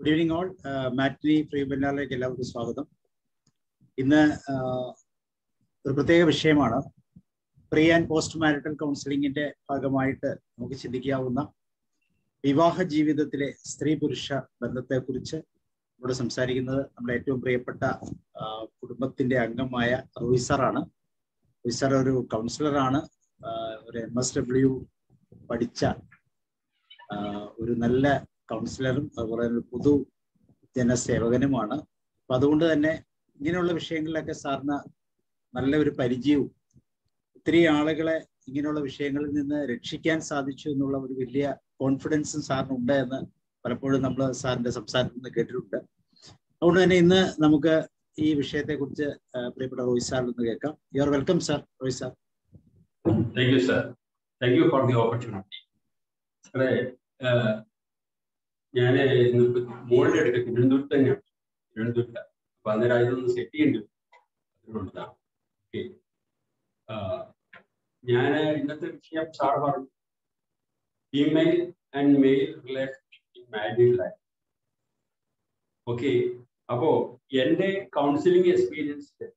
Good evening all. Matinee free വെബിനാറിലേക്ക് എല്ലാവർക്കും സ്വാഗതം. ഇന്ന് ഒരു പ്രത്യേക വിഷയമാണ്. പ്രീ ആൻഡ് പോസ്റ്റ് മാരിറ്റൽ കൗൺസിലിങ്ങിന്റെ ഭാഗമായിട്ട് നമുക്ക് ചിന്തിക്കാവുന്ന വിവാഹ ജീവിതത്തിലെ സ്ത്രീ പുരുഷ ബന്ധത്തെക്കുറിച്ച് ഇവിടെ സംസാരിക്കുന്നത് നമ്മുടെ ഏറ്റവും പ്രിയപ്പെട്ട കുടുംബത്തിന്റെ അംഗമായ റോയ് സാറാണ്. റോയ് സാർ ഒരു കൗൺസിലറാണ്, ഒരു MSW പഠിച്ച ഒരു നല്ല കൗൺസിലറും അതുപോലെ ഒരു പൊതു ജനസേവകനുമാണ്. അപ്പൊ അതുകൊണ്ട് തന്നെ ഇങ്ങനെയുള്ള വിഷയങ്ങളിലൊക്കെ സാറിന് നല്ല ഒരു പരിചയവും ഒത്തിരി ആളുകളെ ഇങ്ങനെയുള്ള വിഷയങ്ങളിൽ നിന്ന് രക്ഷിക്കാൻ സാധിച്ചു എന്നുള്ള ഒരു വലിയ കോൺഫിഡൻസും സാറിനുണ്ട് എന്ന് പലപ്പോഴും നമ്മൾ സാറിന്റെ സംസാരത്തിൽ നിന്ന് കേട്ടിട്ടുണ്ട്. അതുകൊണ്ട് തന്നെ ഇന്ന് നമുക്ക് ഈ വിഷയത്തെക്കുറിച്ച് പ്രിയപ്പെട്ട റോയ് സാറിൽ നിന്ന് കേൾക്കാം. You are welcome sir. Roy sir. Thank you sir. Thank you for the opportunity. സാറേ, ഞാൻ മോളുടെ അടുത്ത് തിരുവനന്തപുരത്ത് തന്നെയാണ്, തിരുവനന്തപുരത്ത്. അപ്പൊ അന്നേരം ഇതൊന്ന് സെറ്റ് ചെയ്യേണ്ടി അതുകൊണ്ടാണ്. ഓക്കെ, ഞാൻ ഇന്നത്തെ വിഷയം സാർ പറഞ്ഞു, female and male relationship in married life. Okay, അപ്പോ എൻ്റെ കൗൺസിലിംഗ് എക്സ്പീരിയൻസിൽ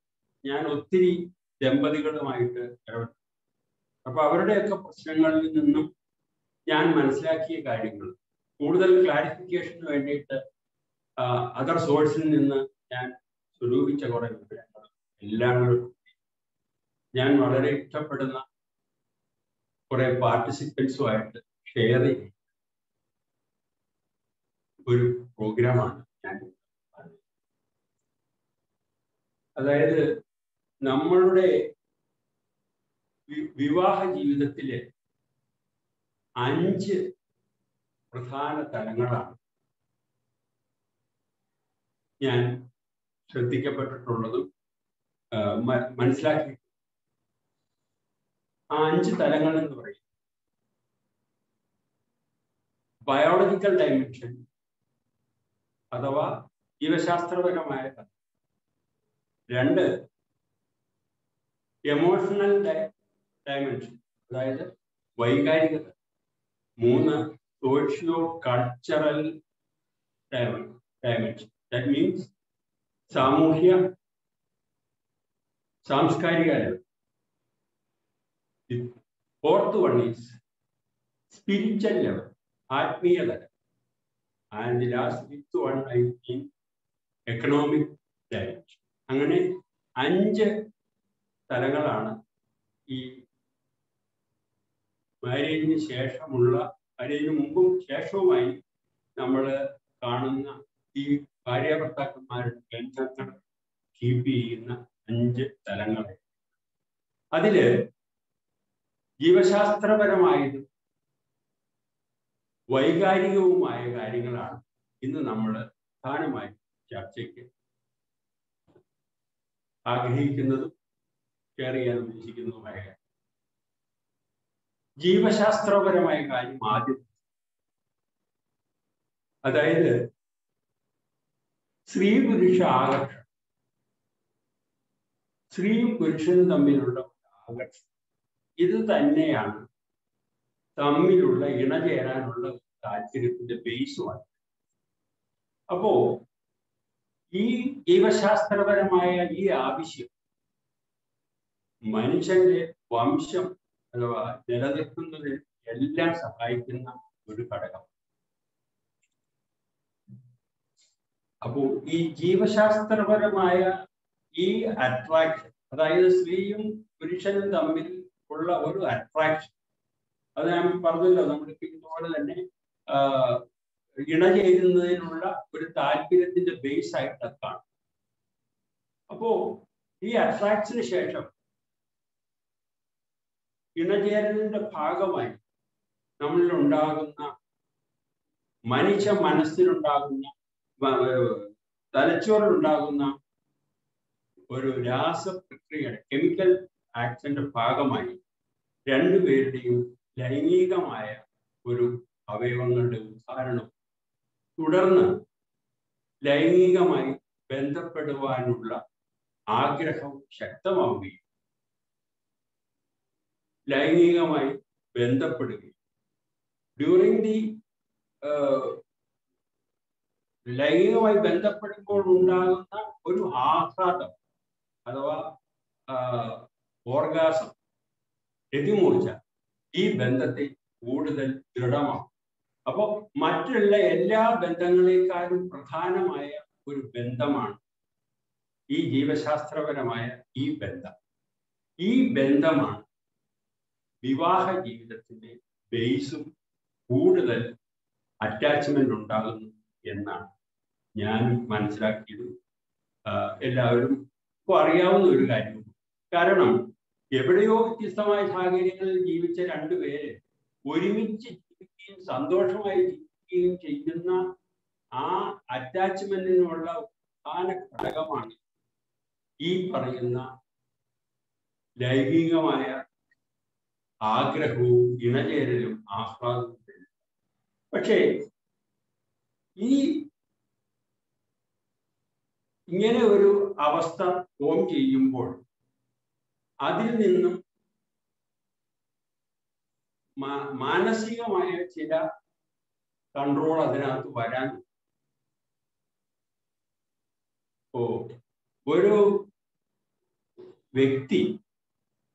ഞാൻ ഒത്തിരി ദമ്പതികളുമായിട്ട് ഇടപെട്ടു. അപ്പൊ അവരുടെയൊക്കെ പ്രശ്നങ്ങളിൽ നിന്നും ഞാൻ മനസ്സിലാക്കിയ കാര്യങ്ങൾ കൂടുതൽ ക്ലാരിഫിക്കേഷന് വേണ്ടിയിട്ട് അതർ സോഴ്സിൽ നിന്ന് ഞാൻ സ്വരൂപിച്ച കുറെ വിവരങ്ങൾ എല്ലാം ഞാൻ വളരെ ഇഷ്ടപ്പെടുന്ന കുറെ പാർട്ടിസിപ്പൻസുമായിട്ട് ഷെയർ ചെയ്യും ഒരു പ്രോഗ്രാമാണ് ഞാൻ. അതായത് നമ്മളുടെ വിവാഹ ജീവിതത്തിലെ 5 പ്രധാന തലങ്ങളാണ് ഞാൻ ശ്രദ്ധിക്കപ്പെട്ടിട്ടുള്ളതും മനസ്സിലാക്കി. ആ 5 തലങ്ങൾ എന്ന് പറയും: ബയോളജിക്കൽ ഡയമെൻഷൻ അഥവാ ജീവശാസ്ത്രപരമായ തലം. 2, എമോഷണൽ ഡയമെൻഷൻ അതായത് വൈകാരിക തലം. 3, socio cultural dimension, that means സാംസ്കാരിക level. 4th one is spiritual level, ആത്മീയ തലം. And the last 5th one I think economic dimension. അങ്ങനെ 5 തലങ്ങളാണ് ഈ മാരേജിന് ശേഷമുള്ള, മാരേജിന് മുമ്പും ശേഷവുമായി നമ്മൾ കാണുന്ന ഈ ഭാര്യാഭർത്താക്കന്മാരുടെ ബന്ധങ്ങൾ കീപ്പ് ചെയ്യുന്ന 5 തലങ്ങൾ. അതില് ജീവശാസ്ത്രപരമായതും വൈകാരികവുമായ കാര്യങ്ങളാണ് ഇന്ന് നമ്മൾ പ്രധാനമായും ചർച്ചയ്ക്ക് ആഗ്രഹിക്കുന്നതും ഷെയർ ചെയ്യാൻ ഉദ്ദേശിക്കുന്നതുമായ ജീവശാസ്ത്രപരമായ കാര്യം ആദ്യം. അതായത് സ്ത്രീ പുരുഷ ആകർഷണം, സ്ത്രീയും പുരുഷനും തമ്മിലുള്ള ആകർഷണം, ഇത് തന്നെയാണ് തമ്മിലുള്ള ഇണചേരാനുള്ള താല്പര്യത്തിന്റെ ബേസുമാണ്. അപ്പോ ഈ ജീവശാസ്ത്രപരമായ ഈ ആവശ്യം മനുഷ്യന്റെ വംശം അഥവാ നിലനിൽക്കുന്നതിൽ എല്ലാം സഹായിക്കുന്ന ഒരു ഘടകം. അപ്പോൾ ഈ ജീവശാസ്ത്രപരമായ ഈ അട്രാക്ഷൻ, അതായത് സ്ത്രീയും പുരുഷനും തമ്മിൽ ഉള്ള ഒരു അട്രാക്ഷൻ, അത് ഞാൻ പറഞ്ഞല്ലോ, നമ്മൾ ഇതുപോലെ തന്നെ ഇണചേരുന്നതിനുള്ള ഒരു താല്പര്യത്തിന്റെ ബേസ് ആയിട്ട് കാണും. അപ്പോ ഈ അട്രാക്ഷന് ശേഷം ഇണചേരലിന്റെ ഭാഗമായി നമ്മളിലുണ്ടാകുന്ന മനുഷ്യ മനസ്സിലുണ്ടാകുന്ന തലച്ചോറിലുണ്ടാകുന്ന ഒരു രാസപ്രക്രിയയുടെ കെമിക്കൽ ആക്ഷന്റെ ഭാഗമായി രണ്ടുപേരുടെയും ലൈംഗികമായ ഒരു അവയവങ്ങളുടെ ഉദാഹരണം, തുടർന്ന് ലൈംഗികമായി ബന്ധപ്പെടുവാനുള്ള ആഗ്രഹം ശക്തമാവുകയും ലൈംഗികമായി ബന്ധപ്പെടുകയും ഡ്യൂറിങ് ദി ലൈംഗികമായി ബന്ധപ്പെടുമ്പോൾ ഉണ്ടാകുന്ന ഒരു ആഹ്ലാദം അഥവാ ഓർഗാസം, രതിമൂർച്ച ഈ ബന്ധത്തെ കൂടുതൽ ദൃഢമാണ്. അപ്പോൾ മറ്റുള്ള എല്ലാ ബന്ധങ്ങളെക്കാളും പ്രധാനമായ ഒരു ബന്ധമാണ് ഈ ജീവശാസ്ത്രപരമായ ഈ ബന്ധം. ഈ ബന്ധമാണ് വിവാഹ ജീവിതത്തിന്റെ ബേസും കൂടുതൽ അറ്റാച്ച്മെന്റ് ഉണ്ടാകുന്നു എന്നാണ് ഞാൻ മനസ്സിലാക്കിയത്. എല്ലാവരും ഇപ്പോൾ അറിയാവുന്ന ഒരു കാര്യമാണ്. കാരണം എവിടെയോ വ്യത്യസ്തമായ സാഹചര്യങ്ങളിൽ ജീവിച്ച രണ്ടുപേര് ഒരുമിച്ച് ജീവിക്കുകയും സന്തോഷമായി ജീവിക്കുകയും ചെയ്യുന്ന ആ അറ്റാച്ച്മെന്റിനുള്ള പ്രധാന ഘടകമാണ് ഈ പറയുന്ന ലൈംഗികമായ ആഗ്രഹവും ഇണചേരലും ആഹ്ലാദവും. പക്ഷേ ഇങ്ങനെ ഒരു അവസ്ഥ ഫോം ചെയ്യുമ്പോൾ അതിൽ നിന്നും മാനസികമായ ചില കൺട്രോൾ അതിനകത്ത് വരാൻ ഒരു വ്യക്തി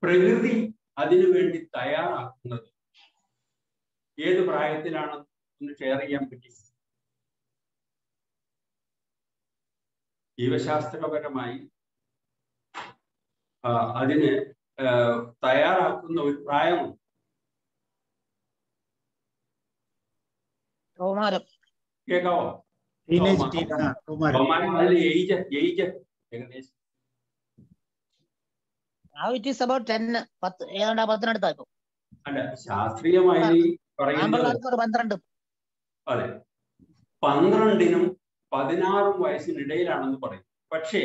പ്രകൃതി അതിനു വേണ്ടി തയ്യാറാക്കുന്നത് ഏത് പ്രായത്തിലാണെന്ന് ഒന്ന് ഷെയർ ചെയ്യാൻ പറ്റി? ജീവശാസ്ത്രപരമായി അതിന് തയ്യാറാക്കുന്ന ഒരു പ്രായമുണ്ട്. കേൾക്കാവോ? അല്ല, ശാസ്ത്രീയമായി പറയുന്നത് അതെ 12നും 16 വയസ്സിനിടയിലാണെന്ന് പറയും. പക്ഷേ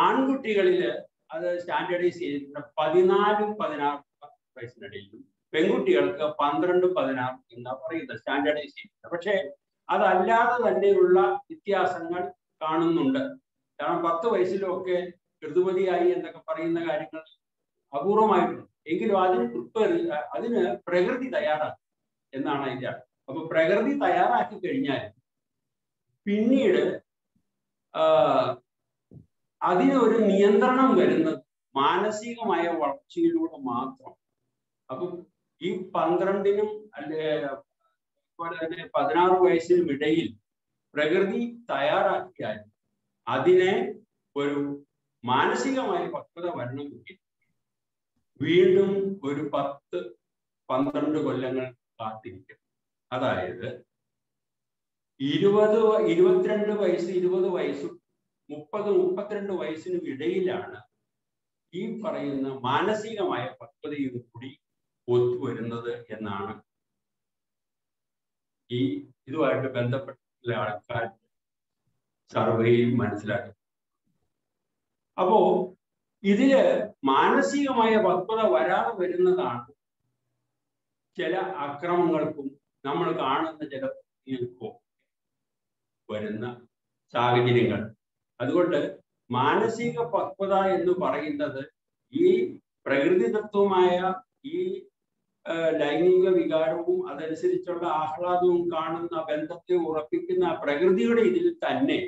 ആൺകുട്ടികളില് അത് സ്റ്റാൻഡേർഡൈസ് ചെയ്തിട്ടുണ്ട് 14-16 വയസ്സിനിടയിലും, പെൺകുട്ടികൾക്ക് 12-16 എന്നാണ് പറയുന്നത്, സ്റ്റാൻഡേർഡൈസ് ചെയ്തിട്ടുണ്ട്. പക്ഷേ അതല്ലാതെ തന്നെയുള്ള വ്യത്യാസങ്ങൾ കാണുന്നുണ്ട്. കാരണം 10 വയസ്സിലൊക്കെ ഋതുമതിയായി എന്നൊക്കെ പറയുന്ന കാര്യങ്ങൾ അപൂർവമായിട്ടുണ്ട്. എങ്കിലും അതിന് പ്രകൃതി തയ്യാറാക്കും എന്നാണ് അതിൻ്റെ. അപ്പൊ പ്രകൃതി തയ്യാറാക്കി കഴിഞ്ഞാൽ പിന്നീട് അതിനൊരു നിയന്ത്രണം വരുന്നത് മാനസികമായ വളർച്ചയിലൂടെ മാത്രം. അപ്പം ഈ 12നും അതുപോലെ തന്നെ 16 വയസ്സിനും ഇടയിൽ പ്രകൃതി തയ്യാറാക്കിയാൽ അതിനെ ഒരു മാനസികമായ പക്വത വരണമെങ്കിൽ വീണ്ടും ഒരു 10-12 കൊല്ലങ്ങൾ കാത്തിരിക്കും. അതായത് 22 വയസ്സ് 20 വയസ്സും 30-32 വയസ്സിനും ഇടയിലാണ് ഈ പറയുന്ന മാനസികമായ പക്വതയും കൂടി ഒത്തുവരുന്നത് എന്നാണ് ഇതുമായിട്ട് ബന്ധപ്പെട്ട ആൾക്കാർ സർവേയിൽ മനസ്സിലാക്കുന്നത്. അപ്പോ ഇതില് മാനസികമായ പക്വത വരാതെ വരുന്നതാണ് ചില അക്രമങ്ങൾക്കും നമ്മൾ കാണുന്ന ചില വരുന്ന സാഹചര്യങ്ങൾ. അതുകൊണ്ട് മാനസിക പക്വത എന്ന് പറയുന്നത് ഈ പ്രകൃതിദത്തമായ ഈ ലൈംഗിക വികാരവും അതനുസരിച്ചുള്ള ആഹ്ലാദവും കാണുന്ന ബന്ധത്തെ ഉറപ്പിക്കുന്ന പ്രകൃതിയുടെ ഇതിൽ തന്നെ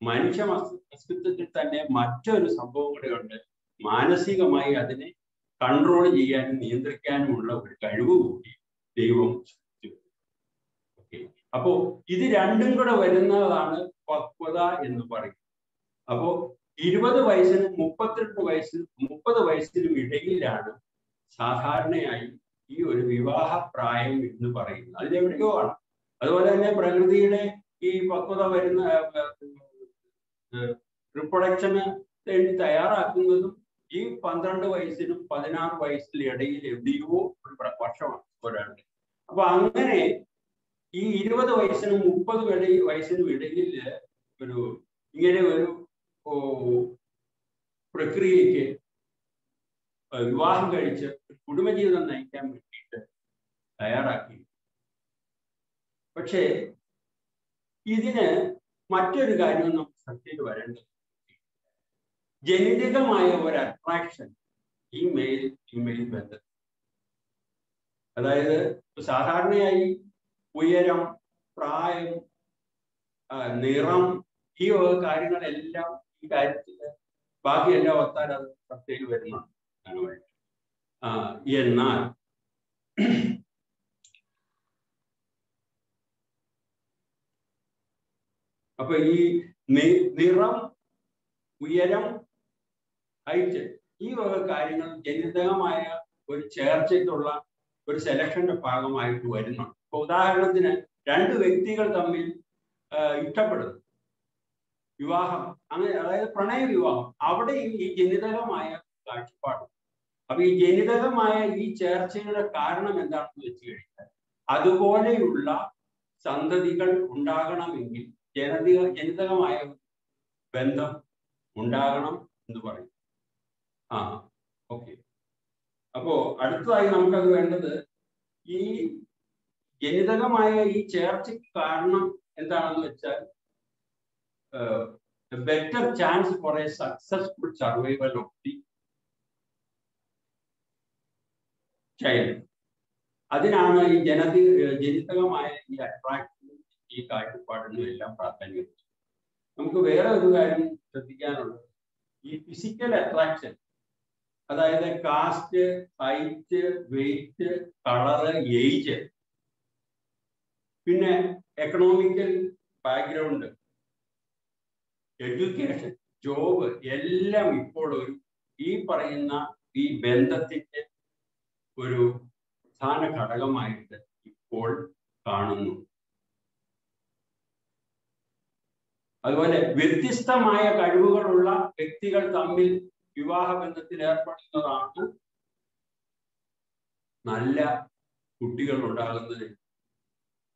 മനുഷ്യ മസ്തിത്വത്തിൽ തന്നെ മറ്റൊരു സംഭവം കൂടെയുണ്ട്. മാനസികമായി അതിനെ കൺട്രോൾ ചെയ്യാനും നിയന്ത്രിക്കാനുമുള്ള ഒരു കഴിവ് കൂടി ദൈവം. അപ്പോ ഇത് രണ്ടും കൂടെ വരുന്നതാണ് പക്വത എന്ന് പറയും. അപ്പോ 20 വയസ്സിനും 30 വയസ്സിനും ഇടയിലാണ് സാധാരണയായി ഈ ഒരു വിവാഹ പ്രായം എന്ന് പറയുന്നത്. അതിലെവിടെയോ ആണ്. അതുപോലെ തന്നെ പ്രകൃതിയുടെ ഈ പക്വത വരുന്ന റിപ്രൊഡക്ഷന് വേണ്ടി തയ്യാറാക്കുന്നതും ഈ 12 വയസ്സിനും 16 വയസ്സിനും ഇടയിൽ എവിടെയോ ഒരു വർഷമാണ് ഒരാളുടെ. അപ്പൊ അങ്ങനെ ഈ 20 വയസ്സിനും 30 വയസ്സിനും ഇടയിൽ ഇങ്ങനെ ഒരു പ്രക്രിയയ്ക്ക് വിവാഹം കഴിച്ച് കുടുംബജീവിതം നയിക്കാൻ വേണ്ടിയിട്ട് തയ്യാറാക്കി. പക്ഷേ ഇതിന് മറ്റൊരു കാര്യം നമുക്ക് ശ്രദ്ധയിൽ വരേണ്ടത് ജനിതകമായ ഒരു അട്രാക്ഷൻ ഈ മെയിൽ ഫീമെയിൽ ബന്ധം. അതായത് സാധാരണയായി ഉയരം, പ്രായം, നിറം, ഈ വക കാര്യങ്ങളെല്ലാം ഈ കാര്യത്തിൽ ബാക്കിയെല്ലാം ഒത്താൽ അത് പ്രത്യേക വരുന്നുണ്ട്. എന്നാൽ അപ്പൊ ഈ നിറം, ഉയരം, ഹൈറ്റ്, ഈ വക കാര്യങ്ങൾ ജനിതകമായ ഒരു ചേർച്ചയ്ക്കുള്ള ഒരു സെലക്ഷന്റെ ഭാഗമായിട്ട് വരുന്നുണ്ട്. ഇപ്പൊ ഉദാഹരണത്തിന് 2 വ്യക്തികൾ തമ്മിൽ ഇഷ്ടപ്പെടുന്നു, വിവാഹം, അങ്ങനെ, അതായത് പ്രണയ വിവാഹം, അവിടെയും ഈ ജനിതകമായ കാഴ്ചപ്പാട്. അപ്പൊ ഈ ജനിതകമായ ഈ ചേർച്ചയുടെ കാരണം എന്താണെന്ന് വെച്ച് കഴിഞ്ഞാൽ അതുപോലെയുള്ള സന്തതികൾ ഉണ്ടാകണമെങ്കിൽ ജനിതകമായ ബന്ധം ഉണ്ടാകണം എന്ന് പറയും. ഓക്കെ. അപ്പോ അടുത്തതായി നമുക്കത് വേണ്ടത് ഈ ജനിതകമായ ഈ ചേർച്ചയ്ക്ക് കാരണം എന്താണെന്ന് വെച്ചാൽ better chance for a successful survival of the child. അതിനാണ് ഈ ജനിതകമായ ഈ അട്രാക്ഷനും ഈ കാഴ്ചപ്പാടിനും എല്ലാം പ്രാധാന്യം. നമുക്ക് വേറെ ഒരു കാര്യം ശ്രദ്ധിക്കാനുള്ളത് ഈ ഫിസിക്കൽ അട്രാക്ഷൻ, അതായത് caste, height, weight, colour, age, പിന്നെ എക്കണോമിക്കൽ ബാക്ക്ഗ്രൗണ്ട്, എഡ്യൂക്കേഷൻ, ജോബ്, എല്ലാം ഇപ്പോൾ ഈ പറയുന്ന ഈ ബന്ധത്തിന്റെ ഒരു പ്രധാന ഘടകമായിട്ട് ഇപ്പോൾ കാണുന്നു. അതുപോലെ വ്യത്യസ്തമായ കഴിവുകളുള്ള വ്യക്തികൾ തമ്മിൽ വിവാഹ ബന്ധത്തിൽ ഏർപ്പെടുന്നതാണ് നല്ല കുട്ടികൾ ഉണ്ടാകുന്നതിന്,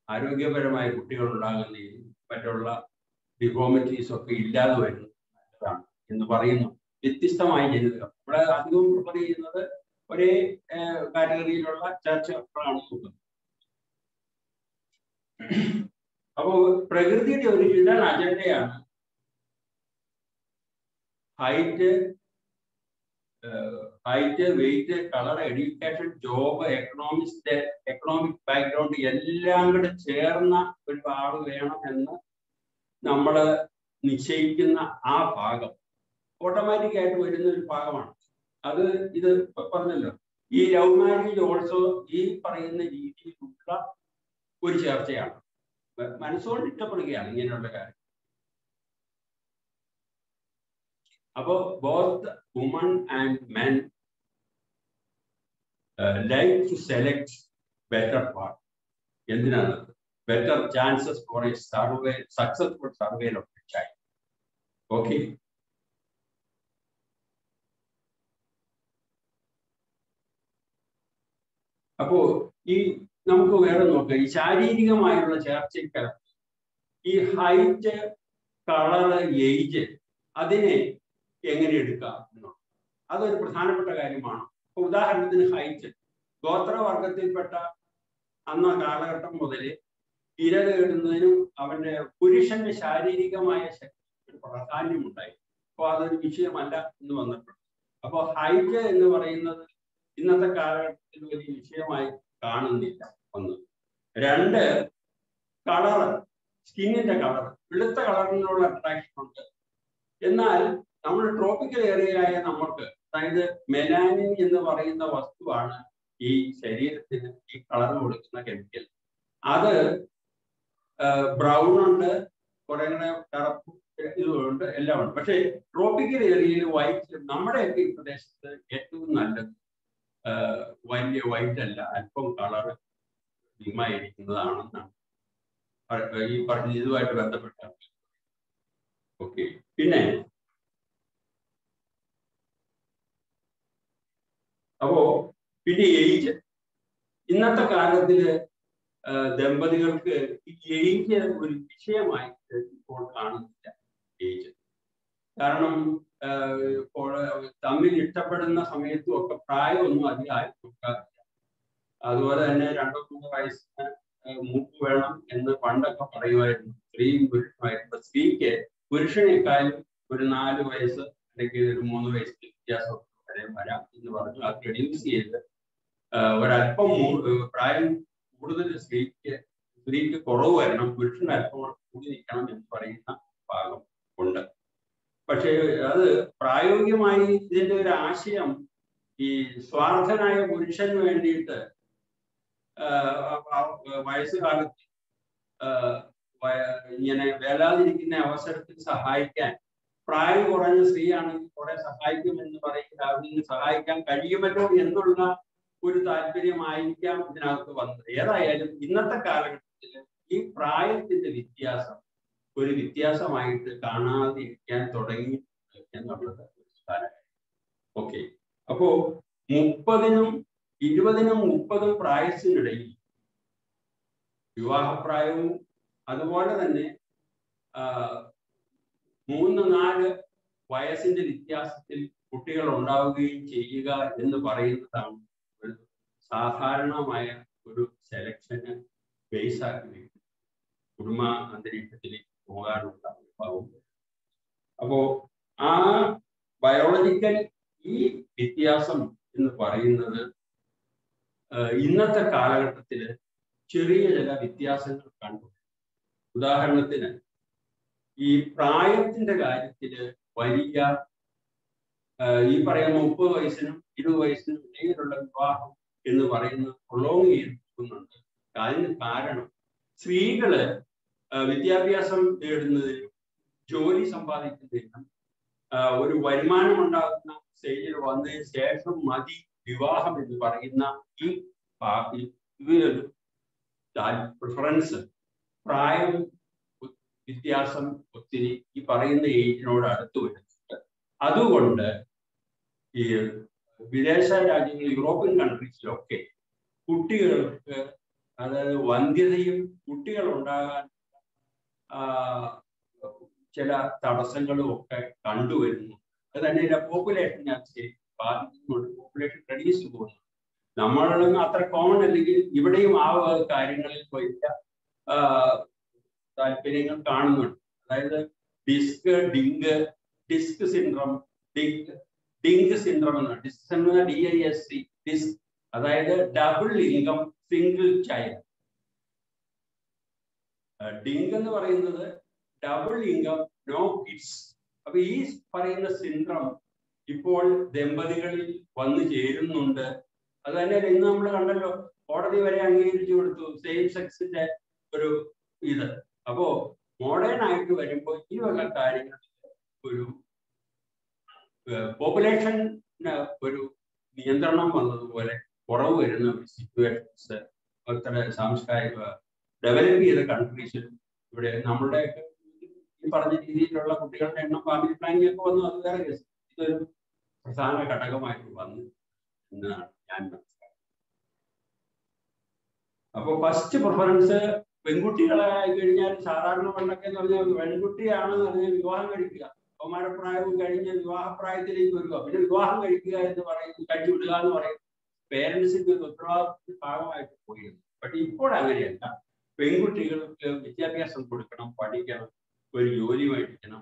ആരോഗ്യപരമായ കുട്ടികൾ ഉണ്ടാകുന്നതിന്, മറ്റുള്ള ഡിഫോമിറ്റീസ് ഒക്കെ ഇല്ലാതെ വരുന്നത് നല്ലതാണ് എന്ന് പറയുന്നു. വ്യത്യസ്തമായ ജനിതകം ഇവിടെ അധികവും പ്രിഫർ ചെയ്യുന്നത് ഒരേ കാറ്റഗറിയിലുള്ള ചർച്ചകളാണ് നോക്കുന്നത്. അപ്പോൾ പ്രകൃതിയുടെ ഒരു ഹിഡൻ അജണ്ടയാണ് height, weight, colour, education, job, economic background എല്ലാം കൂടെ ചേർന്ന ഒരു ആള് വേണം എന്ന് നമ്മൾ നിശ്ചയിക്കുന്ന ആ ഭാഗം ഓട്ടോമാറ്റിക് ആയിട്ട് വരുന്ന ഒരു ഭാഗമാണ്. അത് ഇത് പറഞ്ഞല്ലോ, ഈ ലവ് മാരേജ് ഓൾസോ ഈ പറയുന്ന രീതിയിലുള്ള ഒരു ചർച്ചയാണ്. മനസ്സുകൊണ്ട് ഇഷ്ടപ്പെടുകയാണ് ഇങ്ങനെയുള്ള കാര്യം. അപ്പോ both woman and men like to select better part. എന്തിനാണ്? better chances for a successful survival of the child. Okay. അപ്പോ ഈ നമുക്ക് വേറെ നോക്കാം, ഈ ശാരീരികമായുള്ള ചേർച്ചയ്ക്ക് ഈ ഹൈറ്റ്, കളറ്, ഏജ് അതിനെ എങ്ങനെ എടുക്കാം എന്നുള്ളത് അതൊരു പ്രധാനപ്പെട്ട കാര്യമാണ്. ഇപ്പൊ ഉദാഹരണത്തിന് ഹൈറ്റ്, ഗോത്രവർഗത്തിൽപ്പെട്ട അന്ന കാലഘട്ടം മുതൽ ഇര തേടുന്നതിനും അവന്റെ പുരുഷന്റെ ശാരീരികമായ ശക്തിക്ക് പ്രാധാന്യമുണ്ടായി. അപ്പോൾ അതൊരു വിഷയമല്ല എന്ന് വന്നിട്ടുണ്ട്. അപ്പോൾ ഹൈറ്റ് എന്ന് പറയുന്നത് ഇന്നത്തെ കാലഘട്ടത്തിൽ വലിയ വിഷയമായി കാണുന്നില്ല. 1. 2, കളറ്, സ്കിന്നിന്റെ കളർ, വെളുത്ത കളറിനുള്ള അട്രാക്ഷൻ ഉണ്ട്. എന്നാൽ നമ്മൾ ട്രോപ്പിക്കൽ ഏരിയയിലായ നമുക്ക്, അതായത് മെലാനിൻ എന്ന് പറയുന്ന വസ്തുവാണ് ഈ ശരീരത്തിന് ഈ കളർ കൊടുക്കുന്ന കെമിക്കൽ. അത് ബ്രൗൺ ഉണ്ട്, കുറെ കൂടെ കറുപ്പ് ഇതുണ്ട്, എല്ലാം ഉണ്ട്. പക്ഷേ ട്രോപ്പിക്കൽ ഏരിയയിൽ വൈറ്റ്, നമ്മുടെയൊക്കെ ഈ പ്രദേശത്ത് ഏറ്റവും നല്ലത് വലിയ വൈറ്റ് അല്ല, അല്പം കളർ ഡിമായിരിക്കുന്നതാണെന്നാണ് ഈ പറഞ്ഞ ഇതുമായിട്ട് ബന്ധപ്പെട്ട. ഓക്കെ. പിന്നെ ഏജ്, ഇന്നത്തെ കാലത്തില് ദമ്പതികൾക്ക് ഈ ഏജ് ഒരു വിഷയമായിട്ട് ഇപ്പോൾ കാണുന്നില്ല. ഏജ് കാരണം ഇപ്പോൾ തമ്മിൽ ഇഷ്ടപ്പെടുന്ന സമയത്തും ഒക്കെ പ്രായമൊന്നും അധികം ആരും നോക്കാറില്ല. അതുപോലെ തന്നെ 2-3 വയസ്സിന് മൂപ്പ് വേണം എന്ന് പണ്ടൊക്കെ പറയുമായിരുന്നു. സ്ത്രീയും പുരുഷനുമായിരുന്നു. സ്ത്രീക്ക് പുരുഷനേക്കാളും ഒരു 4 വയസ്സ് അല്ലെങ്കിൽ ഒരു 3 വയസ്സ് വ്യത്യാസം വരെ വരാം എന്ന് പറഞ്ഞു. അത് റെഡ്യൂസ് ചെയ്ത് ഒരല്പം പ്രായം കൂടുതൽ സ്ത്രീക്ക് സ്ത്രീക്ക് കുറവ് വരണം, പുരുഷൻ അല്പം കൂടി നിൽക്കണം എന്ന് പറയുന്ന ഭാഗം ഉണ്ട്. പക്ഷേ അത് പ്രായോഗികമായി ഇതിന്റെ ഒരു ആശയം ഈ സ്വാർത്ഥനായ പുരുഷന് വേണ്ടിയിട്ട് വയസ്സുകാലത്ത് ഇങ്ങനെ വേലാതിരിക്കുന്ന അവസരത്തിൽ സഹായിക്കാൻ പ്രായം കുറഞ്ഞ സ്ത്രീയാണെങ്കിൽ കുറെ സഹായിക്കുമെന്ന് പറയുന്നത് അതിന് സഹായിക്കാൻ കഴിയുമല്ലോ എന്നുള്ള ഒരു താല്പര്യമായിരിക്കാം ഇതിനകത്ത് വന്നത്. ഏതായാലും ഇന്നത്തെ കാലഘട്ടത്തിൽ ഈ പ്രായത്തിന്റെ വ്യത്യാസം ഒരു വ്യത്യാസമായിട്ട് കാണാതിരിക്കാൻ തുടങ്ങി എന്നുള്ളത് ഓക്കെ. അപ്പോ 30-നും 20-നും 30-നും പ്രായത്തിനിടയിൽ വിവാഹപ്രായവും അതുപോലെ തന്നെ 3-4 വയസ്സിന്റെ വ്യത്യാസത്തിൽ കുട്ടികൾ ഉണ്ടാവുകയും ചെയ്യുക എന്ന് പറയുന്നതാണ് ഒരു സാധാരണമായ ഒരു സെലക്ഷന് ബേസ് ആക്കി വയ്ക്കുന്നത്. കുടുംബ അന്തരീക്ഷത്തിലേക്ക് പോകാനുള്ള വിഭാഗം. അപ്പോ ആ ബയോളജിക്കൽ ഈ വ്യത്യാസം എന്ന് പറയുന്നത് ഇന്നത്തെ കാലഘട്ടത്തിൽ ചെറിയ ചില വ്യത്യാസങ്ങൾ കണ്ടു. ഉദാഹരണത്തിന് ഈ പ്രായത്തിന്റെ കാര്യത്തില് വലിയ ഈ പറയുന്ന 30 വയസ്സിനും 20 വയസ്സിനും ഇടയിലുള്ള വിവാഹം എന്ന് പറയുന്നത് പ്രൊലോങ് ചെയ്തിരിക്കുന്നുണ്ട്. അതിന് കാരണം സ്ത്രീകള് വിദ്യാഭ്യാസം നേടുന്നതിനും ജോലി സമ്പാദിക്കുന്നതിനും ഒരു വരുമാനം ഉണ്ടാകുന്ന സ്റ്റേജിൽ വന്നതിന് ശേഷം മതി വിവാഹം എന്ന് പറയുന്ന ഈ ഇവരൊരു പ്രിഫറൻസ്, പ്രായം വ്യത്യാസം ഒത്തിരി ഈ പറയുന്ന ഏജിനോട് അടുത്ത് വരുന്നുണ്ട്. അതുകൊണ്ട് ഈ വിദേശ രാജ്യങ്ങൾ, യൂറോപ്യൻ കൺട്രീസിലൊക്കെ കുട്ടികൾക്ക്, അതായത് വന്ധ്യതയും കുട്ടികൾ ഉണ്ടാകാൻ ചില തടസ്സങ്ങളും ഒക്കെ കണ്ടുവരുന്നു. അത് തന്നെ പോപ്പുലേഷൻ ബാധിക്കുന്നുണ്ട്. പോപ്പുലേഷൻ റെഡ്യൂസ് പോകുന്നു. നമ്മളിൽ അത്ര കോമൺ അല്ലെങ്കിൽ ഇവിടെയും ആ കാര്യങ്ങളിൽ വലിയ താല്പര്യങ്ങൾ കാണുന്നുണ്ട്. അതായത് ഡിസ്ക് സിൻഡ്രം, ഡിങ്ക് സിൻഡ്രം എന്നാണ്. ഡിസ്ക് എന്ന DISC, ഡിസ്ക് അതായത് double income single child. Dink എന്ന് പറയുന്നത് ഡബിൾ ഇൻകം നോ കിഡ്സ്. അപ്പൊ ഈ പറയുന്ന സിൻഡ്രം ഇപ്പോൾ ദമ്പതികളിൽ വന്നു ചേരുന്നുണ്ട്. അത് തന്നെ ഇന്ന് നമ്മൾ കണ്ടല്ലോ, കോടതി വരെ അംഗീകരിച്ചു കൊടുത്തു സെയിം സെക്സിന്റെ ഒരു ഇത്. അപ്പോ മോഡേൺ ആയിട്ട് വരുമ്പോൾ ഈ വക കാര്യങ്ങളിൽ ഒരു പോപ്പുലേഷന് ഒരു നിയന്ത്രണം വന്നതുപോലെ കുറവ് വരുന്ന ഒരു സിറ്റുവേഷൻസ് അത്ര സാംസ്കാരിക ഡെവലപ്പ് ചെയ്ത കൺട്രീസിലും ഇവിടെ നമ്മളുടെ ഈ പറഞ്ഞ രീതിയിലുള്ള കുട്ടികളുടെ എണ്ണം ഫാമിലി പ്ലാനിംഗ് ഒക്കെ വന്നു. അത് വേറെ കേസ്. ഇതൊരു പ്രധാന ഘടകമായിട്ട് വന്നു എന്നാണ് ഞാൻ മനസ്സിലാക്കുന്നത്. അപ്പോൾ ഫസ്റ്റ് പ്രിഫറൻസ് പെൺകുട്ടികളായി കഴിഞ്ഞാൽ സാധാരണ പണ്ടൊക്കെ എന്ന് പറഞ്ഞാൽ പെൺകുട്ടിയാണെന്ന് പറഞ്ഞാൽ വിവാഹം കഴിക്കുക, കൗമാരപ്രായവും കഴിഞ്ഞ് വിവാഹപ്രായത്തിലേക്ക് വരിക, പിന്നെ വിവാഹം കഴിക്കുക എന്ന് പറയുന്നത്, കഴിച്ചു വിടുക എന്ന് പറയുന്നത് പേരൻസിന്റെ ഒരു ഉത്തരവാദിത്വ ഭാഗമായിട്ട് പോയിരുന്നു. പക്ഷെ ഇപ്പോൾ അങ്ങനെയല്ല. പെൺകുട്ടികൾക്ക് വിദ്യാഭ്യാസം കൊടുക്കണം, പഠിക്കണം, ഒരു ജോലി മേടിക്കണം,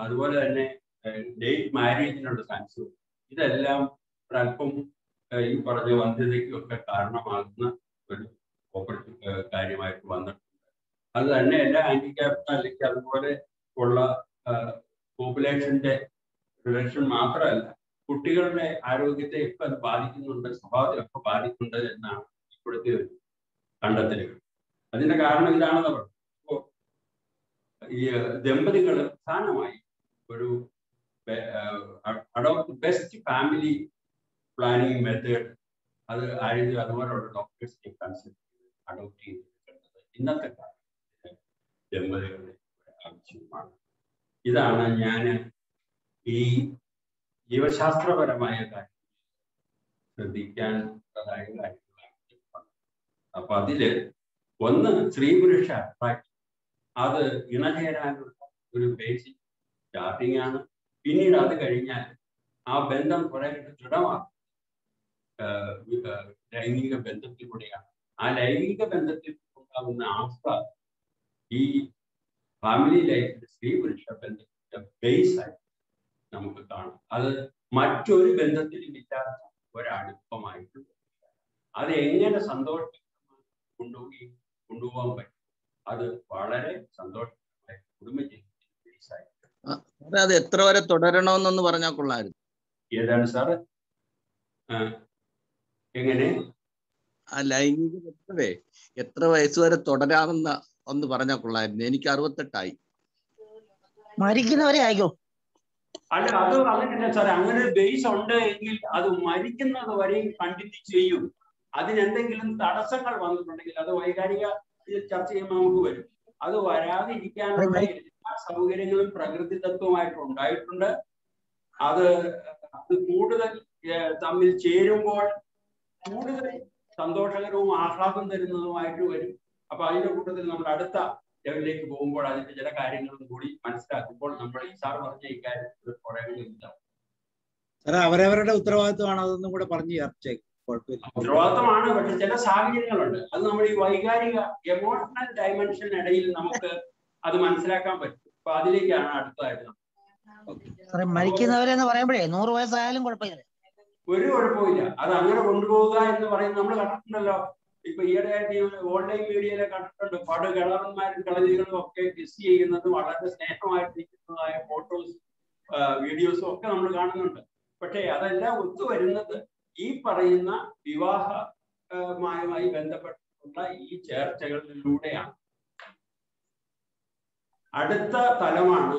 അതുപോലെ തന്നെ ലേറ്റ് മാരേജിനുള്ള ചാൻസ്. ഇതെല്ലാം ഒരല്പം ഈ പറഞ്ഞ വന്ധ്യതയ്ക്കൊക്കെ കാരണമാകുന്ന ഒരു കാര്യമായിട്ട് വന്നിട്ടുണ്ട്. അത് തന്നെ എല്ലാ ഹാൻഡിക്യാപ്റ്റ് അല്ലെങ്കിൽ അതുപോലെ ഉള്ള പോപ്പുലേഷന്റെ റിഡക്ഷൻ മാത്രമല്ല, കുട്ടികളുടെ ആരോഗ്യത്തെ ഒക്കെ അത് ബാധിക്കുന്നുണ്ട്, സ്വഭാവത്തിലൊക്കെ ബാധിക്കുന്നുണ്ട് എന്നാണ് ഇപ്പോഴത്തെ ഒരു കണ്ടെത്തലുകൾ. അതിന്റെ കാരണം ഇതാണെന്ന് പറഞ്ഞു. അപ്പോൾ ഈ ദമ്പതികൾ പ്രധാനമായി ഒരു adopt best family planning method അത് ആരെങ്കിലും അതുപോലുള്ള ഡോക്ടേഴ്സിനെ കൺസൾട്ട് ചെയ്ത് അഡോപ്റ്റ് ചെയ്തിരിക്കുന്നത് ഇന്നത്തെ കാലത്ത് ദമ്പതികളുടെ ആവശ്യമാണ്. ഇതാണ് ഞാൻ ഈ ജീവശാസ്ത്രപരമായ കാര്യങ്ങൾ ശ്രദ്ധിക്കാനുള്ളതായ കാര്യങ്ങളാണ്. അപ്പൊ അതില് ഒന്ന് സ്ത്രീ പുരുഷ അത് ഇണചേരാനുള്ള ഒരു ബേസിക് സ്റ്റാർട്ടിംഗ് ആണ്. പിന്നീട് അത് കഴിഞ്ഞാൽ ആ ബന്ധം കുറെ ദൃഢമാകും ലൈംഗിക ബന്ധത്തിലൂടെയാണ്. ആ ലൈംഗിക ബന്ധത്തിൽ ഉണ്ടാകുന്ന അവസ്ഥ ഈ ഫാമിലി ലൈഫിൽ സ്ത്രീ പുരുഷ ബന്ധത്തിന്റെ ബേസ് ആയിട്ട് നമുക്ക് കാണാം. അത് മറ്റൊരു ബന്ധത്തിലും ഇല്ലാത്ത ഒരടുപ്പമായിട്ട് അത് എങ്ങനെ സന്തോഷമായി കൊണ്ടുപോയി കൊണ്ടുപോകാൻ പറ്റും. അത് വളരെ സന്തോഷമായ കുടുംബജീവിതം. അത് എത്ര വരെ തുടരണമെന്നൊന്ന് പറഞ്ഞാൽ കൊള്ളായിരുന്നു. ഏതാണ് സാറ്? എങ്ങനെ? ആ ലൈംഗിക ബന്ധമേ എത്ര വയസ്സ് വരെ തുടരാമെന്ന ഒന്ന് പറഞ്ഞാൽ കൊള്ളായിരുന്നു. എനിക്ക് 68 മരിക്കുന്നവരെ ആയിക്കോ. അല്ല, അത് അങ്ങനെയല്ല സാറേ. അങ്ങനെ ഒരു ബേസ് ഉണ്ട് എങ്കിൽ അത് മരിക്കുന്നത് വരെയും കണ്ടിന്യൂ ചെയ്യും. അതിനെന്തെങ്കിലും തടസ്സങ്ങൾ വന്നിട്ടുണ്ടെങ്കിൽ അത് വൈകാരിക ചർച്ച ചെയ്യുമ്പോൾ നമുക്ക് വരും. അത് വരാതിരിക്കാനുള്ള എല്ലാ സൗകര്യങ്ങളും പ്രകൃതിദത്തമായിട്ട് ഉണ്ടായിട്ടുണ്ട്. അത് കൂടുതൽ തമ്മിൽ ചേരുമ്പോൾ കൂടുതൽ സന്തോഷകരവും ആഹ്ലാദം തരുന്നതുമായിട്ട് വരും. അപ്പൊ അതിന്റെ കൂട്ടത്തിൽ നമ്മൾ അടുത്ത ലെവലിലേക്ക് പോകുമ്പോൾ അതിന്റെ ചില കാര്യങ്ങളും കൂടി മനസ്സിലാക്കുമ്പോൾ നമ്മൾ ഈ സാർ പറഞ്ഞ ഈ കാര്യത്തിൽ കുറയുന്നില്ല. അവരവരുടെ ഉത്തരവാദിത്വമാണ്, അതൊന്നും കൂടെ പറഞ്ഞു ചേർച്ചേക്കും. ഉത്തരവാദിത്തമാണ്. പക്ഷെ ചില സാഹചര്യങ്ങളുണ്ട്, അത് നമ്മൾ ഈ വൈകാരിക എമോഷണൽ ഡയമെൻഷനിടയിൽ നമുക്ക് അത് മനസ്സിലാക്കാൻ പറ്റും. അപ്പൊ അതിലേക്കാണ് അടുത്തതായിട്ട് മരിക്കുന്നവരെന്ന് പറയുമ്പോഴേ 100 വയസ്സായാലും കുഴപ്പമില്ല, ഒരു കുഴപ്പമില്ല. അത് അങ്ങനെ കൊണ്ടുപോകുക എന്ന് പറയുന്നത് നമ്മൾ കണ്ടിട്ടുണ്ടല്ലോ. ഇപ്പൊ ഈയിടെയായിട്ട് ഓൺലൈൻ മീഡിയയിലെ കണ്ടിട്ടുണ്ട്. കിളവന്മാരും കിളവികളും ഒക്കെ കിസ് ചെയ്യുന്നത് വളരെ സ്നേഹമായിട്ടിരിക്കുന്നതായ ഫോട്ടോസ്, വീഡിയോസും ഒക്കെ നമ്മൾ കാണുന്നുണ്ട്. പക്ഷേ അതെല്ലാം ഒത്തുവരുന്നത് ഈ പറയുന്ന വിവാഹമായി ബന്ധപ്പെട്ടുള്ള ഈ ചർച്ചകളിലൂടെയാണ്. അടുത്ത തലമാണ്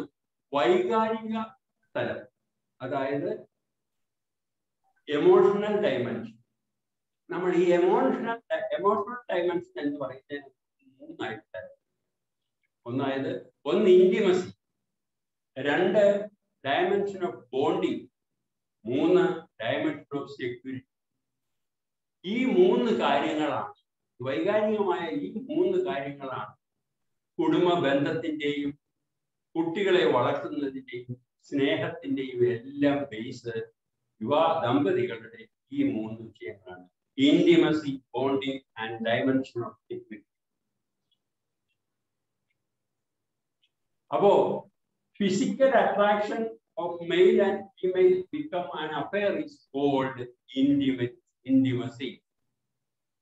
വൈകാരിക തലം, അതായത് എമോഷണൽ ഡയമെൻഷൻ. നമ്മൾ ഈ എമോഷണൽ ഡയമെൻഷൻ എന്ന് പറയുന്നത് 3 ആയിട്ട് തരാം. ഒന്ന് intimacy, 2 dimension of bonding, 3 dimension of security. ഈ 3 കാര്യങ്ങളാണ്, വൈകാരികമായ ഈ 3 കാര്യങ്ങളാണ് കുടുംബ ബന്ധത്തിന്റെയും കുട്ടികളെ വളർത്തുന്നതിന്റെയും സ്നേഹത്തിന്റെയും എല്ലാം ബേസ് ദമ്പതികളുടെ ഈ 3 വിഷയങ്ങളാണ്: intimacy, bonding and dimension of security. അപ്പോ physical attraction of male and female become an affair is called intimacy.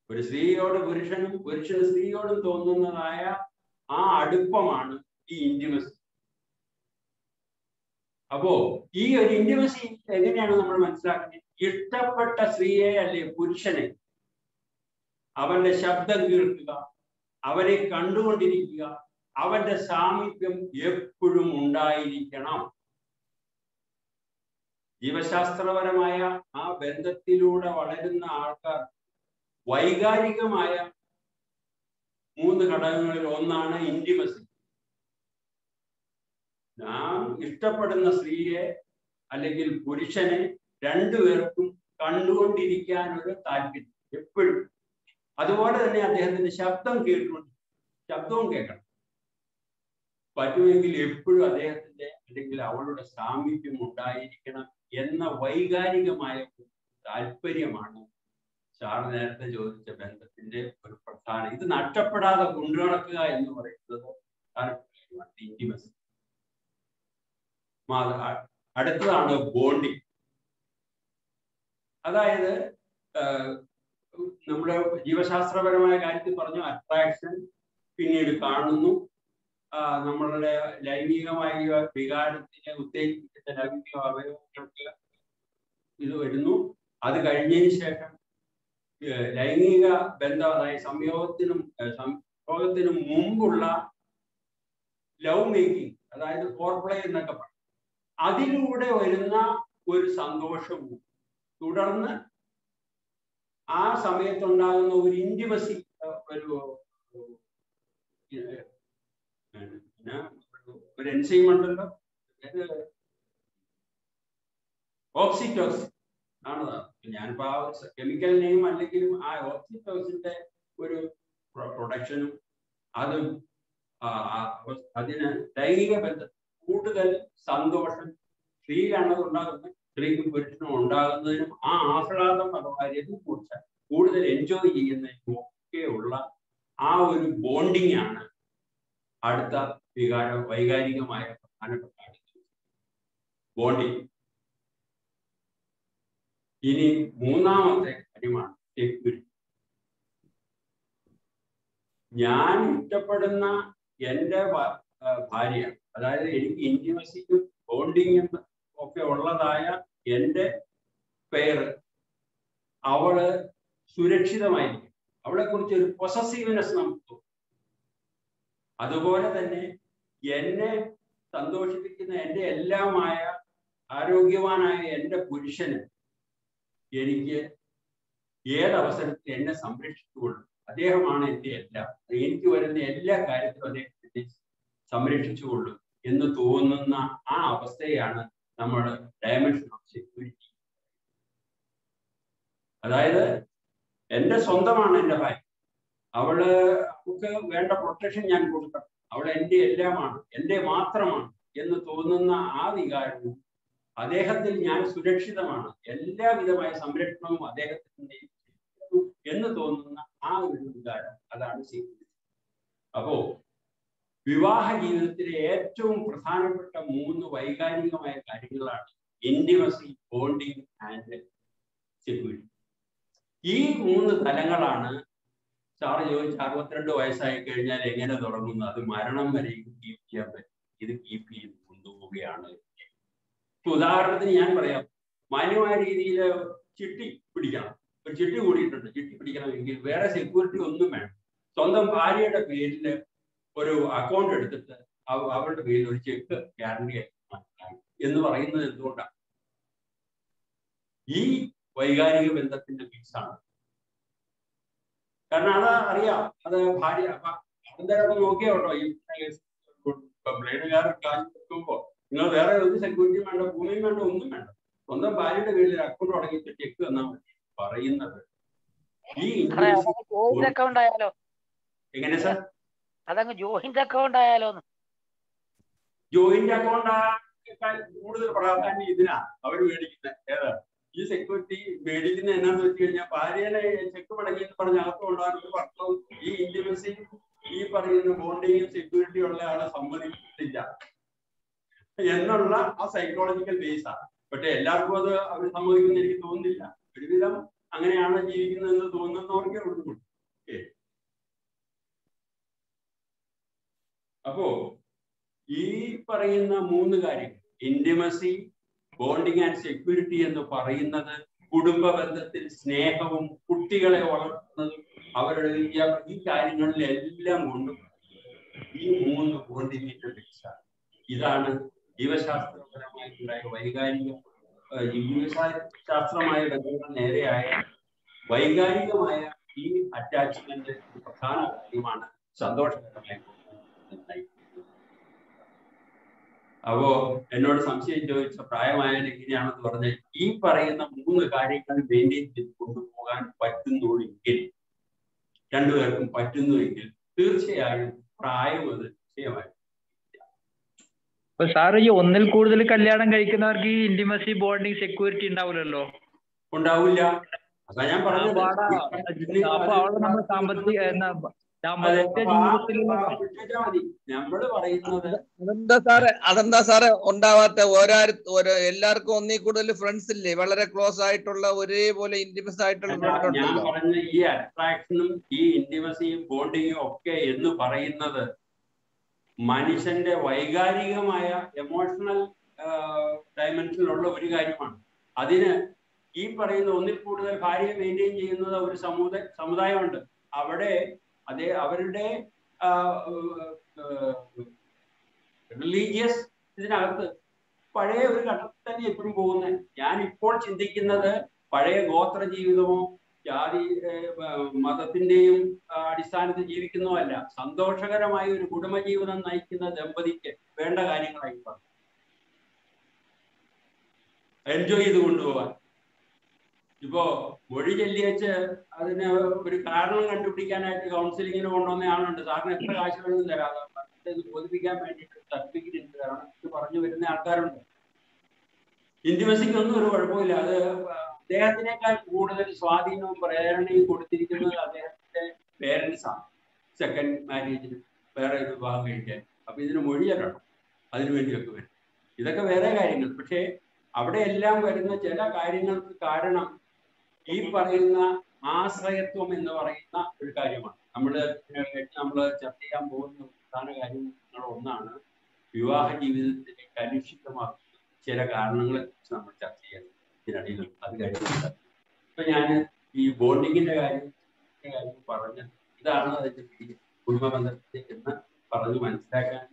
ഒരു സ്ത്രീയോട് പുരുഷനും പുരുഷന് സ്ത്രീയോടും തോന്നുന്നതായ ആ അടുപ്പമാണ് ഈ ഇന്റിമസി. അപ്പോ ഈ ഒരു ഇന്റിമസി എങ്ങനെയാണ് നമ്മൾ മനസ്സിലാക്കുന്നത്? ഇഷ്ടപ്പെട്ട സ്ത്രീയെ അല്ലെ പുരുഷനെ അവന്റെ ശബ്ദം കേൾക്കുക, അവനെ കണ്ടുകൊണ്ടിരിക്കുക, അവന്റെ സാമീപ്യം എപ്പോഴും ഉണ്ടായിരിക്കണം. ജീവശാസ്ത്രപരമായ ആ ബന്ധത്തിലൂടെ വളരുന്ന ആൾക്കാർ വൈകാരികമായ 3 ഘടകങ്ങളിൽ ഒന്നാണ് ഇന്റിമസി. നാം ഇഷ്ടപ്പെടുന്ന സ്ത്രീയെ അല്ലെങ്കിൽ പുരുഷനെ രണ്ടുപേർക്കും കണ്ടുകൊണ്ടിരിക്കാൻ ഒരു താല്പര്യം എപ്പോഴും. അതുപോലെ തന്നെ അദ്ദേഹത്തിന്റെ ശബ്ദവും കേൾക്കണം. പറ്റുമെങ്കിൽ എപ്പോഴും അദ്ദേഹത്തിന്റെ അല്ലെങ്കിൽ അവളുടെ സാമീപ്യം ഉണ്ടായിരിക്കണം എന്ന വൈകാരികമായ താല്പര്യമാണ് സാർ നേരത്തെ ചോദിച്ച ബന്ധത്തിന്റെ ഒരു പ്രധാന. ഇത് നഷ്ടപ്പെടാതെ കൊണ്ടുനടക്കുക എന്ന് പറയുന്നത് ഇന്റിമസി. അടുത്തതാണ് ബോണ്ടിങ്. അതായത് നമ്മുടെ ജീവശാസ്ത്രപരമായ കാര്യത്തിൽ പറഞ്ഞു അട്രാക്ഷൻ, പിന്നീട് കാണുന്നു, നമ്മളുടെ ലൈംഗികമായ വികാരത്തിനെ ഉത്തേജിപ്പിക്കുന്ന ലൈംഗിക അവയവങ്ങൾക്ക് ഇത് വരുന്നു. അത് കഴിഞ്ഞതിന് ശേഷം ലൈംഗിക ബന്ധം, അതായത് സംയോഗത്തിനും മുമ്പുള്ള ലവ് മേക്കിംഗ്, അതായത് ഫോർപ്ലേ എന്നൊക്കെ പറയും. അതിലൂടെ വരുന്ന ഒരു സന്തോഷവും തുടർന്ന് ആ സമയത്തുണ്ടാകുന്ന ഒരു ഇന്റിമസി, ഒരു എൻസൈം ഉണ്ടല്ലോ, ഓക്സിറ്റോസിൻ ആണ്. ഞാനിപ്പോ ആ കെമിക്കൽ നെയിം അല്ലെങ്കിലും ആ ഓക്സിറ്റോസിന്റെ ഒരു പ്രൊഡക്ഷനും അതും അതിന് ലൈംഗിക ബന്ധം കൂടുതൽ സന്തോഷം സ്ത്രീയിലാണ് ഉണ്ടാകുന്നത്, സ്ത്രീക്കും പുരുഷനും ഉണ്ടാകുന്നതിനും ആ ആഹ്ലാദം കാര്യത്തിനും കൂടുതൽ എൻജോയ് ചെയ്യുന്നതിനും ഒക്കെയുള്ള ആ ഒരു ബോണ്ടിങ് ആണ് അടുത്ത വൈകാരികമായ പ്രധാനപ്പെട്ട ബോണ്ടിങ്. ഇനി 3ാമത്തെ കാര്യമാണ് സെക്യൂരിറ്റി. ഞാൻ ഇഷ്ടപ്പെടുന്ന എൻ്റെ ഭാര്യ, അതായത് എനിക്ക് ഇന്റിമസിയും ബോണ്ടിങ്ങും ഒക്കെ ഉള്ളതായ എൻ്റെ പേര്, അവള് സുരക്ഷിതമായിരിക്കും. അവളെ കുറിച്ച് ഒരു പൊസസീവ്നെസ് നമുക്ക് തോന്നും. അതുപോലെ തന്നെ എന്നെ സന്തോഷിപ്പിക്കുന്ന എൻ്റെ എല്ലാമായ ആരോഗ്യവാനായ എൻ്റെ പുരുഷന് എനിക്ക് ഏതവസരത്തിൽ എന്നെ സംരക്ഷിച്ചുകൊള്ളും. അദ്ദേഹമാണ് എൻ്റെ എല്ലാം. എനിക്ക് വരുന്ന എല്ലാ കാര്യത്തിലും അദ്ദേഹത്തെ സംരക്ഷിച്ചുകൊള്ളും എന്ന് തോന്നുന്ന ആ അവസ്ഥയാണ് നമ്മൾ ഡയമെൻഷൻ ഓഫ് സെക്യൂരിറ്റി. അതായത് എൻ്റെ സ്വന്തമാണ് എൻ്റെ ഭാര്യ, അവൾക്ക് വേണ്ട പ്രൊട്ടക്ഷൻ ഞാൻ കൊടുക്കണം, അവൾ എൻ്റെ എല്ലാമാണ്, എൻ്റെ മാത്രമാണ് എന്ന് തോന്നുന്ന ആ വികാരവും, അദ്ദേഹത്തിൽ ഞാൻ സുരക്ഷിതമാണ്, എല്ലാവിധമായ സംരക്ഷണവും അദ്ദേഹത്തിന് എന്ന് തോന്നുന്ന ആ ഒരു വികാരം, അതാണ് സെക്യൂരിറ്റി. അപ്പോ വിവാഹ ജീവിതത്തിലെ ഏറ്റവും പ്രധാനപ്പെട്ട 3 വൈകാരികമായ കാര്യങ്ങളാണ് ഇന്റിമസി, ബോണ്ടിങ് ആൻഡ് സെക്യൂരിറ്റി. ഈ 3 തലങ്ങളാണ് സാറ് ചോദിച്ച 62 വയസ്സായി കഴിഞ്ഞാൽ എങ്ങനെ തുടങ്ങുന്നു? അത് മരണം വരെ കീപ്പ് ചെയ്യാൻ പറ്റും. ഇത് കീപ്പ് ചെയ്ത് കൊണ്ടുപോവുകയാണ്. ഉദാഹരണത്തിന് ഞാൻ പറയാം, മാന്യമായ രീതിയിൽ ചിട്ടി പിടിക്കണം. ഒരു ചിട്ടി കൂടിയിട്ടുണ്ട്, ചിട്ടി പിടിക്കണമെങ്കിൽ വേറെ സെക്യൂരിറ്റി ഒന്നും വേണം. സ്വന്തം ഭാര്യയുടെ പേരിൽ ഒരു അക്കൗണ്ട് എടുത്തിട്ട് അവരുടെ പേരിൽ ഒരു ചെക്ക് ഗ്യാരണ്ടി എന്ന് പറയുന്നത് എന്തുകൊണ്ടാണ്? ഈ വൈകാരിക ബന്ധത്തിന്റെ ബേസാണ്. കാരണം അത് അറിയാം, അത് ഭാര്യ അന്തരൊക്കെ നോക്കിയോ കേട്ടോ. ഈ ബ്ലേഡുകാരൻ കാശ് വെക്കുമ്പോ നിങ്ങൾ വേറെ ഒരു സെക്യൂരിറ്റിയും വേണ്ട, ഭൂമിയും വേണ്ട, ഒന്നും വേണ്ട, സ്വന്തം ഭാര്യയുടെ പേരിൽ അക്കൗണ്ട് തുടങ്ങിയിട്ട് ചെക്ക് തന്നാൽ മതി പറയുന്നത്. ഈ എങ്ങനെ സാർ? അതങ്ങ് ജോയിന്റ് അക്കൗണ്ട് ആയാലോ? ജോയിന്റ് അക്കൗണ്ട് കൂടുതൽ പ്രാധാന്യം ഇതിനാ അവർ മേടിക്കുന്നത്. ഏതാ ഈ സെക്യൂരിറ്റി മേടിക്കുന്നത്? എന്നാന്ന് വെച്ച് കഴിഞ്ഞാൽ ഭാര്യനെ ചെക്ക് മടങ്ങി എന്ന് പറഞ്ഞ അകത്ത് കൊണ്ടുപോകാനൊരു വർഷവും ഈ ഇന്റിമസി, ഈ പറയുന്ന ബോണ്ടിങ്ങും സെക്യൂരിറ്റി ഉള്ള ആളെ സമ്മതിക്കില്ല എന്നുള്ള ആ സൈക്കോളജിക്കൽ ബേസാണ്. പക്ഷെ എല്ലാവർക്കും അത് അവർ സമ്മതിക്കുന്ന എനിക്ക് തോന്നുന്നില്ല. ഒരുവിധം അങ്ങനെയാണ് ജീവിക്കുന്നതെന്ന് തോന്നുന്നവർക്കേ ഉള്ളൂ. അപ്പോ ഈ പറയുന്ന 3 കാര്യങ്ങൾ, ഇന്റിമസി, ബോണ്ടിങ് ആൻഡ് സെക്യൂരിറ്റി എന്ന് പറയുന്നത് കുടുംബ ബന്ധത്തിൽ സ്നേഹവും കുട്ടികളെ വളർത്തുന്നതും അവരുടെ ഈ കാര്യങ്ങളിലെല്ലാം കൊണ്ടും ഈ 3 ബോണ്ടിങ്ങിന്റെ ബേസാണ്. ഇതാണ് ജീവശാസ്ത്രപരമായിട്ടുണ്ടായ വൈകാരിക ജീവശാസ്ത്രമായ ബന്ധങ്ങൾ നേരെയായ വൈകാരികമായ ഈ അറ്റാച്ച്മെന്റ് പ്രധാന കാര്യമാണ് സന്തോഷകരമായ. അപ്പോ എന്നോട് സംശയം ചോദിച്ച പ്രായമായാലും എങ്ങനെയാണെന്ന് പറഞ്ഞാൽ ഈ പറയുന്ന 3 കാര്യങ്ങൾ മെയിൻറ്റെയിൻ ചെയ്ത് കൊണ്ടുപോകാൻ പറ്റുന്നുവെങ്കിൽ, രണ്ടുപേർക്കും പറ്റുന്നുവെങ്കിൽ തീർച്ചയായും പ്രായം അത് നിശ്ചയമായി. സാർ, ഈ ഒന്നിൽ കൂടുതൽ കല്യാണം കഴിക്കുന്നവർക്ക് ഈ ഇന്റിമസി, ബോണ്ടിങ്, സെക്യൂരിറ്റി ഉണ്ടാവില്ലല്ലോ? ഉണ്ടാവില്ല. അതാ ഞാൻ പറഞ്ഞത്. നമ്മള് പറയുന്നത് അതെന്താ സാറേ ഉണ്ടാവാത്ത? എല്ലാവർക്കും ഒന്നിൽ കൂടുതൽ ഫ്രണ്ട്സ് ഇല്ലേ? വളരെ ക്ലോസ് ആയിട്ടുള്ള ഒരേപോലെ ഇന്റിമസ് ആയിട്ടുള്ള ഫ്രണ്ട്. ഞാൻ പറഞ്ഞ ഈ അട്രാക്ഷനും ഈ ഇന്റിമസിയും ബോണ്ടിങ്ങും ഒക്കെ എന്ന് പറയുന്നത് മനുഷ്യന്റെ വൈകാരികമായ എമോഷണൽ ഡയമെൻഷനിലുള്ള ഒരു കാര്യമാണ്. അതിന് ഈ പറയുന്ന ഒന്നിൽ കൂടുതൽ ഭാര്യയെ മെയിൻറ്റെയിൻ ചെയ്യുന്നത് ഒരു സമുദായമുണ്ട്. അവിടെ അവരുടെ റിലീജിയസ് ഇതിനകത്ത് പഴയ ഒരു ഘട്ടത്തിൽ തന്നെ എപ്പോഴും പോകുന്നത്. ഞാൻ ഇപ്പോൾ ചിന്തിക്കുന്നത് പഴയ ഗോത്ര ജീവിതമോ ജാതി മതത്തിന്റെയും അടിസ്ഥാനത്തിൽ ജീവിക്കുന്നതല്ല. സന്തോഷകരമായ ഒരു കുടുംബജീവിതം നയിക്കുന്ന ദമ്പതിക്ക് വേണ്ട കാര്യങ്ങളായി പറഞ്ഞു എൻജോയ് ചെയ്ത് കൊണ്ടുപോകാൻ. ഇപ്പോ മൊഴി ചൊല്ലിയച്ച് അതിന് ഒരു കാരണം കണ്ടുപിടിക്കാനായിട്ട് കൗൺസിലിങ്ങിന് കൊണ്ടുവന്ന ആളുണ്ട്. സാറിന് എത്ര കാശ് വേണമെന്ന് തരാം, ഇത് ബോധിപ്പിക്കാൻ വേണ്ടിയിട്ട് സർട്ടിഫിക്കറ്റ് എടുത്ത് തരണം ഇത് പറഞ്ഞു വരുന്ന ആൾക്കാരുണ്ട്. ഇന്റിമസിക്കൊന്നും ഒരു കുഴപ്പമില്ല. അത് അദ്ദേഹത്തിനേക്കാൾ കൂടുതൽ സ്വാധീനവും പ്രേരണയും കൊടുത്തിരിക്കുന്നത് അദ്ദേഹത്തിന്റെ പേരൻസ് ആണ്. സെക്കൻഡ് മാരേജിന് വേറെ ഒരു വിവാഹം കഴിക്കാൻ. അപ്പൊ ഇതിന് മൊഴി തരണം, അതിനു വേണ്ടിയൊക്കെ വരും. ഇതൊക്കെ വേറെ കാര്യങ്ങൾ. പക്ഷേ അവിടെ എല്ലാം വരുന്ന ചില കാര്യങ്ങൾക്ക് കാരണം ഈ പറയുന്ന ആശ്രയത്വം എന്ന് പറയുന്ന ഒരു കാര്യമാണ്. നമ്മൾ ചർച്ച ചെയ്യാൻ പോകുന്ന പ്രധാന കാര്യങ്ങൾ ഒന്നാണ് വിവാഹ ജീവിതത്തിനെ കലുഷിതമാക്കുന്ന ചില കാരണങ്ങളെ കുറിച്ച് നമ്മൾ ചർച്ച ചെയ്യുന്നത്. ഇതിനിടയിൽ അത് കഴിഞ്ഞില്ല. ഇപ്പൊ ഞാൻ ഈ ബോണ്ടിങ്ങിന്റെ കാര്യം പറഞ്ഞ് ഇതാണ് അതിന്റെ കുടുംബ ബന്ധത്തെ എന്ന് പറഞ്ഞ് മനസ്സിലാക്കാൻ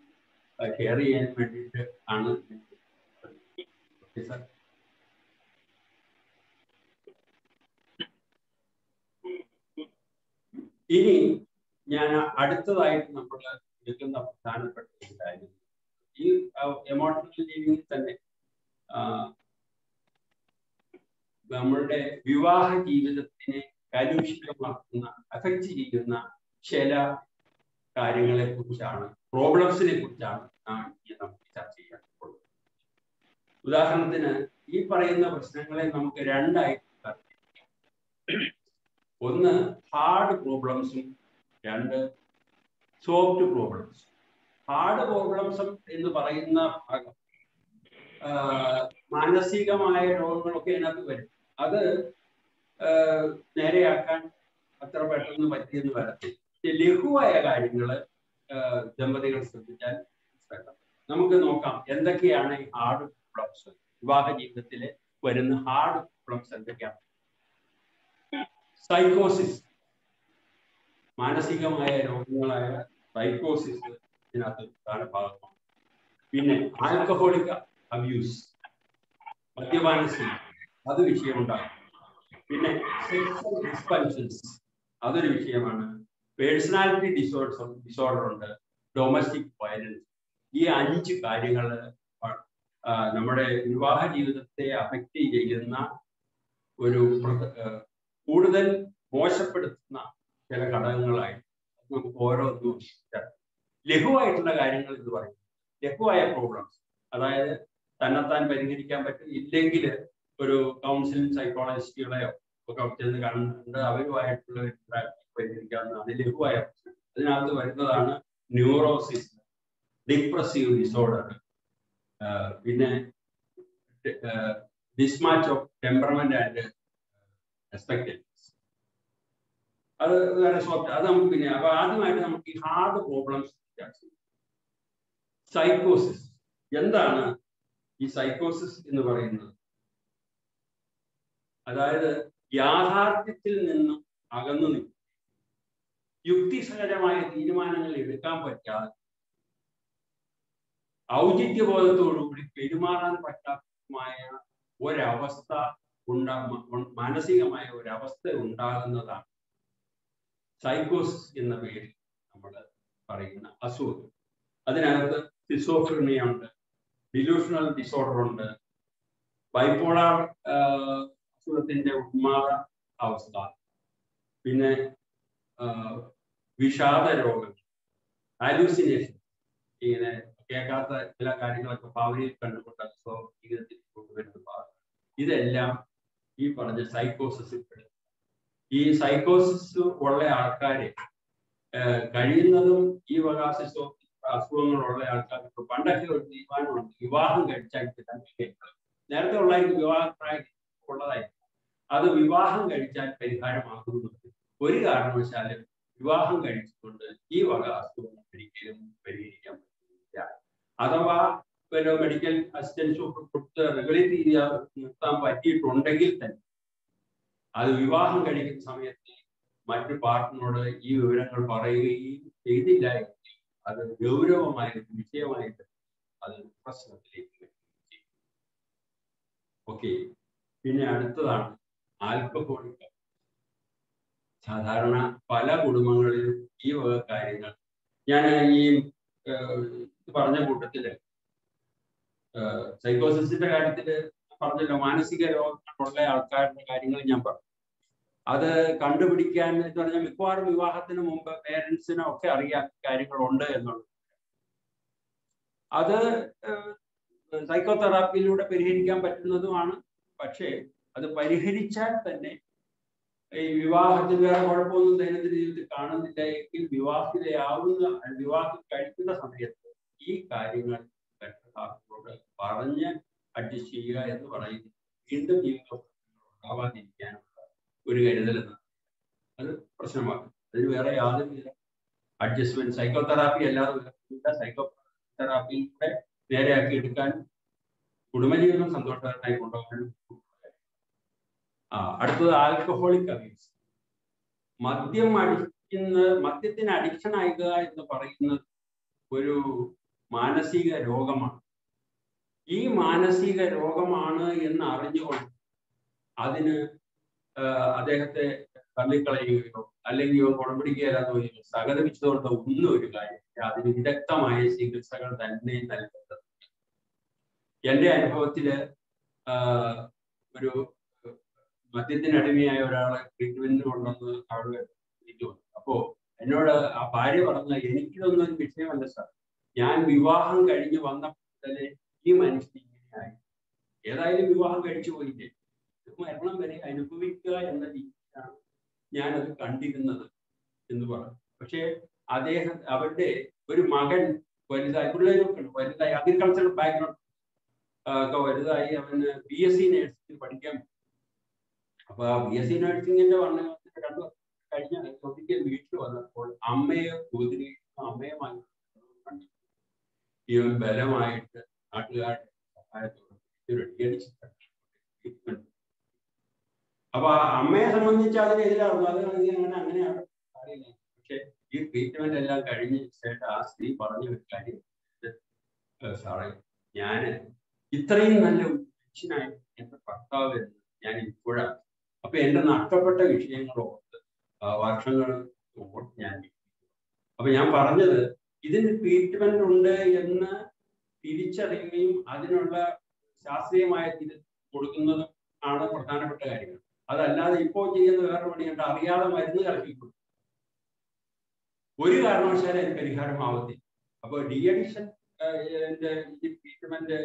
ഷെയർ ചെയ്യാൻ വേണ്ടിയിട്ട് ആണ്. ഇനി ഞാൻ അടുത്തതായിട്ട് നമ്മൾ എടുക്കുന്ന പ്രധാനപ്പെട്ട ഒരു കാര്യം, ഈ എമോഷണൽ ലിവിങ്ങിൽ തന്നെ നമ്മളുടെ വിവാഹ ജീവിതത്തിനെ കലുഷിതമാക്കുന്ന, അഫക്റ്റ് ചെയ്യുന്ന ചില കാര്യങ്ങളെ കുറിച്ചാണ്, പ്രോബ്ലംസിനെ കുറിച്ചാണ് നമുക്ക് ചർച്ച ചെയ്യാൻ പോകുന്നത്. ഉദാഹരണത്തിന് ഈ പറയുന്ന പ്രശ്നങ്ങളെ നമുക്ക് രണ്ടായിട്ട് തരംതിരിക്കാം. ഒന്ന് ഹാർഡ് പ്രോബ്ലംസും, രണ്ട് സോഫ്റ്റ് പ്രോബ്ലംസും. ഹാർഡ് പ്രോബ്ലംസ് എന്ന് പറയുന്ന ഭാഗം മാനസികമായ രോഗങ്ങളൊക്കെ ഇതിനകത്ത് വരും. അത് നേരെയാക്കാൻ അത്ര പെട്ടെന്ന് പറ്റിയെന്ന് വരത്തില്ല. ലഘുവായ കാര്യങ്ങള് ദമ്പതികൾ ശ്രദ്ധിച്ചാൽ നമുക്ക് നോക്കാം എന്തൊക്കെയാണ് ഈ ഹാർഡ് പ്രോബ്ലംസ്, വിവാഹ ജീവിതത്തില് വരുന്ന ഹാർഡ് പ്രോബ്ലംസ് എന്തൊക്കെയാണ്. സൈക്കോസിസ്, മാനസികമായ രോഗങ്ങളായ സൈക്കോസിസ് ഇതിനകത്ത് പ്രധാന ഭാഗമാണ്. പിന്നെ ആൽക്കഹോളിക് അബ്യൂസ്, മദ്യപാനത്തിൽ അത് വിഷയമുണ്ടാകും. പിന്നെ സെക്സ്വൽ ഡിസ്ഫങ്ഷൻസ് അതൊരു വിഷയമാണ്. പേഴ്സണാലിറ്റി ഡിസോർഡർ ഉണ്ട്, ഡൊമസ്റ്റിക് വയലൻസ്. ഈ 5 കാര്യങ്ങൾ നമ്മുടെ വിവാഹ ജീവിതത്തെ അഫക്റ്റ് ചെയ്യുന്ന ഒരു കൂടുതൽ മോശപ്പെടുത്തുന്ന ചില ഘടകങ്ങളായിട്ട് നമുക്ക് ഓരോന്നും ലഘുവായിട്ടുള്ള കാര്യങ്ങൾ എന്ന് പറയുന്നത്. ലഘുവായ പ്രോബ്ലംസ്, അതായത് തന്നെത്താൻ പരിഹരിക്കാൻ പറ്റും, ഇല്ലെങ്കിൽ ഒരു കൗൺസിലിംഗ് സൈക്കോളജിസ്റ്റുകളെയോ ഒക്കെ ചെന്ന് കണ്ട് അവരുമായിട്ടുള്ള പരിഹരിക്കാവുന്ന അത് ലഘുവായ പ്രശ്നം. അതിനകത്ത് വരുന്നതാണ് ന്യൂറോസിസ്, ഡിപ്രസീവ് ഡിസോർഡർ, പിന്നെ mismatch of temperament and expectations. അത് വേറെ സോഫ്റ്റ്, അത് നമുക്ക് പിന്നെ. അപ്പൊ ആദ്യമായിട്ട് നമുക്ക് ഈ ഹാർഡ് പ്രോബ്ലംസ് ചർച്ച ചെയ്യാം. സൈക്കോസിസ് എന്താണ്? ഈ സൈക്കോസിസ് എന്ന് പറയുന്നത് അതായത് യാഥാർത്ഥ്യത്തിൽ നിന്നും അകന്നു നിൽക്കും, യുക്തിസഹജമായ തീരുമാനങ്ങൾ എടുക്കാൻ പറ്റാതെ, ഔചിത്യബോധത്തോടുകൂടി പെരുമാറാൻ പറ്റാത്തതുമായ ഒരവസ്ഥ മാനസികമായ ഒരവസ്ഥ ഉണ്ടാകുന്നതാണ് സൈക്കോസിസ് എന്ന പേരിൽ നമ്മൾ പറയുന്ന അസുഖം. അതിനകത്ത് സ്കിസോഫ്രീനിയ ഉണ്ട്, ഡിലൂഷണൽ ഡിസോർഡർ ഉണ്ട്, ബൈപോളാർ അസുഖത്തിന്റെ ഉന്മാദ അവസ്ഥ, പിന്നെ വിഷാദ രോഗങ്ങൾ, ഹാലൂസിനേഷൻ, ഇങ്ങനെ കേൾക്കാത്ത ചില കാര്യങ്ങളൊക്കെ ഭാവനയിൽ കണ്ടുകൊണ്ട് ജീവിതത്തിൽ കൊണ്ടുവരുന്ന ഭാഗം, ഇതെല്ലാം ഈ പറഞ്ഞ സൈക്കോസിസിൽ പെടും. ഈ സൈക്കോസിസ് ഉള്ള ആൾക്കാരെ കഴിയുന്നതും ഈ വക അസുഖങ്ങളുള്ള ആൾക്കാർക്ക് പണ്ടൊക്കെ ഒരു തീരുമാനമുണ്ട്, വിവാഹം കഴിച്ചാൽ നേരത്തെ ഉള്ളതായിരിക്കും, വിവാഹപ്രായം ഉള്ളതായിരിക്കും, അത് വിവാഹം കഴിച്ചാൽ പരിഹാരമാകുന്നത്. ഒരു കാരണവശാലും വിവാഹം കഴിച്ചുകൊണ്ട് ഈ വക അസുഖങ്ങൾ ഒരിക്കലും പരിഹരിക്കാൻ പറ്റില്ല. അഥവാ പിന്നെ മെഡിക്കൽ അസിസ്റ്റൻസ് കൊടുത്ത് റെഗുലേറ്റ് ചെയ്ത് നിർത്താൻ പറ്റിയിട്ടുണ്ടെങ്കിൽ തന്നെ അത് വിവാഹം കഴിക്കുന്ന സമയത്ത് മറ്റു പാർട്ട്നറോട് ഈ വിവരങ്ങൾ പറയുകയും ചെയ്തില്ല എങ്കിൽ അത് ഗൗരവമായ വിഷയമായിട്ട് അത് പ്രശ്നത്തിലേക്ക് വരും. ഓക്കെ, പിന്നെ അടുത്തതാണ് ആൽക്കഹോളിക്. സാധാരണ പല കുടുംബങ്ങളിലും ഈ വക കാര്യങ്ങൾ, ഞാൻ ഈ പറഞ്ഞ കൂട്ടത്തില് സൈക്കോസിസിന്റെ കാര്യത്തില് പറഞ്ഞല്ലോ, മാനസിക രോഗങ്ങളുള്ള ആൾക്കാരുടെ കാര്യങ്ങൾ ഞാൻ പറഞ്ഞു. അത് കണ്ടുപിടിക്കാൻ എന്ന് പറഞ്ഞാൽ മിക്കവാറും വിവാഹത്തിന് മുമ്പ് പേരൻസിനോ ഒക്കെ അറിയാൻ കാര്യങ്ങളുണ്ട് എന്നുള്ളത്. അത് സൈക്കോതെറാപ്പിയിലൂടെ പരിഹരിക്കാൻ പറ്റുന്നതുമാണ്. പക്ഷേ അത് പരിഹരിച്ചാൽ തന്നെ ഈ വിവാഹത്തിൽ വേറെ കുഴപ്പമൊന്നും ദൈനംദിന ജീവിതത്തിൽ കാണുന്നില്ല എങ്കിൽ വിവാഹം കഴിക്കുന്ന സമയത്ത് ഈ കാര്യങ്ങൾ ഭർത്താവിനോട് പറഞ്ഞ് അഡ്ജസ്റ്റ് ചെയ്യുക എന്ന് പറയുന്നത് വീണ്ടും ജീവിതം ഉണ്ടാവാതിരിക്കാനുള്ള ഒരു കരുതൽ, അത് പ്രശ്നമാക്കും. അതിന് വേറെ യാതൊരു അഡ്ജസ്റ്റ്മെന്റ് സൈക്കോതെറാപ്പി അല്ലാതെ സൈക്കോതെറാപ്പിയിലൂടെ നേരെയാക്കി എടുക്കാൻ കുടുംബജീവിതം സന്തോഷകരമായി കൊണ്ടുപോകാൻ. അടുത്തത് ആൽക്കഹോളിക് അബ്യൂസ്. മദ്യത്തിന് അഡിക്ഷൻ ആകുക എന്ന് പറയുന്നത് ഒരു മാനസിക രോഗമാണ്. ഈ മാനസിക രോഗമാണ് എന്ന് അറിഞ്ഞുകൊണ്ട് അതിന് അദ്ദേഹത്തെ തള്ളിക്കളയുകയോ അല്ലെങ്കിൽ കുടപിടിക്കുകയല്ലാന്നോ സഹതപിച്ചതുകൊണ്ടോ ഒന്നും ഒരു കാര്യമില്ല. അതിന് വിദഗ്ധമായ ചികിത്സകൾ തന്നെ നൽകുന്നത്. എൻ്റെ അനുഭവത്തില് ഒരു മദ്യത്തിനടിമയായ ഒരാളെ ട്രീറ്റ്മെന്റിന് കൊണ്ടുവന്ന് അവിടെ ഇരിക്കും. അപ്പോ എന്നോട് ആ ഭാര്യ പറഞ്ഞ, എനിക്കിതൊന്നും ഒരു വിഷയമല്ല സാർ, ഞാൻ വിവാഹം കഴിഞ്ഞ് വന്നപ്പോഴേ ഈ മനുഷ്യൻ ഇങ്ങനെയായി. ഏതായാലും വിവാഹം കഴിച്ചു പോയില്ലേ, മരണം വരെ അനുഭവിക്കുക എന്ന രീതിയിലാണ് ഞാനത് കണ്ടിരുന്നത് എന്ന് പറഞ്ഞു. പക്ഷേ അവരുടെ ഒരു മകൻ വലുതായി, പിള്ളേരൊക്കെ വലുതായി, അഗ്രികൾച്ചറൽ ബാക്ക്ഗ്രൗണ്ട് ഒക്കെ വലുതായി, അവന് BSc നഴ്സിംഗ് പഠിക്കാൻ. അപ്പൊ ആ BSc നഴ്സിംഗിന്റെ കണ്ടു കഴിഞ്ഞ ഒരിക്കൽ വീട്ടിൽ വന്നപ്പോൾ അമ്മയെ അമ്മയുമായി ഇവൻ ബലമായിട്ട് നാട്ടുകാരുടെ സഹായത്തോടെ റെഡിയടിച്ചിട്ടുണ്ട്. അപ്പൊ അമ്മയെ സംബന്ധിച്ച് അതിനെതിരാകുന്നു, അത് അങ്ങനെയാണ് അറിയില്ല. പക്ഷെ ഈ ട്രീറ്റ്മെന്റ് എല്ലാം കഴിഞ്ഞ ശേഷം ആ സ്ത്രീ പറഞ്ഞു ഒരു കാര്യം, സാറേ ഞാന് ഇത്രയും നല്ല മനുഷ്യനായി എന്റെ ഭർത്താവ് എന്ന് ഞാൻ ഇപ്പോഴാണ്. അപ്പൊ എന്റെ നഷ്ടപ്പെട്ട വിഷയങ്ങളോർത്ത് വർഷങ്ങൾ ഞാൻ. അപ്പൊ ഞാൻ പറഞ്ഞത്, ഇതിന് ട്രീറ്റ്മെന്റ് ഉണ്ട് എന്ന് തിരിച്ചറിയുകയും അതിനുള്ള ശാസ്ത്രീയമായ കൊടുക്കുന്നതും ആണ് പ്രധാനപ്പെട്ട കാര്യങ്ങൾ. അതല്ലാതെ ഇപ്പോൾ ചെയ്യുന്ന വേറെ പണിയുണ്ട്, അറിയാതെ മരുന്ന് കലക്കിക്കൊടുക്കും. ഒരു കാരണവശാലും അതിന് പരിഹാരമാവത്തില്ല. അപ്പോൾ ഡി-അഡിക്ഷൻ ട്രീറ്റ്മെന്റ്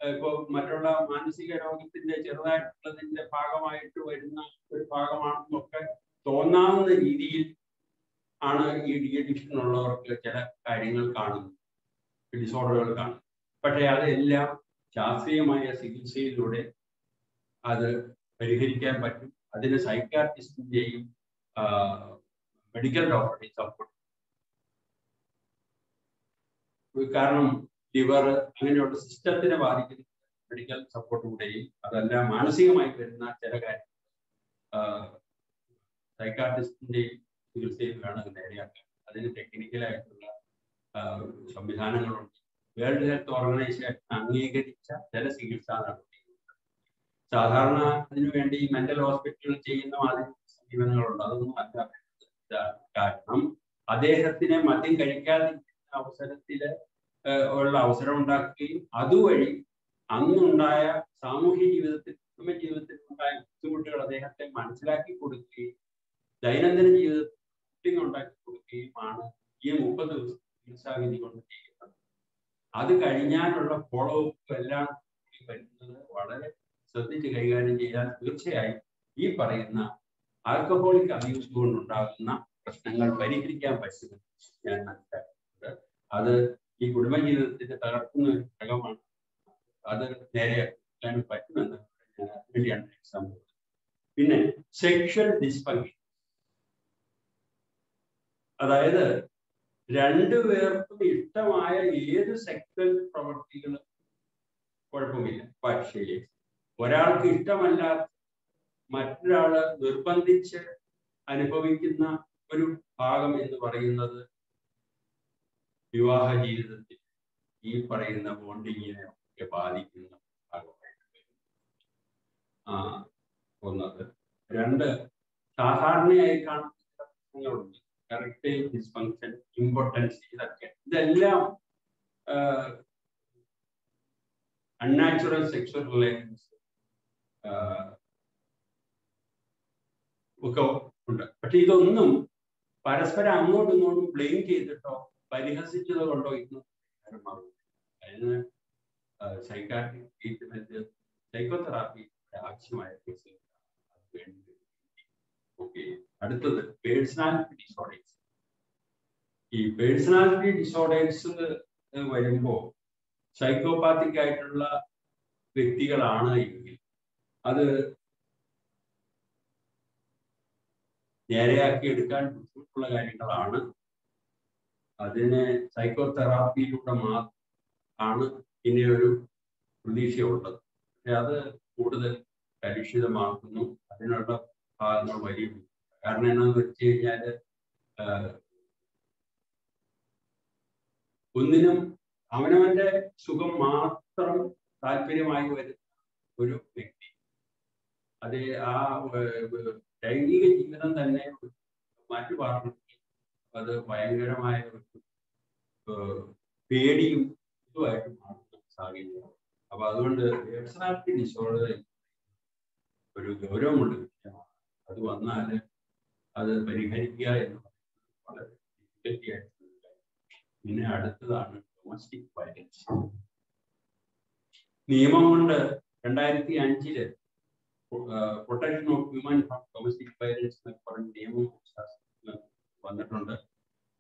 ഇപ്പോൾ മറ്റുള്ള മാനസിക രോഗത്തിന്റെ ചെറുതായിട്ടുള്ളതിന്റെ ഭാഗമായിട്ട് വരുന്ന ഒരു ഭാഗമാണെന്നൊക്കെ തോന്നാവുന്ന രീതിയിൽ ആണ് ഈ ഡി-അഡിക്ഷൻ ഉള്ളവർക്ക് ചില കാര്യങ്ങൾ കാണുന്നത്, ഡിസോർഡറുകൾ കാണുന്നത്. പക്ഷേ അതെല്ലാം ശാസ്ത്രീയമായ ചികിത്സയിലൂടെ അത് പരിഹരിക്കാൻ പറ്റും. അതിന് സൈക്കാട്രിസ്റ്റിന്റെയും മെഡിക്കൽ ഡോക്ടറുടെയും സപ്പോർട്ട്. കാരണം ലിവർ അങ്ങനെയുള്ള സിസ്റ്റത്തിനെ ബാധിക്കുന്ന മെഡിക്കൽ സപ്പോർട്ടിലൂടെയും അതെല്ലാം മാനസികമായി വരുന്ന ചില കാര്യങ്ങൾ സൈക്കാട്രിസ്റ്റിന്റെയും ചികിത്സയിലാണ് അത് നേരെയാക്കാൻ. അതിന് ടെക്നിക്കലായിട്ടുള്ള സംവിധാനങ്ങളുണ്ട്. വേൾഡ് ഹെൽത്ത് ഓർഗനൈസേഷൻ അംഗീകരിച്ച ചില ചികിത്സാ നടപടികളുണ്ട്. സാധാരണ അതിനുവേണ്ടി മെന്റൽ ഹോസ്പിറ്റലുകൾ ചെയ്യുന്ന മാതിരി സമീപനങ്ങളുണ്ട്. അതൊന്നും അല്ല. കാരണം അദ്ദേഹത്തിനെ മദ്യം കഴിക്കാതിരിക്കുന്ന അവസരത്തില് ഉള്ള അവസരം ഉണ്ടാക്കുകയും അതുവഴി അന്നുണ്ടായ സാമൂഹ്യ ജീവിതത്തിൽ, കുടുംബ ജീവിതത്തിൽ ഉണ്ടായ ബുദ്ധിമുട്ടുകൾ അദ്ദേഹത്തെ മനസ്സിലാക്കി കൊടുക്കുകയും ദൈനംദിന ജീവിതത്തിൽ ഉണ്ടാക്കി കൊടുക്കുകയുമാണ് ഈ 30 ദിവസം ചികിത്സാവിധി കൊണ്ട് ചെയ്യുന്നത്. അത് കഴിഞ്ഞാലുള്ള ഫോളോ അപ്പ് എല്ലാം വരുന്നത് വളരെ ശ്രദ്ധിച്ച് കൈകാര്യം ചെയ്താൽ തീർച്ചയായും ഈ പറയുന്ന ആൽക്കഹോളിക് അബ്യൂസ് കൊണ്ടുണ്ടാകുന്ന പ്രശ്നങ്ങൾ പരിഹരിക്കാൻ പറ്റുമെന്ന് ഞാൻ മനസ്സിലാക്കുന്നത്. അത് ഈ കുടുംബജീവിതത്തിന്റെ തകർക്കുന്ന ഒരു ഘടകമാണ്. അത് നേരെയാക്കാൻ പറ്റുമെന്ന് ഞാൻ അതിനുവേണ്ടിയാണ് എക്സാമ്പിൾ. പിന്നെ സെക്ഷൽ ഡിസ്ഫങ്ഷൻ, അതായത് രണ്ടുപേർക്കും ഇഷ്ടമായ ഏത് സെക്സ്വൽ പ്രവൃത്തികളും കുഴപ്പമില്ല. പക്ഷേ ഒരാൾക്ക് ഇഷ്ടമല്ലാത്ത മറ്റൊരാള് നിർബന്ധിച്ച് അനുഭവിക്കുന്ന ഒരു ഭാഗം എന്ന് പറയുന്നത് വിവാഹ ജീവിതത്തിൽ ഈ പറയുന്ന ബോണ്ടിങ്ങിനെ ഒക്കെ ബാധിക്കുന്ന ഭാഗമായിട്ട് വരും. ഒന്നത്. രണ്ട്, സാധാരണയായി കാണുന്ന പ്രശ്നങ്ങളുണ്ട്. എറക്ടൈൽ ഡിസ്ഫങ്ഷൻ, ഇമ്പോർട്ടൻസ്, ഇതെല്ലാം അൺനാച്ചുറൽ സെക്ഷൽ റിലേഷൻസ് ഒക്കെ ഉണ്ട്. പക്ഷെ ഇതൊന്നും പരസ്പരം അങ്ങോട്ടും ഇങ്ങോട്ടും ബ്ലെയിം ചെയ്തിട്ടോ പരിഹസിച്ചത് കൊണ്ടോ ഇന്നും അതിന് സൈക്കാട്രിക് ട്രീറ്റ്മെന്റ്, സൈക്കോതെറാപ്പി ആവശ്യമായ കേസുകൾ വേണ്ടി. ഓക്കെ, അടുത്തത് പേഴ്സണാലിറ്റി ഡിസോർഡേഴ്സ്. ഈ പേഴ്സണാലിറ്റി ഡിസോർഡേഴ്സ് വരുമ്പോൾ സൈക്കോപാത്തിക് ആയിട്ടുള്ള വ്യക്തികളാണ് എങ്കിൽ അത് നേരെയാക്കി എടുക്കാൻ ബുദ്ധിമുട്ടുള്ള കാര്യങ്ങളാണ്. അതിന് സൈക്കോതെറാപ്പിയിലൂടെ ആണ് ഇനിയൊരു പ്രതീക്ഷയുള്ളത്. പക്ഷെ അത് കൂടുതൽ കലുഷിതമാക്കുന്നു. അതിനുള്ള ഭാഗങ്ങൾ വലിയ കാരണം എന്നാന്ന് വെച്ച് കഴിഞ്ഞാൽ ഒന്നിനും അവനവന്റെ സുഖം മാത്രം താല്പര്യമായി വരുന്ന ഒരു വ്യക്തി, അത് ആ ലൈംഗിക ജീവിതം തന്നെ മാറ്റി പാർട്ടി അത് ഭയങ്കരമായ പേടിയും ഇതുമായിട്ട് മാറുന്ന സാഹചര്യം. അപ്പൊ അതുകൊണ്ട് പേഴ്സണാലിറ്റി ഡിസോർഡർ ഒരു ഗൗരവമുള്ള വിഷയമാണ്. അത് വന്നാൽ അത് പരിഹരിക്കുക എന്ന് പറയുന്നത് വളരെ ഡിഫിക്കൽറ്റി ആയിട്ടുള്ള കാര്യം. പിന്നെ അടുത്തതാണ് ഡൊമസ്റ്റിക് വയലൻസ്. നിയമം കൊണ്ട് 2005 protection of human domestic violence എന്നൊക്കെ പറഞ്ഞ നിയമം വന്നിട്ടുണ്ട്.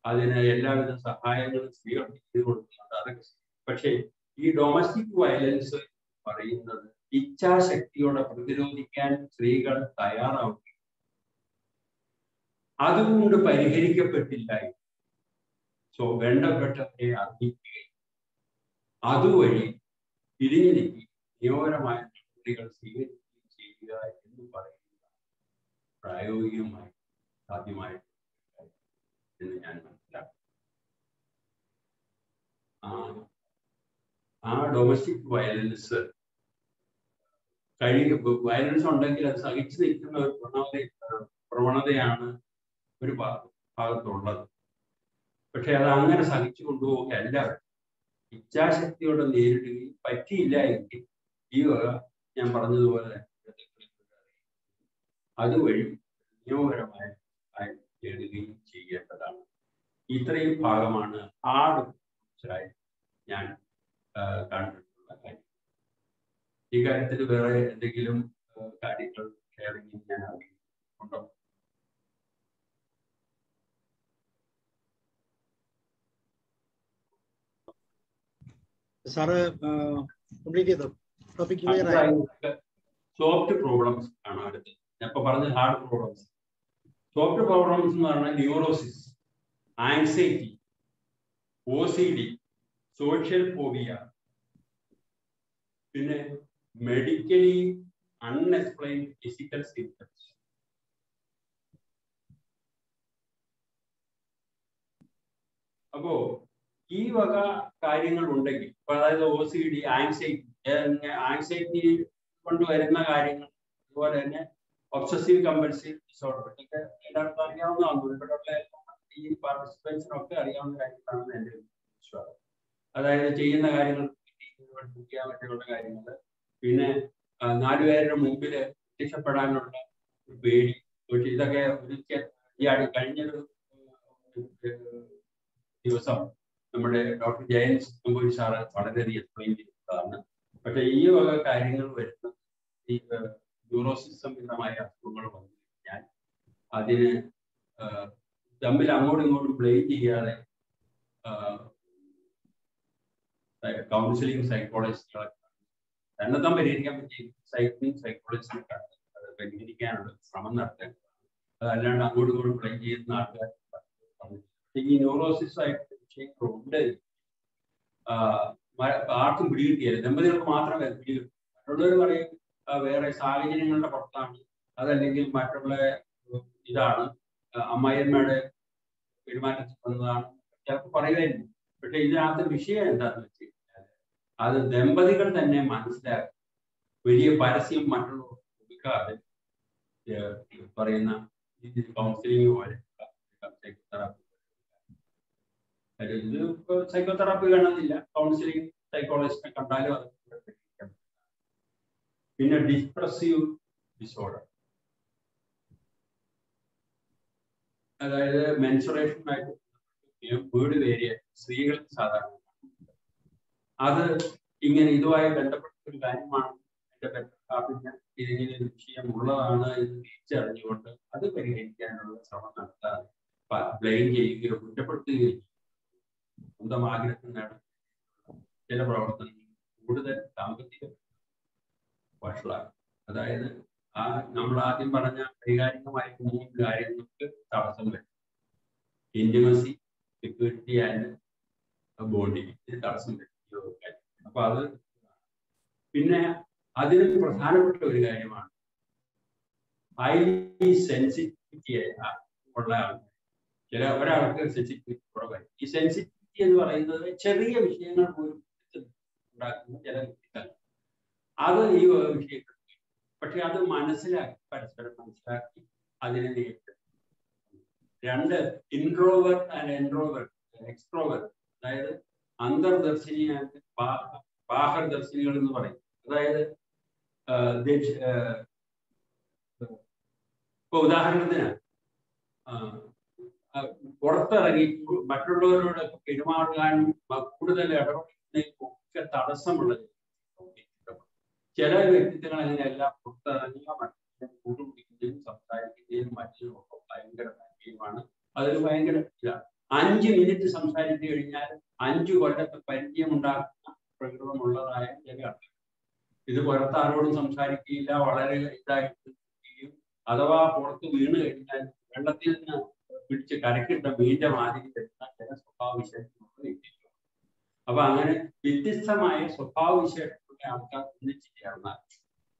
അതിന് എല്ലാവിധ സഹായങ്ങളും സ്ത്രീകൾക്ക് ചെയ്തു കൊടുക്കുന്നുണ്ട്. അതൊക്കെ പക്ഷേ ഈ ഡൊമസ്റ്റിക് വയലൻസ് പറയുന്നത് ഇച്ഛാശക്തിയോടെ പ്രതിരോധിക്കാൻ സ്ത്രീകൾ തയ്യാറാവുക, അതുകൊണ്ട് പരിഹരിക്കപ്പെട്ടില്ല. വേണ്ടപ്പെട്ടവരെ അറിയിക്കുകയും അതുവഴി പിരിഞ്ഞു നീക്കി നിയമപരമായ നടപടികൾ സ്വീകരിക്കുകയും ചെയ്യുക എന്ന് പറയുന്നത് പ്രായോഗികമായി സാധ്യമായി എന്ന് ഞാൻ മനസ്സിലാക്കും. ആ ഡൊമസ്റ്റിക് വയലൻസ് വയലൻസ് ഉണ്ടെങ്കിൽ അത് സഹിച്ചു നിൽക്കുന്ന ഒരു പ്രവണതയാണ് ഒരു ഭാഗത്തുള്ളത്. പക്ഷെ അത് അങ്ങനെ സഹിച്ചു കൊണ്ടുപോകുക എല്ലാവരും ഇച്ഛാശക്തിയോടെ നേരിടുകയും പറ്റിയില്ല എങ്കിൽ ഈ വക ഞാൻ പറഞ്ഞതുപോലെ അതുവഴി നിയമപരമായ നേടുകയും ചെയ്യേണ്ടതാണ്. ഇത്രയും ഭാഗമാണ് ഹാർഡ് ഞാൻ കണ്ടിട്ടുള്ള കാര്യം. ഈ കാര്യത്തിൽ വേറെ എന്തെങ്കിലും കാര്യങ്ങൾ ഷെയറിംഗ് ഞാൻ ആഗ്രഹിക്കുന്നുണ്ടോ? സാറ് കംപ്ലീറ്റ് ചെയ്തോ? ടോപ്പിക് സോഫ്റ്റ് പ്രോബ്ലംസ് ആണ് അടുത്ത്. ഞാൻ ഇപ്പൊ പറഞ്ഞ ഹാർഡ് പ്രോബ്ലംസ്. സോഫ്റ്റ് പ്രോബ്ലംസ് എന്ന് പറഞ്ഞാൽ neurosis, anxiety, OCD, social phobia, പിന്നെ മെഡിക്കലി അൺഎക്സ്പ്ലെയിൻഡ് ഫിസിക്കൽ സിംപ്റ്റംസ്. അപ്പോ ഈ വക കാര്യങ്ങൾ ഉണ്ടെങ്കിൽ, അതായത് OCD, ആൻസൈറ്റി കൊണ്ടുവരുന്ന കാര്യങ്ങൾ, അതുപോലെ തന്നെ ഒബ്സസീവ് കമ്പൽസീവ് ഡിസോർഡർ, ഇതൊക്കെ എല്ലാവർക്കും അറിയാവുന്നതാണ്. ഉൾപ്പെടെയുള്ള ഈ പാർട്ടിസിപ്പൻസിനൊക്കെ അറിയാവുന്ന കാര്യങ്ങളാണ് എൻ്റെ വിശ്വാസം. അതായത് ചെയ്യുന്ന കാര്യങ്ങൾ പഠിപ്പിക്കാൻ പറ്റിയുള്ള കാര്യങ്ങൾ, പിന്നെ 4 പേരുടെ മുമ്പിൽ രക്ഷപ്പെടാനുള്ള പേടി, ഇതൊക്കെ കഴിഞ്ഞൊരു ദിവസം നമ്മുടെ ഡോക്ടർ ജയൻസ് നമ്പൂരി സാറ് വളരെയധികം എക്സ്പ്ലെയിൻ ചെയ്തതാണ്. പക്ഷെ ഈ വക കാര്യങ്ങൾ വരുന്ന ഈ ന്യൂറോസിസ് സംബന്ധമായ അസുഖങ്ങൾ വന്നു കഴിഞ്ഞാൽ അതിന് തമ്മിൽ അങ്ങോട്ടും ഇങ്ങോട്ടും ബ്ലെയിം ചെയ്യാതെ കൗൺസിലിംഗ് സൈക്കോളജിസ്റ്റുകളെ തന്നെത്താൻ പരിഹരിക്കാൻ പറ്റിയ സൈക്കോളജിസ്റ്റിനെ അത് പരിഹരിക്കാനുള്ള ശ്രമം നടത്തേണ്ടതാണ്. അതല്ലാണ്ട് അങ്ങോട്ടും ഇങ്ങോട്ടും ബ്ലെയിം ചെയ്യുന്ന ആൾക്കാർ ഈ ന്യൂറോസിസ് ആയിട്ട് വിഷയങ്ങളുണ്ട്. ആർക്കും പിടികിട്ടിയാലും ദമ്പതികൾക്ക് മാത്രമേ പിടികിട്ടൂ. മറ്റുള്ളവർ പറയും വേറെ സാഹചര്യങ്ങളുടെ പുറത്താണ്, അതല്ലെങ്കിൽ മറ്റുള്ള ഇതാണ്, അമ്മായിയമ്മയുടെ പെരുമാറ്റത്തിൽ വന്നതാണ് ചിലപ്പോൾ പറയുമായിരുന്നു. പക്ഷെ ഇതിനകത്ത് വിഷയം എന്താണെന്ന് വെച്ച് കഴിഞ്ഞാൽ അത് ദമ്പതികൾ തന്നെ മനസ്സിലാക്കി വലിയ പരസ്യം മറ്റുള്ളവർ കൊടുക്കാതെ പറയുന്ന കൗൺസിലിംഗ് പോലെ സൈക്കോതെറാപ്പി. ഇത് സൈക്കോതെറാപ്പി വേണമെന്നില്ല, കൗൺസിലിംഗ് സൈക്കോളജിസ്റ്റിനെ കണ്ടാലും അത്. പിന്നെ ഡിപ്രസീവ് ഡിസോർഡർ, അതായത് മെൻസുറേഷനുമായിട്ട് വീട് വേരിയ സ്ത്രീകൾ സാധാരണ അത് ഇങ്ങനെ ഇതുമായി ബന്ധപ്പെട്ട ഒരു കാര്യമാണ്. എൻ്റെ പിന്നെ ഇതിങ്ങനെ ഒരു വിഷയം ഉള്ളതാണ് എന്ന് തിരിച്ചറിഞ്ഞുകൊണ്ട് അത് പരിഹരിക്കാനുള്ള ശ്രമം നടത്താതെ ബ്ലെയിം ചെയ്യുകയോ കുറ്റപ്പെടുത്തുകയോ സ്വന്തം ആഗ്രഹത്തിൽ നേടാൻ ചില പ്രവർത്തനങ്ങൾ കൂടുതൽ സാമ്പത്തിക വഷളാണ്. അതായത് നമ്മൾ ആദ്യം പറഞ്ഞ വൈകാരികമായ 3 കാര്യങ്ങൾക്ക് തടസ്സം വരും. ഇന്റിമസി, സെക്യൂരിറ്റി ആൻഡ് ബോണ്ടിങ്, ഇത് തടസ്സം വരും. അപ്പൊ അത് പിന്നെ അതിന് പ്രധാനപ്പെട്ട ഒരു കാര്യമാണ് ഹൈലി സെൻസിറ്റിവിറ്റി ഉള്ള ആൾക്കാർ. ഒരാൾക്ക് സെൻസിറ്റിവിറ്റി കുറവായി. ഈ സെൻസിറ്റിവിറ്റി എന്ന് പറയുന്നത് ചെറിയ വിഷയങ്ങൾ പോലും ഉണ്ടാക്കുന്ന ചില വ്യക്തികൾ അത് ഈ വിഷയങ്ങൾ, പക്ഷെ അത് മനസ്സിലാക്കി പരസ്പരം മനസ്സിലാക്കി അതിനെ നേരിട്ട്. 2 ഇൻട്രോവേർട്ട് ആൻഡ് എക്സ്ട്രോവേർട്ട്, അതായത് അന്തർദർശിനി ആൻഡ് ബാഹ്യദർശിനികൾ എന്ന് പറയും. അതായത് ഇപ്പൊ ഉദാഹരണത്തിന് പുറത്തിറങ്ങി മറ്റുള്ളവരോടൊക്കെ പെരുമാറാനും കൂടുതൽ ഇടപെടുന്നതിനും ഒക്കെ തടസ്സമുള്ളത് ചില വ്യക്തിത്വങ്ങൾ അങ്ങനെയെല്ലാം പുറത്തിറങ്ങിയ മറ്റുള്ള കൂട്ടുപിടിക്കുന്നതിനും സംസാരിക്കുന്നതിനും മറ്റും ഒക്കെ ഭയങ്കര താല്പര്യമാണ്. അതൊരു ഭയങ്കര 5 മിനിറ്റ് സംസാരിച്ചു കഴിഞ്ഞാൽ 5 കൊല്ലത്തെ പരിചയമുണ്ടാക്കുന്ന പ്രകൃതമുള്ളതായ ചില ആൾക്കാർ. ഇത് പുറത്താരോടും സംസാരിക്കുകയില്ല, വളരെ ഇതായിട്ട് അഥവാ പുറത്ത് വീണ് കഴിഞ്ഞാൽ വെള്ളത്തിൽ നിന്ന് പിടിച്ച് കരക്കിട്ട മീൻ്റെ മാതിരി വരുന്ന ചില സ്വഭാവവിശേഷങ്ങളുള്ള വ്യക്തിത്വം. അപ്പൊ അങ്ങനെ വ്യത്യസ്തമായ സ്വഭാവവിശേഷമുള്ള ആൾക്കാർ ഒന്നിച്ചു ചേർന്നാൽ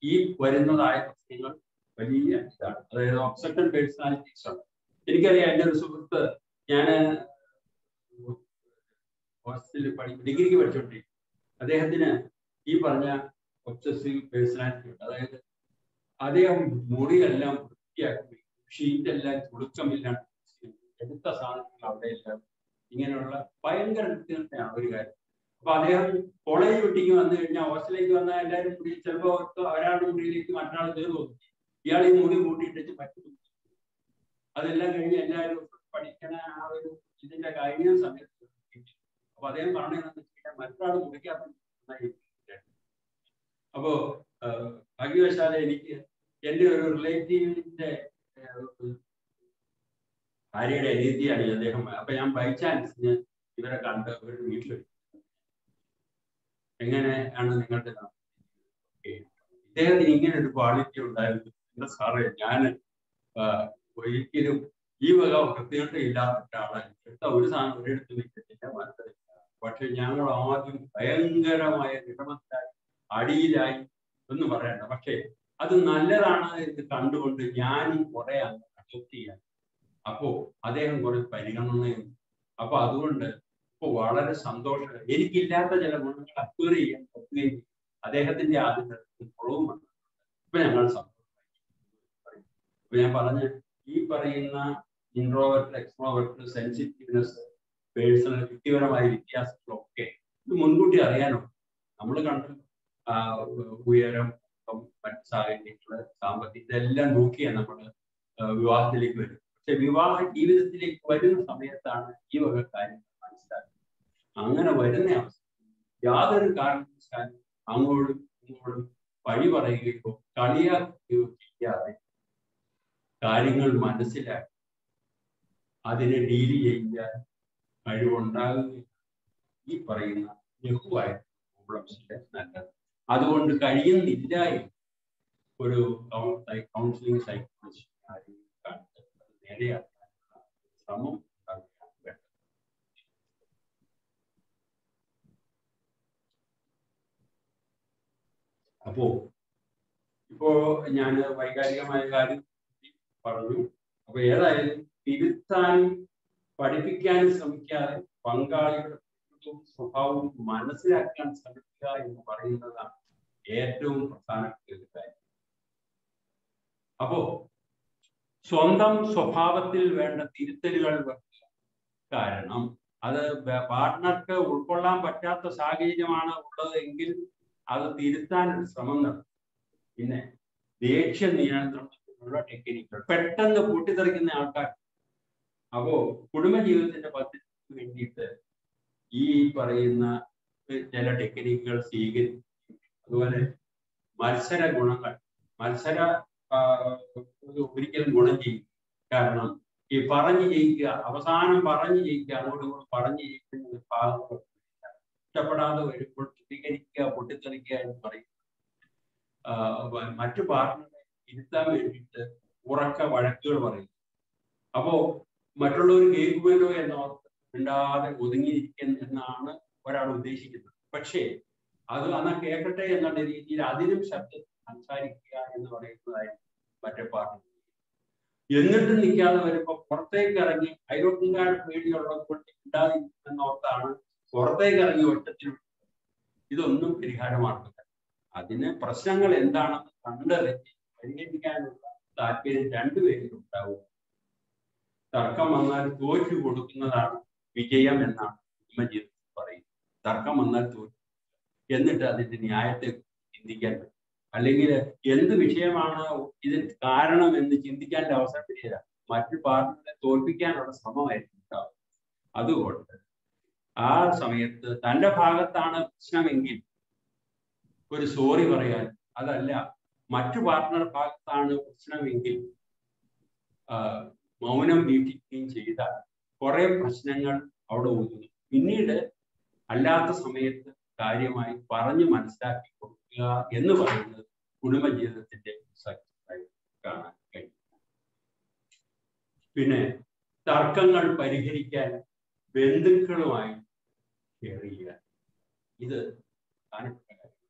ഈ വരുന്നതായ പ്രശ്നങ്ങൾ വലിയ ഇതാണ്. അതായത് ഒബ്സെക്ഷൻ പേഴ്സണാലിറ്റീസ് ആണ്. എനിക്കറിയാം, എൻ്റെ ഒരു സുഹൃത്ത്, ഞാൻ ഹോസ്റ്റലിൽ ഡിഗ്രിക്ക് പഠിച്ചുകൊണ്ടിരിക്കും. അദ്ദേഹത്തിന് ഈ പറഞ്ഞ ഒബ്സസീവ് പേഴ്സണാലിറ്റി ഉണ്ട്. അതായത് അദ്ദേഹം മുറിയെല്ലാം വൃത്തിയാക്കി ഷീറ്റെല്ലാം ചുളുക്കമില്ലാണ്ട് എടുത്ത സാധനങ്ങൾ അവിടെ എല്ലാം ഇങ്ങനെയുള്ള ഭയങ്കര വൃത്തികളുടെയാണ് ഒരു കാര്യം. അപ്പൊ അദ്ദേഹം കോളേജ് കുട്ടിക്ക് വന്നു കഴിഞ്ഞാൽ ഹോസ്റ്റലിലേക്ക് വന്നാൽ എല്ലാവരും മുറി ചിലപ്പോൾ ഒരാളുടെ മുറിയിലേക്ക് മറ്റൊരാൾ കയറി പോകും. ഇയാൾ ഈ മുറി കൂട്ടിയിട്ടിട്ട് പറ്റും. അതെല്ലാം കഴിഞ്ഞ് എല്ലാവരും പഠിക്കണ ആ ഒരു ഇതിന്റെ കഴിഞ്ഞ സമയത്ത് അപ്പൊ അദ്ദേഹം പറഞ്ഞതെന്ന് വെച്ചാൽ മറ്റൊരാൾ മുറിക്കാത്ത. അപ്പോ ഭാഗ്യവശാല എനിക്ക് എൻ്റെ ഒരു റിലേറ്റീവിന്റെ ഭാര്യയുടെ അനിയത്തിയാണ് അദ്ദേഹം. അപ്പൊ ഞാൻ ബൈ ചാൻസിന് ഇവരെ കണ്ട് ഒരു വീട്ടിൽ എങ്ങനെയാണ് നിങ്ങളുടെ ഇദ്ദേഹത്തിന് ഇങ്ങനെ ഒരു ക്വാളിറ്റി ഉണ്ടായിരുന്നു. എന്താ സാറേ, ഞാൻ ഒരിക്കലും ഈ വക വൃത്തികെട്ട ഇല്ലാത്ത ആളാണ്. എടുത്ത ഒരു സാധനം ഒരിടത്ത് നിൽക്കത്തില്ല, മനസ്സിലായി. പക്ഷെ ഞങ്ങൾ ആദ്യം ഭയങ്കരമായ വിഷമത്തിലായി, അടിയിലായി എന്ന് പറയണ്ട. പക്ഷെ അത് നല്ലതാണ് എന്ന് കണ്ടുകൊണ്ട് ഞാനും കുറെ അങ്ങ് അക്സെപ്റ്റ് ചെയ്യാൻ. അപ്പോ അദ്ദേഹം കുറെ പരിഗണനയുണ്ട്. അപ്പൊ അതുകൊണ്ട് ഇപ്പൊ വളരെ സന്തോഷം. എനിക്കില്ലാത്ത ചില ഗുണങ്ങൾ അക്വയർ ചെയ്യാൻ പറ്റുകയും അദ്ദേഹത്തിന്റെ ആദ്യത്തെ കുറവും വന്നു. ഇപ്പൊ ഞങ്ങൾ സന്തോഷമായി. ഇപ്പൊ ഞാൻ പറഞ്ഞ ഈ പറയുന്ന ഇൻട്രോവേർട്ട്, എക്സ്ട്രോവേർട്ട്, സെൻസിറ്റീവ്നെസ്, പേഴ്സണൽ വ്യക്തിപരമായ വ്യത്യാസങ്ങളൊക്കെ ഇത് മുൻകൂട്ടി അറിയാനോ. നമ്മൾ കണ്ടു ഉയരം, മറ്റ് സാഹചര്യങ്ങള്, സാമ്പത്തികം, ഇതെല്ലാം നോക്കിയാണ് നമ്മൾ വിവാഹത്തിലേക്ക് വരും. പക്ഷെ വിവാഹ ജീവിതത്തിലേക്ക് വരുന്ന സമയത്താണ് ഈ വക കാര്യങ്ങൾ മനസ്സിലാക്കുന്നത്. അങ്ങനെ വരുന്ന അവസ്ഥ യാതൊരു കാരണവശാലും അങ്ങോട്ടും ഇങ്ങോട്ടും വഴി പറയുകയോ കളിയാക്കുകയോ ചെയ്യാതെ കാര്യങ്ങൾ മനസ്സിലാക്കി അതിനെ ഡീല് ചെയ്യാൻ കഴിവുണ്ടാകുകയും ഈ പറയുന്ന ലഘുവായ പ്രോബ്ലംസിന്റെ നല്ലത്. അതുകൊണ്ട് കഴിയുന്നില്ല ഒരു കൗൺസിലിംഗ് സൈക്കോളജിസ്റ്റ് നേരെയാക്കാനുള്ള ശ്രമം ഉണ്ടാക്കുകയാണ് വേണ്ടത്. അപ്പോ ഇപ്പോ ഞാൻ വൈകാരികമായ കാര്യം പറഞ്ഞു. അപ്പൊ ഏതായാലും തിരുത്താനും പഠിപ്പിക്കാനും ശ്രമിക്കാതെ പങ്കാളിയുടെ സ്വഭാവവും മനസ്സിലാക്കാൻ ശ്രമിക്കുക എന്ന് പറയുന്നതാണ് ഏറ്റവും പ്രധാനപ്പെട്ട ഒരു കാര്യം. അപ്പോ സ്വന്തം സ്വഭാവത്തിൽ വേണ്ട തിരുത്തലുകൾ വരുത്തുക. കാരണം അത് പാർട്ട്ണർക്ക് ഉൾക്കൊള്ളാൻ പറ്റാത്ത സാഹചര്യമാണ് ഉള്ളത് എങ്കിൽ അത് തിരുത്താൻ ശ്രമം നടത്തും. പിന്നെ ദേഷ്യ നിയന്ത്രണത്തിനുള്ള ടെക്നിക്കുകൾ, പെട്ടെന്ന് പൊട്ടിത്തെറിക്കുന്ന ആൾക്കാർ. അപ്പോ കുടുംബജീവിതത്തിന്റെ പദ്ധതിക്ക് വേണ്ടിയിട്ട് ഈ പറയുന്ന ചില ടെക്നിക്കുകൾ സ്വീകരിക്കും. അതുപോലെ മത്സര ഗുണങ്ങൾ, ഒരിക്കലും ഗുണം ചെയ്യും. കാരണം ഈ പറഞ്ഞു ജയിക്കുക, അവസാനം പറഞ്ഞു ജയിക്കുക, അങ്ങോട്ടും ഇങ്ങോട്ടും പറഞ്ഞു ജയിക്കുന്ന ഭാഗങ്ങൾ ഇഷ്ടപ്പെടാതെ വരുമ്പോൾ പ്രതികരിക്കുക, പൊട്ടിത്തെറിക്കുക എന്ന് പറയും. മറ്റു പാർട്ട്ണറെ ഇരുത്താൻ വേണ്ടിയിട്ട് ഉറക്ക വഴക്കുകൾ പറയും. അപ്പോ മറ്റുള്ളവർ കേൾക്കുമല്ലോ എന്നോർത്ത് മിണ്ടാതെ ഒതുങ്ങിയിരിക്കുന്നു എന്നാണ് ഒരാൾ ഉദ്ദേശിക്കുന്നത്. പക്ഷേ അത് അന്ന് കേൾക്കട്ടെ എന്നുള്ള രീതിയിൽ അതിനും ശബ്ദത്തിൽ സംസാരിക്കുക എന്ന് പറയുന്നതായിരുന്നു മറ്റേ പാർട്ടി. എന്നിട്ടും നിൽക്കാതെ വരുമ്പോൾ പുറത്തേക്ക് ഇറങ്ങി അയൽവക്കംകാർ പേടിയുള്ളത് കൊണ്ട് ഇണ്ടാതിരിക്കുന്നോർത്താണ് പുറത്തേക്ക് ഇറങ്ങി ഒറ്റത്തിൽ. ഇതൊന്നും പരിഹാരമാക്കുന്നില്ല. അതിന് പ്രശ്നങ്ങൾ എന്താണെന്ന് കണ്ടറിഞ്ഞ് പരിഹരിക്കാനുള്ള താല്പര്യം രണ്ടുപേരിലും ഉണ്ടാവും. തർക്കം വന്നാൽ തോറ്റു കൊടുക്കുന്നതാണ് വിജയം എന്നാണ് ആത്മജീവിതത്തിൽ പറയുന്നത്. തർക്കം വന്നാൽ തോറ്റു, എന്നിട്ട് അതിന്റെ ന്യായത്തെ ചിന്തിക്കാൻ പറ്റും. അല്ലെങ്കിൽ എന്ത് വിഷയമാണ് ഇതിന് കാരണം എന്ന് ചിന്തിക്കാൻ അവസരം തരിക. മറ്റു പാർട്ടികളെ തോൽപ്പിക്കാനുള്ള ശ്രമമായിരിക്കും ഉണ്ടാവും. അതുകൊണ്ട് ആ സമയത്ത് തന്റെ ഭാഗത്താണ് പ്രശ്നമെങ്കിൽ ഒരു സോറി പറയാൻ, അതല്ല മറ്റു പാർട്ട്ണർ ഭാഗത്താണ് പ്രശ്നമെങ്കിൽ മൗനം വീക്ഷിക്കുകയും ചെയ്താൽ കുറെ പ്രശ്നങ്ങൾ അവിടെ ഒതുങ്ങും. പിന്നീട് അല്ലാത്ത സമയത്ത് കാര്യമായി പറഞ്ഞു മനസ്സിലാക്കി കൊടുക്കുക എന്ന് പറയുന്നത് കുടുംബജീവിതത്തിന്റെ സക്സസ്സായി കാണാൻ കഴിയും. പിന്നെ തർക്കങ്ങൾ പരിഹരിക്കാൻ ബന്ധുക്കളുമായി ഷെയർ ചെയ്യുക. ഇത് പ്രധാനപ്പെട്ട കാര്യം.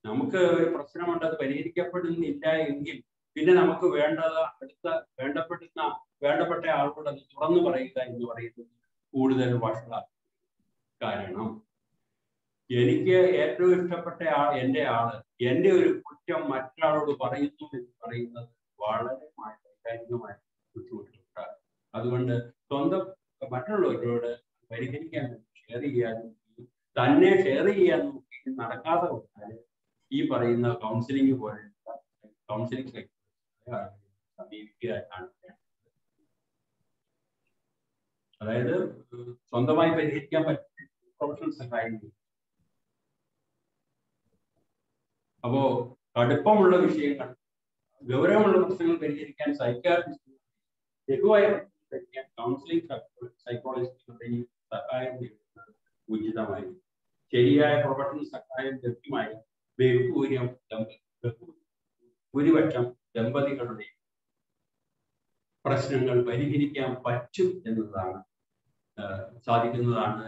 നമുക്ക് ഒരു പ്രശ്നമുണ്ട്, അത് പരിഹരിക്കപ്പെടുന്നില്ല എങ്കിൽ പിന്നെ നമുക്ക് വേണ്ടപ്പെട്ട ആളോട് അത് തുറന്നു പറയുക എന്ന് പറയുന്നത് കൂടുതൽ വഷളാണ്. കാരണം എനിക്ക് ഏറ്റവും ഇഷ്ടപ്പെട്ട എൻ്റെ ആള് എൻ്റെ ഒരു കുറ്റം മറ്റൊരാളോട് പറയുന്നു എന്ന് പറയുന്നത് വളരെ വൈകാരികമായ ബുദ്ധിമുട്ടുണ്ടാകും. അതുകൊണ്ട് സ്വന്തം മറ്റുള്ളവരോട് പരിഹരിക്കാൻ ഷെയർ ചെയ്യാനും തന്നെ ഷെയർ ചെയ്യാൻ നോക്കി നടക്കാതെ വന്നാൽ ഈ പറയുന്ന കൗൺസിലിംഗ് പോലെയുള്ള കൗൺസിലിംഗ് സമീപിക്കുക ആണ്. അതായത് സ്വന്തമായി പരിഹരിക്കാൻ പറ്റുന്ന പ്രൊഫഷണൽ സഹായം. അപ്പോ കടുപ്പമുള്ള വിഷയങ്ങൾ, ഗൗരവമുള്ള പ്രശ്നങ്ങൾ പരിഹരിക്കാൻ സൈക്കാട്രിസ്റ്റ്, ലഘുവായ പരിഹരിക്കാൻ കൗൺസിലിംഗ് സൈക്കോളജിസ്റ്റുകളുടെയും സഹായം നേടുന്നത് ഉചിതമായി. ശരിയായ പ്രൊഫഷണൽ സഹായം ലഭ്യമായ ഭൂരിപക്ഷം ദമ്പതികളുടെയും പ്രശ്നങ്ങൾ പരിഹരിക്കാൻ പറ്റും എന്നതാണ് സാധിക്കുന്നതാണ്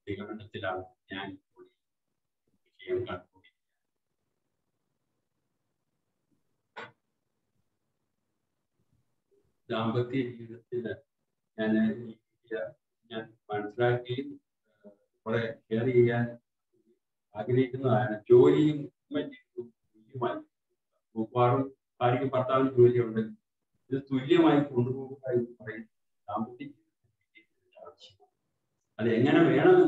നിഗമനത്തിലാണ് ഞാൻ വിഷയം കണ്ടുപിടിക്കുന്നത്. ദാമ്പത്യ ജീവിതത്തിൽ ഞാൻ മനസ്സിലാക്കുകയും കുറെ ഷെയർ ചെയ്യാൻ ആഗ്രഹിക്കുന്നതാണ്. ജോലിയും തുല്യമായി ഭാര്യയ്ക്കും ഭർത്താവിനും ജോലിയുണ്ട്, ഇത് തുല്യമായി കൊണ്ടുപോകുക എന്ന് പറയുന്നത് ദാമ്പത്യ ജീവിതത്തിന്റെ ആവശ്യമാണ്. അത് എങ്ങനെ വേണമെന്ന്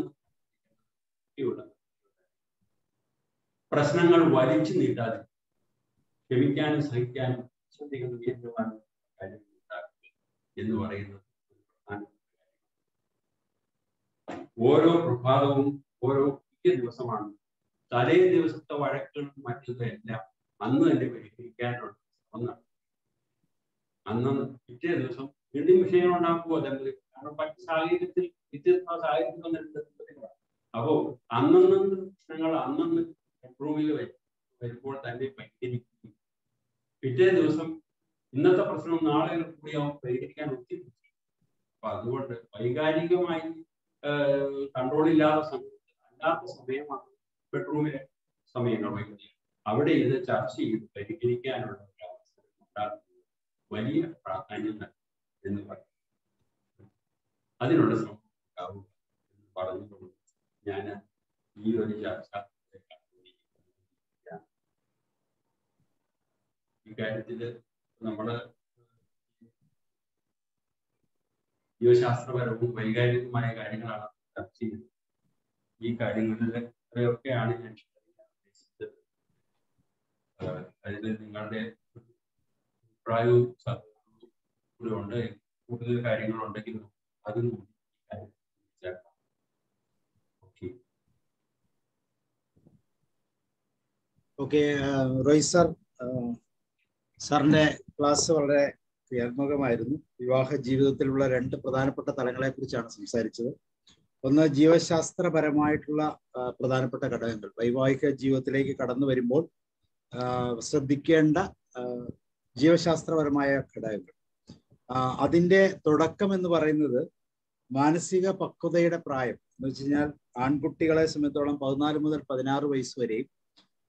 പ്രശ്നങ്ങൾ വലിച്ചു നീട്ടാതെ ക്ഷമിക്കാനും സഹിക്കാനും നിയന്ത്രിക്കാനും കാര്യം എന്ന് പറയുന്നത് ഓരോ പ്രഭാതവും ഓരോ പുതിയ ദിവസമാണ്. തലേ ദിവസത്തെ വഴക്കുകളും മറ്റതെല്ലാം അന്ന് തന്നെ പരിഹരിക്കാനുള്ള ഒന്നാണ്. അന്ന് പിറ്റേ ദിവസം വീണ്ടും വിഷയങ്ങൾ ഉണ്ടാക്കുമോ അല്ലെങ്കിൽ, കാരണം മറ്റു സാഹചര്യത്തിൽ വ്യത്യസ്ത സാഹചര്യത്തിൽ വന്നിട്ടുണ്ട്. അപ്പോ അന്നന്ന് പ്രശ്നങ്ങൾ അന്നന്ന് ബെഡ്റൂമിൽ വരുമ്പോൾ തന്നെ പരിഹരിക്കും. പിറ്റേ ദിവസം ഇന്നത്തെ പ്രശ്നം നാളെ കൂടി അവൻ പരിഹരിക്കാൻ ഒത്തിരി. അപ്പൊ അതുകൊണ്ട് വൈകാരികമായി കൺട്രോൾ അല്ലാത്ത സമയമാണ് ബെഡ്റൂമിലെ സമയങ്ങൾ. അവിടെ ഇത് ചർച്ച ചെയ്ത് പരിഹരിക്കാനുള്ള ഒരു അവസരം ഉണ്ടാകുന്നത് വലിയ പ്രാധാന്യം എന്ന് പറയും. അതിനുള്ള ശ്രമം ഉണ്ടാവുക എന്ന് പറഞ്ഞുകൊണ്ട് ഞാൻ ഈ ഒരു ചർച്ച ഇക്കാര്യത്തിൽ നമ്മുടെ ജീവശാസ്ത്രപരവും വൈകാരികവുമായ കാര്യങ്ങളാണ് ചർച്ച ചെയ്യുന്നത്. ഈ കാര്യങ്ങളിലൊക്കെയാണ് ഞാൻ ഉദ്ദേശിച്ചത്. അതിൽ നിങ്ങളുടെ അഭിപ്രായവും കൂടെ ഉണ്ട്. കൂടുതൽ കാര്യങ്ങളുണ്ടെങ്കിൽ അതും ചേർക്കാം. ഓക്കെ റോയ് സാർ, സാറിന്റെ ക്ലാസ് വളരെ ക്രിയാത്മകമായിരുന്നു. വിവാഹ ജീവിതത്തിലുള്ള രണ്ട് പ്രധാനപ്പെട്ട തലങ്ങളെ കുറിച്ചാണ് സംസാരിച്ചത്. ഒന്ന്, ജീവശാസ്ത്രപരമായിട്ടുള്ള പ്രധാനപ്പെട്ട ഘടകങ്ങൾ വൈവാഹിക ജീവിതത്തിലേക്ക് കടന്നു വരുമ്പോൾ ശ്രദ്ധിക്കേണ്ട ജീവശാസ്ത്രപരമായ ഘടകങ്ങൾ. അതിൻ്റെ തുടക്കം എന്ന് പറയുന്നത് മാനസിക പക്വതയുടെ പ്രായം എന്ന് വെച്ച് കഴിഞ്ഞാൽ ആൺകുട്ടികളെ സംബന്ധിച്ചോളം 14 മുതൽ 16 വയസ്സ് വരെയും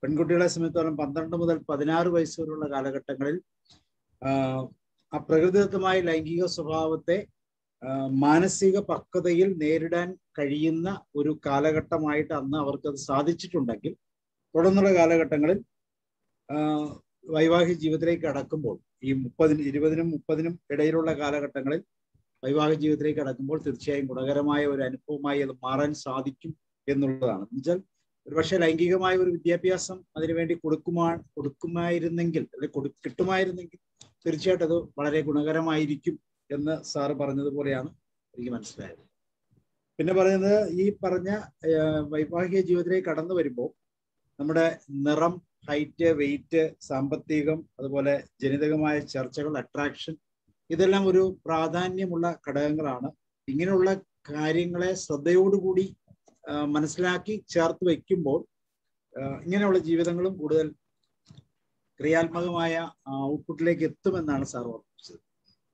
പെൺകുട്ടികളെ സംബന്ധിച്ചോളം 12 മുതൽ 16 വയസ്സ് വരെയുള്ള കാലഘട്ടങ്ങളിൽ ആ പ്രകൃതിദത്തമായ ലൈംഗിക സ്വഭാവത്തെ മാനസിക പക്വതയിൽ നേരിടാൻ കഴിയുന്ന ഒരു കാലഘട്ടമായിട്ട് അന്ന് അവർക്കത് സാധിച്ചിട്ടുണ്ടെങ്കിൽ തുടർന്നുള്ള കാലഘട്ടങ്ങളിൽ വൈവാഹിക ജീവിതത്തിലേക്ക് കടക്കുമ്പോൾ ഈ 20-നും 30-നും ഇടയിലുള്ള കാലഘട്ടങ്ങളിൽ വൈവാഹിക ജീവിതത്തിലേക്ക് കടക്കുമ്പോൾ തീർച്ചയായും ഗുണകരമായ ഒരു അനുഭവമായി അത് മാറാൻ സാധിക്കും എന്നുള്ളതാണ്. എന്നുവെച്ചാൽ ഒരുപക്ഷെ ലൈംഗികമായ ഒരു വിദ്യാഭ്യാസം അതിനുവേണ്ടി കൊടുക്കുമായിരുന്നെങ്കിൽ അല്ലെങ്കിൽ കിട്ടുമായിരുന്നെങ്കിൽ തീർച്ചയായിട്ടും അത് വളരെ ഗുണകരമായിരിക്കും എന്ന് സാറ് പറഞ്ഞതുപോലെയാണ് എനിക്ക് മനസ്സിലായത്. പിന്നെ പറയുന്നത് ഈ പറഞ്ഞ വൈവാഹിക ജീവിതത്തിലേക്ക് കടന്നു വരുമ്പോൾ നമ്മുടെ നിറം, ഹൈറ്റ്, വെയിറ്റ്, സാമ്പത്തികം, അതുപോലെ ജനിതകമായ ചർച്ചകൾ, അട്രാക്ഷൻ, ഇതെല്ലാം ഒരു പ്രാധാന്യമുള്ള ഘടകങ്ങളാണ്. ഇങ്ങനെയുള്ള കാര്യങ്ങളെ ശ്രദ്ധയോടുകൂടി മനസ്സിലാക്കി ചേർത്ത് വയ്ക്കുമ്പോൾ ഇങ്ങനെയുള്ള ജീവിതങ്ങളും കൂടുതൽ ക്രിയാത്മകമായ ഔട്ട്പുട്ടിലേക്ക് എത്തുമെന്നാണ് സാർ ഓർമ്മിച്ചത്.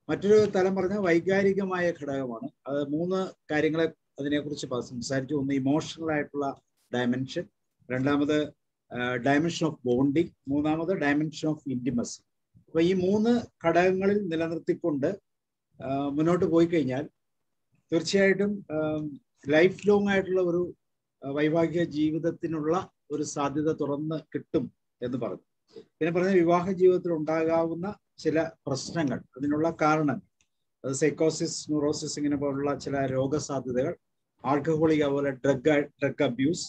മറ്റൊരു തലം പറഞ്ഞ വൈകാരികമായ ഘടകമാണ്. അത് 3 കാര്യങ്ങളെ അതിനെക്കുറിച്ച് സംസാരിച്ചു. ഒന്ന് ഇമോഷണൽ ആയിട്ടുള്ള ഡയമെൻഷൻ, രണ്ടാമത് ഡയമെൻഷൻ ഓഫ് ബോണ്ടിങ്, മൂന്നാമത് ഡയമെൻഷൻ ഓഫ് ഇന്റിമസി. അപ്പൊ ഈ 3 ഘടകങ്ങളിൽ നിലനിർത്തിക്കൊണ്ട് മുന്നോട്ട് പോയി കഴിഞ്ഞാൽ തീർച്ചയായിട്ടും ലൈഫ് ലോങ് ആയിട്ടുള്ള ഒരു വൈവാഹിക ജീവിതത്തിനുള്ള ഒരു സാധ്യത തുറന്ന് കിട്ടും എന്ന് പറഞ്ഞു. പിന്നെ പറഞ്ഞ വിവാഹ ജീവിതത്തിൽ ഉണ്ടാകാവുന്ന ചില പ്രശ്നങ്ങൾ, അതിനുള്ള കാരണങ്ങൾ, അത് സൈക്കോസിസ്, ന്യൂറോസിസ് ഇങ്ങനെ പോലുള്ള ചില രോഗസാധ്യതകൾ, ആൽക്കഹോളിക്, അതുപോലെ ഡ്രഗ് അബ്യൂസ്,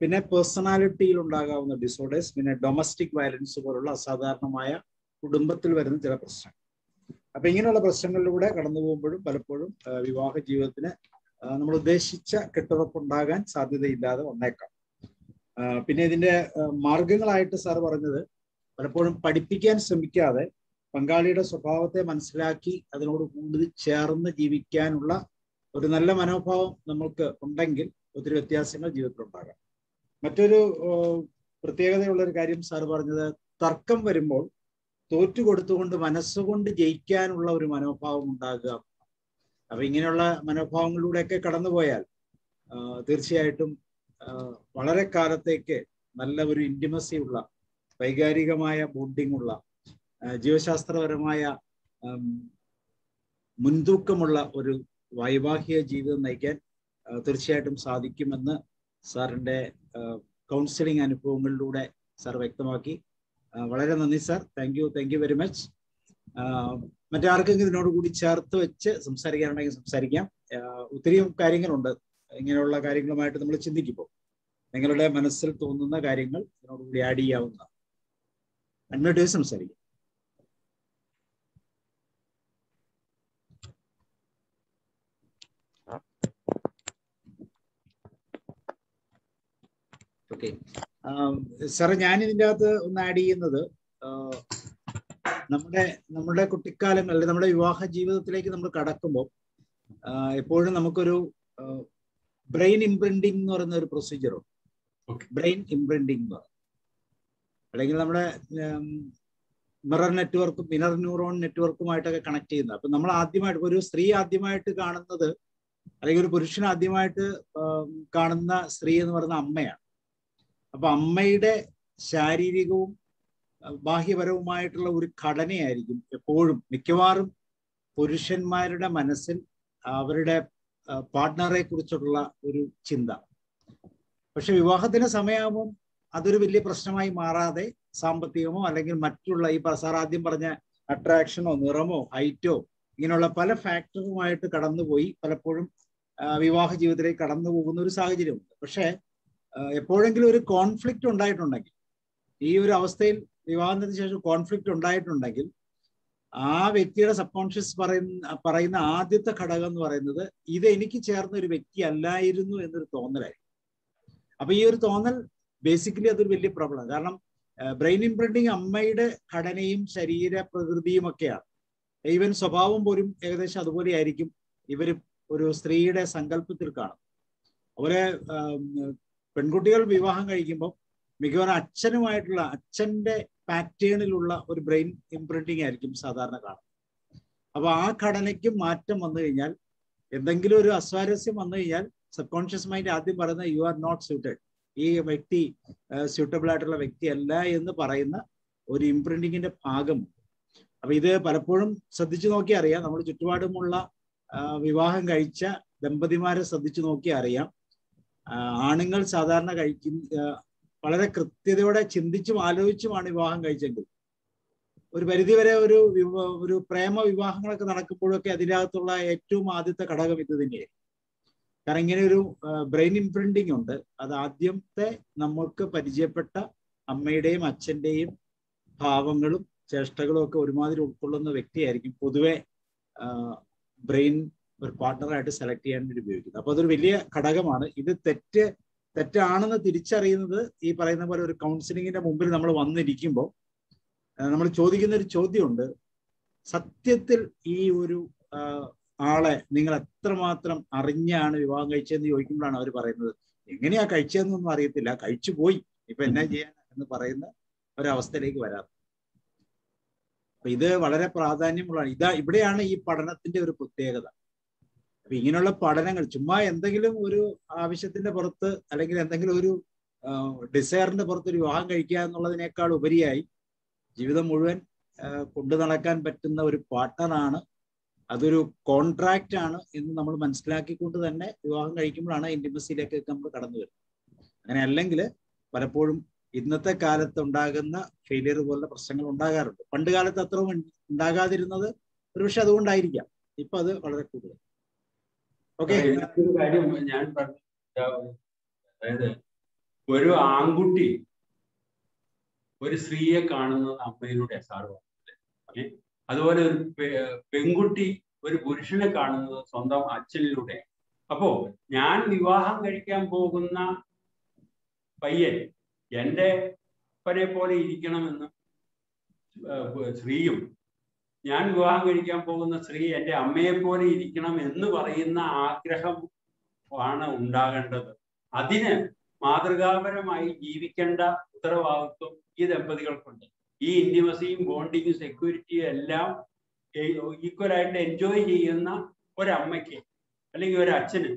പിന്നെ പേഴ്സണാലിറ്റിയിൽ ഉണ്ടാകാവുന്ന ഡിസോർഡേഴ്സ്, പിന്നെ ഡൊമസ്റ്റിക് വയലൻസ് പോലുള്ള അസാധാരണമായ കുടുംബത്തിൽ വരുന്ന ചില പ്രശ്നങ്ങൾ. അപ്പൊ ഇങ്ങനെയുള്ള പ്രശ്നങ്ങളിലൂടെ കടന്നു പോകുമ്പോഴും പലപ്പോഴും വിവാഹ ജീവിതത്തിന് നമ്മൾ ഉദ്ദേശിച്ച കെട്ടുറപ്പുണ്ടാകാൻ സാധ്യതയില്ലാതെ വന്നേക്കാം. പിന്നെ ഇതിന്റെ മാർഗങ്ങളായിട്ട് സാർ പറഞ്ഞത് പലപ്പോഴും പഠിപ്പിക്കാൻ ശ്രമിക്കാതെ പങ്കാളിയുടെ സ്വഭാവത്തെ മനസ്സിലാക്കി അതിനോട് കൂടുതൽ ചേർന്ന് ജീവിക്കാനുള്ള ഒരു നല്ല മനോഭാവം നമ്മൾക്ക് ഉണ്ടെങ്കിൽ ഒത്തിരി വ്യത്യാസങ്ങൾ ജീവിതത്തിൽ ഉണ്ടാകാം. മറ്റൊരു പ്രത്യേകതയുള്ളൊരു കാര്യം സാർ പറഞ്ഞത്, തർക്കം വരുമ്പോൾ തോറ്റുകൊടുത്തുകൊണ്ട് മനസ്സുകൊണ്ട് ജയിക്കാനുള്ള ഒരു മനോഭാവം ഉണ്ടാകുക. അപ്പൊ ഇങ്ങനെയുള്ള മനോഭാവങ്ങളിലൂടെയൊക്കെ കടന്നുപോയാൽ തീർച്ചയായിട്ടും വളരെ കാലത്തേക്ക് നല്ല ഒരു ഇന്റിമസി ഉള്ള, വൈകാരികമായ ബോണ്ടിങ് ഉള്ള, ജീവശാസ്ത്രപരമായ മുൻതൂക്കമുള്ള ഒരു വൈവാഹിക ജീവിതം നയിക്കാൻ തീർച്ചയായിട്ടും സാധിക്കുമെന്ന് സാറിൻ്റെ കൗൺസിലിംഗ് അനുഭവങ്ങളിലൂടെ സാർ വ്യക്തമാക്കി. വളരെ നന്ദി sir. Thank you very much. മറ്റാർക്കെങ്കിലും ഇതിനോട് കൂടി ചേർത്ത് വെച്ച് സംസാരിക്കാനുണ്ടെങ്കിൽ സംസാരിക്കാം. ഒത്തിരിയും കാര്യങ്ങളുണ്ട്. ഇങ്ങനെയുള്ള കാര്യങ്ങളുമായിട്ട് നമ്മൾ ചിന്തിക്കുമ്പോൾ നിങ്ങളുടെ മനസ്സിൽ തോന്നുന്ന കാര്യങ്ങൾ ഇതിനോടുകൂടി ആഡ് ചെയ്യാവുന്നതാണ്. അന്വേട്ട് സംസാരിക്കാം. ഓക്കെ സാറേ, ഞാൻ ഇതിൻ്റെ അകത്ത് ഒന്ന് ആഡ് ചെയ്യുന്നത്, നമ്മുടെ കുട്ടിക്കാലങ്ങളിൽ നമ്മുടെ വിവാഹ ജീവിതത്തിലേക്ക് നമ്മൾ കടക്കുമ്പോൾ എപ്പോഴും നമുക്കൊരു ബ്രെയിൻ ഇംപ്രിന്റിംഗ് എന്ന് പറയുന്ന ഒരു പ്രൊസീജിയറുണ്ട്. ബ്രെയിൻ ഇംപ്രിന്റിംഗ് എന്ന് പറയും, അല്ലെങ്കിൽ നമ്മുടെ മിറർ നെറ്റ്വർക്കും ഇന്നർ ന്യൂറോൺ നെറ്റ്വർക്കുമായിട്ടൊക്കെ കണക്ട് ചെയ്യുന്നത്. അപ്പൊ നമ്മൾ ആദ്യമായിട്ട് ഒരു സ്ത്രീ ആദ്യമായിട്ട് കാണുന്നത്, അല്ലെങ്കിൽ ഒരു പുരുഷൻ ആദ്യമായിട്ട് കാണുന്ന സ്ത്രീ എന്ന് പറയുന്ന അമ്മയാണ്. അപ്പൊ അമ്മയുടെ ശാരീരികവും ബാഹ്യപരവുമായിട്ടുള്ള ഒരു ഘടനയായിരിക്കും എപ്പോഴും മിക്കവാറും പുരുഷന്മാരുടെ മനസ്സിൽ അവരുടെ പാർട്ട്ണറെ കുറിച്ചുള്ള ഒരു ചിന്ത. പക്ഷെ വിവാഹത്തിന് സമയമാകുമ്പോൾ അതൊരു വലിയ പ്രശ്നമായി മാറാതെ സാമ്പത്തികമോ അല്ലെങ്കിൽ മറ്റുള്ള ഈ സാർ ആദ്യം പറഞ്ഞ അട്രാക്ഷനോ നിറമോ ഹൈറ്റോ ഇങ്ങനെയുള്ള പല ഫാക്ടറുമായിട്ട് കടന്നുപോയി പലപ്പോഴും വിവാഹ ജീവിതത്തിലേക്ക് കടന്നു പോകുന്ന ഒരു സാഹചര്യമുണ്ട്. പക്ഷെ എപ്പോഴെങ്കിലും ഒരു കോൺഫ്ലിക്റ്റ് ഉണ്ടായിട്ടുണ്ടെങ്കിൽ, ഈ ഒരു അവസ്ഥയിൽ വിവാഹത്തിന് ശേഷം കോൺഫ്ലിക്റ്റ് ഉണ്ടായിട്ടുണ്ടെങ്കിൽ, ആ വ്യക്തിയുടെ സബ് കോൺഷ്യസ് പറയുന്ന ആദ്യത്തെ ഘടകം എന്ന് പറയുന്നത് ഇത് എനിക്ക് ചേർന്ന ഒരു വ്യക്തി അല്ലായിരുന്നു എന്നൊരു തോന്നലായിരിക്കും. അപ്പൊ ഈ ഒരു തോന്നൽ ബേസിക്കലി അതൊരു വലിയ പ്രോബ്ലം. കാരണം ബ്രെയിൻ ഇംപ്രിന്റിങ് അമ്മയുടെ ഘടനയും ശരീര പ്രകൃതിയും ഒക്കെയാണ്. ഈവൻ സ്വഭാവം പോലും ഏകദേശം അതുപോലെ ആയിരിക്കും ഇവര് ഒരു സ്ത്രീയുടെ സങ്കല്പത്തിൽ കാണും. അതുപോലെ പെൺകുട്ടികൾ വിവാഹം കഴിക്കുമ്പോൾ മിക്കവാറും അച്ഛന്റെ പാറ്റേണിലുള്ള ഒരു ബ്രെയിൻ ഇംപ്രിന്റിങ് ആയിരിക്കും സാധാരണ കാണുന്നത്. അപ്പൊ ആ ഘടനയ്ക്ക് മാറ്റം വന്നു കഴിഞ്ഞാൽ, എന്തെങ്കിലും ഒരു അസ്വാരസ്യം വന്നു കഴിഞ്ഞാൽ സബ് കോൺഷ്യസ് മൈൻഡ് ആദ്യം പറയുന്നത് യു ആർ നോട്ട് സ്യൂട്ടഡ്, ഈ വ്യക്തി സ്യൂട്ടബിൾ ആയിട്ടുള്ള വ്യക്തിയല്ല എന്ന് പറയുന്ന ഒരു ഇംപ്രിന്റിങ്ങിന്റെ ഭാഗമുണ്ട്. അപ്പൊ ഇത് പലപ്പോഴും ശ്രദ്ധിച്ചു നോക്കി അറിയാം. നമ്മൾ ചുറ്റുപാടുമുള്ള വിവാഹം കഴിച്ച ദമ്പതിമാരെ ശ്രദ്ധിച്ചു നോക്കി അറിയാം. ആണുങ്ങൾ സാധാരണ വളരെ കൃത്യതയോടെ ചിന്തിച്ചും ആലോചിച്ചുമാണ് വിവാഹം കഴിച്ചെങ്കിൽ ഒരു പരിധിവരെ ഒരു പ്രേമ വിവാഹങ്ങളൊക്കെ നടക്കുമ്പോഴൊക്കെ അതിനകത്തുള്ള ഏറ്റവും ആദ്യത്തെ ഘടകം ഇത് തന്നെയായിരിക്കും. കാരണം ഇങ്ങനെ ഒരു ബ്രെയിൻ ഇംപ്രിന്റിങ് ഉണ്ട്. അത് ആദ്യത്തെ നമ്മൾക്ക് പരിചയപ്പെട്ട അമ്മയുടെയും അച്ഛന്റെയും ഭാവങ്ങളും ചേഷ്ടകളും ഒക്കെ ഒരുമാതിരി ഉൾക്കൊള്ളുന്ന വ്യക്തിയായിരിക്കും പൊതുവെ ബ്രെയിൻ ഒരു പാർട്ട്ണറായിട്ട് സെലക്ട് ചെയ്യാൻ വേണ്ടി ഉപയോഗിക്കുന്നത്. അപ്പൊ അതൊരു വലിയ ഘടകമാണ്. ഇത് തെറ്റാണെന്ന് തിരിച്ചറിയുന്നത് ഈ പറയുന്ന പോലെ ഒരു കൗൺസിലിങ്ങിന്റെ മുമ്പിൽ നമ്മൾ വന്നിരിക്കുമ്പോൾ നമ്മൾ ചോദിക്കുന്ന ഒരു ചോദ്യമുണ്ട്, സത്യത്തിൽ ഈ ഒരു ആളെ നിങ്ങൾ എത്രമാത്രം അറിഞ്ഞാണ് വിവാഹം കഴിച്ചതെന്ന് ചോദിക്കുമ്പോഴാണ് അവർ പറയുന്നത് എങ്ങനെയാ കഴിച്ചതെന്നൊന്നും അറിയത്തില്ല, കഴിച്ചു പോയി, ഇപ്പൊ എന്നാ ചെയ്യാൻ എന്ന് പറയുന്ന ഒരവസ്ഥയിലേക്ക് വരാം. അപ്പൊ ഇത് വളരെ പ്രാധാന്യമുള്ളതാണ്. ഇവിടെയാണ് ഈ പഠനത്തിന്റെ ഒരു പ്രത്യേകത. അപ്പൊ ഇങ്ങനെയുള്ള പഠനങ്ങൾ ചുമ്മാ എന്തെങ്കിലും ഒരു ആവശ്യത്തിന്റെ പുറത്ത് അല്ലെങ്കിൽ എന്തെങ്കിലും ഒരു ഡിസയറിന്റെ പുറത്ത് ഒരു വിവാഹം കഴിക്കുക എന്നുള്ളതിനേക്കാൾ ഉപരിയായി ജീവിതം മുഴുവൻ കൊണ്ടു നടക്കാൻ പറ്റുന്ന ഒരു പാർട്ട്ണറാണ്, അതൊരു കോൺട്രാക്റ്റ് ആണ് എന്ന് നമ്മൾ മനസ്സിലാക്കിക്കൊണ്ട് തന്നെ വിവാഹം കഴിക്കുമ്പോഴാണ് ഇന്റിമസിയിലേക്ക് നമ്മൾ കടന്നു വരുന്നത്. അങ്ങനെ അല്ലെങ്കിൽ പലപ്പോഴും ഇന്നത്തെ കാലത്ത് ഉണ്ടാകുന്ന ഫെയിലിയർ പോലുള്ള പ്രശ്നങ്ങൾ ഉണ്ടാകാറുണ്ട്. പണ്ട് കാലത്ത് അത്രയും ഉണ്ടാകാതിരുന്നത് ഒരുപക്ഷെ അതുകൊണ്ടായിരിക്കാം. ഇപ്പൊ അത് വളരെ കൂടുതൽ. ഓക്കെ, കാര്യം ഞാൻ പറഞ്ഞു, അതായത് ഒരു ആൺകുട്ടി ഒരു സ്ത്രീയെ കാണുന്നത് അമ്മയിലൂടെ സാറ്, അതുപോലെ ഒരു പെൺകുട്ടി ഒരു പുരുഷനെ കാണുന്നത് സ്വന്തം അച്ഛനിലൂടെ. അപ്പോ ഞാൻ വിവാഹം കഴിക്കാൻ പോകുന്ന പയ്യൻ എൻ്റെ അപ്പനെ പോലെ ഇരിക്കണമെന്ന് സ്ത്രീയും, ഞാൻ വിവാഹം കഴിക്കാൻ പോകുന്ന സ്ത്രീ എൻ്റെ അമ്മയെ പോലെ ഇരിക്കണം എന്ന് പറയുന്ന ആഗ്രഹം ആണ് ഉണ്ടാകേണ്ടത്. അതിന് മാതൃകാപരമായി ജീവിക്കേണ്ട ഉത്തരവാദിത്വം ഈ ദമ്പതികൾക്കുണ്ട്. ഈ ഇന്റിമസിയും ബോണ്ടിങ്ങും സെക്യൂരിറ്റിയും എല്ലാം ഈക്വലായിട്ട് എൻജോയ് ചെയ്യുന്ന ഒരമ്മയ്ക്ക് അല്ലെങ്കിൽ ഒരച്ഛന്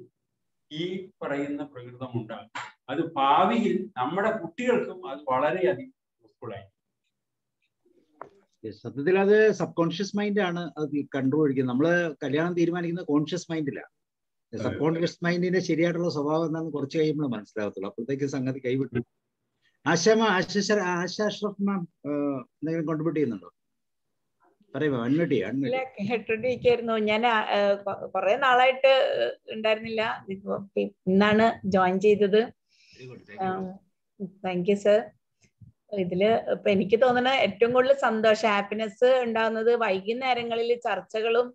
ഈ പറയുന്ന പ്രകൃതം ഉണ്ടാകും. അത് ഭാവിയിൽ നമ്മുടെ കുട്ടികൾക്കും അത് വളരെയധികം യൂസ്ഫുൾ ആയി. സത്യത്തിൽ അത് സബ് കോൺഷ്യസ് മൈൻഡ് ആണ് അത് കണ്ടുപിടിക്കുന്നത്. നമ്മള് കല്യാണം തീരുമാനിക്കുന്നത് കോൺഷ്യസ് മൈൻഡിലാണ്. സബ് കോൺഷ്യസ് മൈൻഡിന്റെ ശരിയായിട്ടുള്ള സ്വഭാവം എന്താണെന്ന് കുറച്ച് കഴിയുമ്പോൾ മനസ്സിലാകത്തുള്ളൂ. അപ്പോഴത്തേക്ക് സംഗതി കൈവിട്ടു. ആശ അഷ്റഫ് മാം എന്തെങ്കിലും കോൺട്രിബ്യൂട്ട് ചെയ്യുന്നുണ്ടോ? പറയുമോ? കേട്ടോണ്ടിരിക്കായിരുന്നു. ഞാൻ കുറെ നാളായിട്ട് ഉണ്ടായിരുന്നില്ല, ഇന്നാണ് ജോയിൻ ചെയ്തത്. Thank you sir. ഇതില് ഇപ്പൊ എനിക്ക് തോന്നുന്ന ഏറ്റവും കൂടുതൽ സന്തോഷം, ഹാപ്പിനെസ് ഉണ്ടാകുന്നത് വൈകുന്നേരങ്ങളിൽ ചർച്ചകളും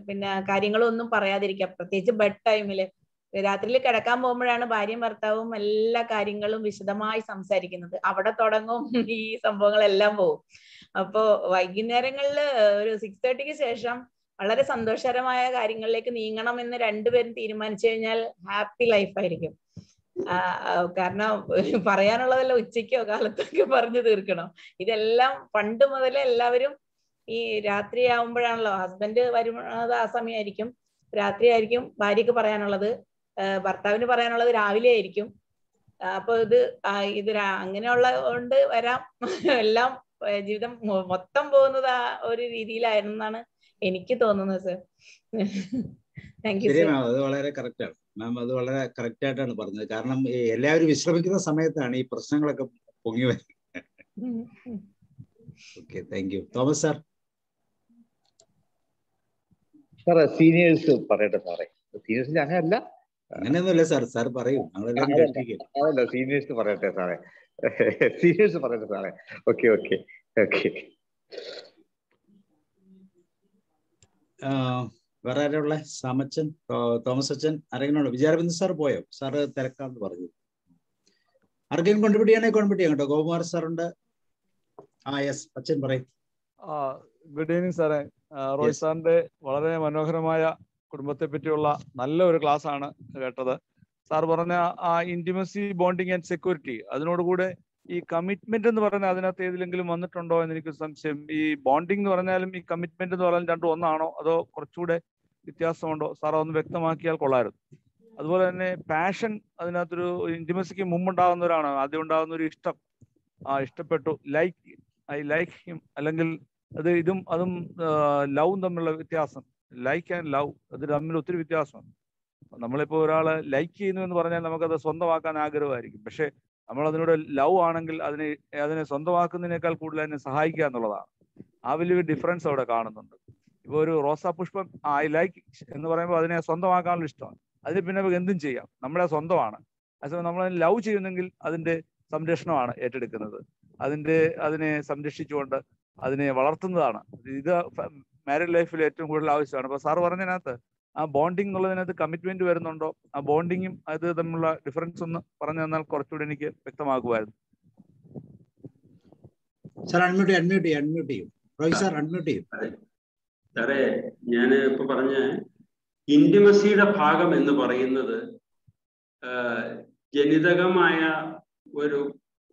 പിന്നെ കാര്യങ്ങളും ഒന്നും പറയാതിരിക്കുക. പ്രത്യേകിച്ച് ബെഡ് ടൈമില് രാത്രിയിൽ കിടക്കാൻ പോകുമ്പോഴാണ് ഭാര്യയും ഭർത്താവും എല്ലാ കാര്യങ്ങളും വിശദമായി സംസാരിക്കുന്നത്. അവിടെ തുടങ്ങും ഈ സംഭവങ്ങളെല്ലാം പോകും. അപ്പോ വൈകുന്നേരങ്ങളിൽ ഒരു 6:30 ശേഷം വളരെ സന്തോഷകരമായ കാര്യങ്ങളിലേക്ക് നീങ്ങണം എന്ന് രണ്ടുപേരും തീരുമാനിച്ചു കഴിഞ്ഞാൽ ഹാപ്പി ലൈഫായിരിക്കും. കാരണം പറയാനുള്ളതെല്ലാം ഉച്ചയ്ക്കോ കാലത്തൊക്കെ പറഞ്ഞു തീർക്കണം. ഇതെല്ലാം പണ്ട് മുതലേ എല്ലാവരും ഈ രാത്രി ആവുമ്പോഴാണല്ലോ, ഹസ്ബൻഡ് വരുന്നത് ആ സമയമായിരിക്കും, രാത്രി ആയിരിക്കും ഭാര്യക്ക് പറയാനുള്ളത്, ഭർത്താവിന് പറയാനുള്ളത് രാവിലെ ആയിരിക്കും. അപ്പൊ ഇത് അങ്ങനെയുള്ള കൊണ്ട് വരാം എല്ലാം ജീവിതം മൊത്തം പോകുന്നത് ആ ഒരു രീതിയിലായിരുന്നാണ് എനിക്ക് തോന്നുന്നത് സർ. Thank you sir. അത് വളരെ കറക്റ്റ് ആണ് മാം, അത് വളരെ കറക്റ്റ് ആയിട്ടാണ് പറഞ്ഞത്. കാരണം എല്ലാവരും വിശ്രമിക്കുന്ന സമയത്താണ് ഈ പ്രശ്നങ്ങളൊക്കെ പൊങ്ങി വരുന്നത്. Okay, thank you. Thomas sir. സാറേ സീനിയേഴ്സ് പറയട്ടെ സാറേ. സീനിയേഴ്സിന് അങ്ങനെയല്ല, അങ്ങനെയൊന്നുമില്ല സാർ. സാർ പറയൂ, അതല്ല സീനിയേഴ്സ് പറയട്ടെ സാറേ. സീനിയേഴ്സ് പറയട്ടെ സാറേ. Okay okay okay. വേറെ ആരുള്ള? സാമച്ചൻ, തോമസ് അച്ഛൻ, ആരെങ്കിലും ഉണ്ടോ? വിജയരവിന്ദ് സാർ പോയോ? സാറ് തിരക്കാന്ന് പറഞ്ഞു. ആർക്കെങ്കിലും കോൺട്രിബ്യൂട്ട് ചെയ്യണമെങ്കിൽ കോൺട്രിബ്യൂട്ട് ചെയ്യാം കേട്ടോ. ഗോകുമാർ സാറുണ്ട്. യെസ് അച്ഛൻ പറയും. ഗുഡ് ഈവനിങ് സാറേ. റോയ് സാറിന്റെ വളരെ മനോഹരമായ കുടുംബത്തെ പറ്റിയുള്ള നല്ല ഒരു ക്ലാസ് ആണ് കേട്ടത്. സാർ പറഞ്ഞ ആ ഇന്റിമസി, ബോണ്ടിങ് ആൻഡ് സെക്യൂരിറ്റി, അതിനോടുകൂടെ ഈ കമ്മിറ്റ്മെന്റ് എന്ന് പറഞ്ഞാൽ അതിനകത്ത് ഏതിലെങ്കിലും വന്നിട്ടുണ്ടോ എന്ന് എനിക്ക് സംശയം. ഈ ബോണ്ടിങ് എന്ന് പറഞ്ഞാലും ഈ കമ്മിറ്റ്മെന്റ് എന്ന് പറഞ്ഞാലും രണ്ടും ഒന്നാണോ അതോ കുറച്ചുകൂടെ വ്യത്യാസമുണ്ടോ? സാർ അതൊന്ന് വ്യക്തമാക്കിയാൽ കൊള്ളായിരുന്നു. അതുപോലെ തന്നെ പാഷൻ, അതിനകത്തൊരു ഇന്റിമസിക്ക് മുമ്പുണ്ടാകുന്നവരാണ് ആദ്യം ഉണ്ടാകുന്ന ഒരു ഇഷ്ടം, ഇഷ്ടപ്പെട്ടു, ഐ ലൈക്ക് ഹിം, അല്ലെങ്കിൽ ഇതും അതും ലവും തമ്മിലുള്ള വ്യത്യാസം, ലൈക്ക് ആൻഡ് ലവ്, അത് തമ്മിൽ ഒത്തിരി വ്യത്യാസമാണ്. നമ്മളിപ്പോൾ ഒരാളെ ലൈക്ക് ചെയ്യുന്നു എന്ന് പറഞ്ഞാൽ നമുക്കത് സ്വന്തമാക്കാൻ ആഗ്രഹമായിരിക്കും. പക്ഷെ നമ്മൾ അതിനോട് ലവ് ആണെങ്കിൽ അതിനെ സ്വന്തമാക്കുന്നതിനേക്കാൾ കൂടുതൽ അതിനെ സഹായിക്കുക എന്നുള്ളതാണ്. ആ വലിയൊരു ഡിഫറൻസ് അവിടെ കാണുന്നുണ്ട്. ഇപ്പോൾ ഒരു റോസാപുഷ്പം ഐ ലൈക്ക് എന്ന് പറയുമ്പോൾ അതിനെ സ്വന്തമാക്കാനുള്ള ഇഷ്ടമാണ്. അതിന് പിന്നെ നമുക്ക് എന്തും ചെയ്യാം, നമ്മുടെ സ്വന്തമാണ്. അതേസമയം നമ്മൾ ലവ് ചെയ്യുന്നെങ്കിൽ അതിന്റെ സംരക്ഷണമാണ് ഏറ്റെടുക്കുന്നത്, അതിനെ സംരക്ഷിച്ചുകൊണ്ട് അതിനെ വളർത്തുന്നതാണ്. ഇത് മാരീഡ് ലൈഫിൽ ഏറ്റവും കൂടുതൽ ആവശ്യമാണ്. അപ്പൊ സാർ പറഞ്ഞതിനകത്ത് ആ ബോണ്ടിങ് എന്നുള്ളതിനകത്ത് കമ്മിറ്റ്മെന്റ് വരുന്നുണ്ടോ? ആ ബോണ്ടിങ്ങും അത് തമ്മിലുള്ള ഡിഫറൻസ് ഒന്ന് പറഞ്ഞു തന്നാൽ കുറച്ചുകൂടി എനിക്ക് വ്യക്തമാക്കുമായിരുന്നു. സാർ അൺമ്യൂട്ട് ചെയ്യും. റോയ് സാർ അൺമ്യൂട്ട് ചെയ്യും. സാറേ, ഞാൻ ഇപ്പൊ പറഞ്ഞ ഇന്റിമസിയുടെ ഭാഗം എന്ന് പറയുന്നത് ജനിതകമായ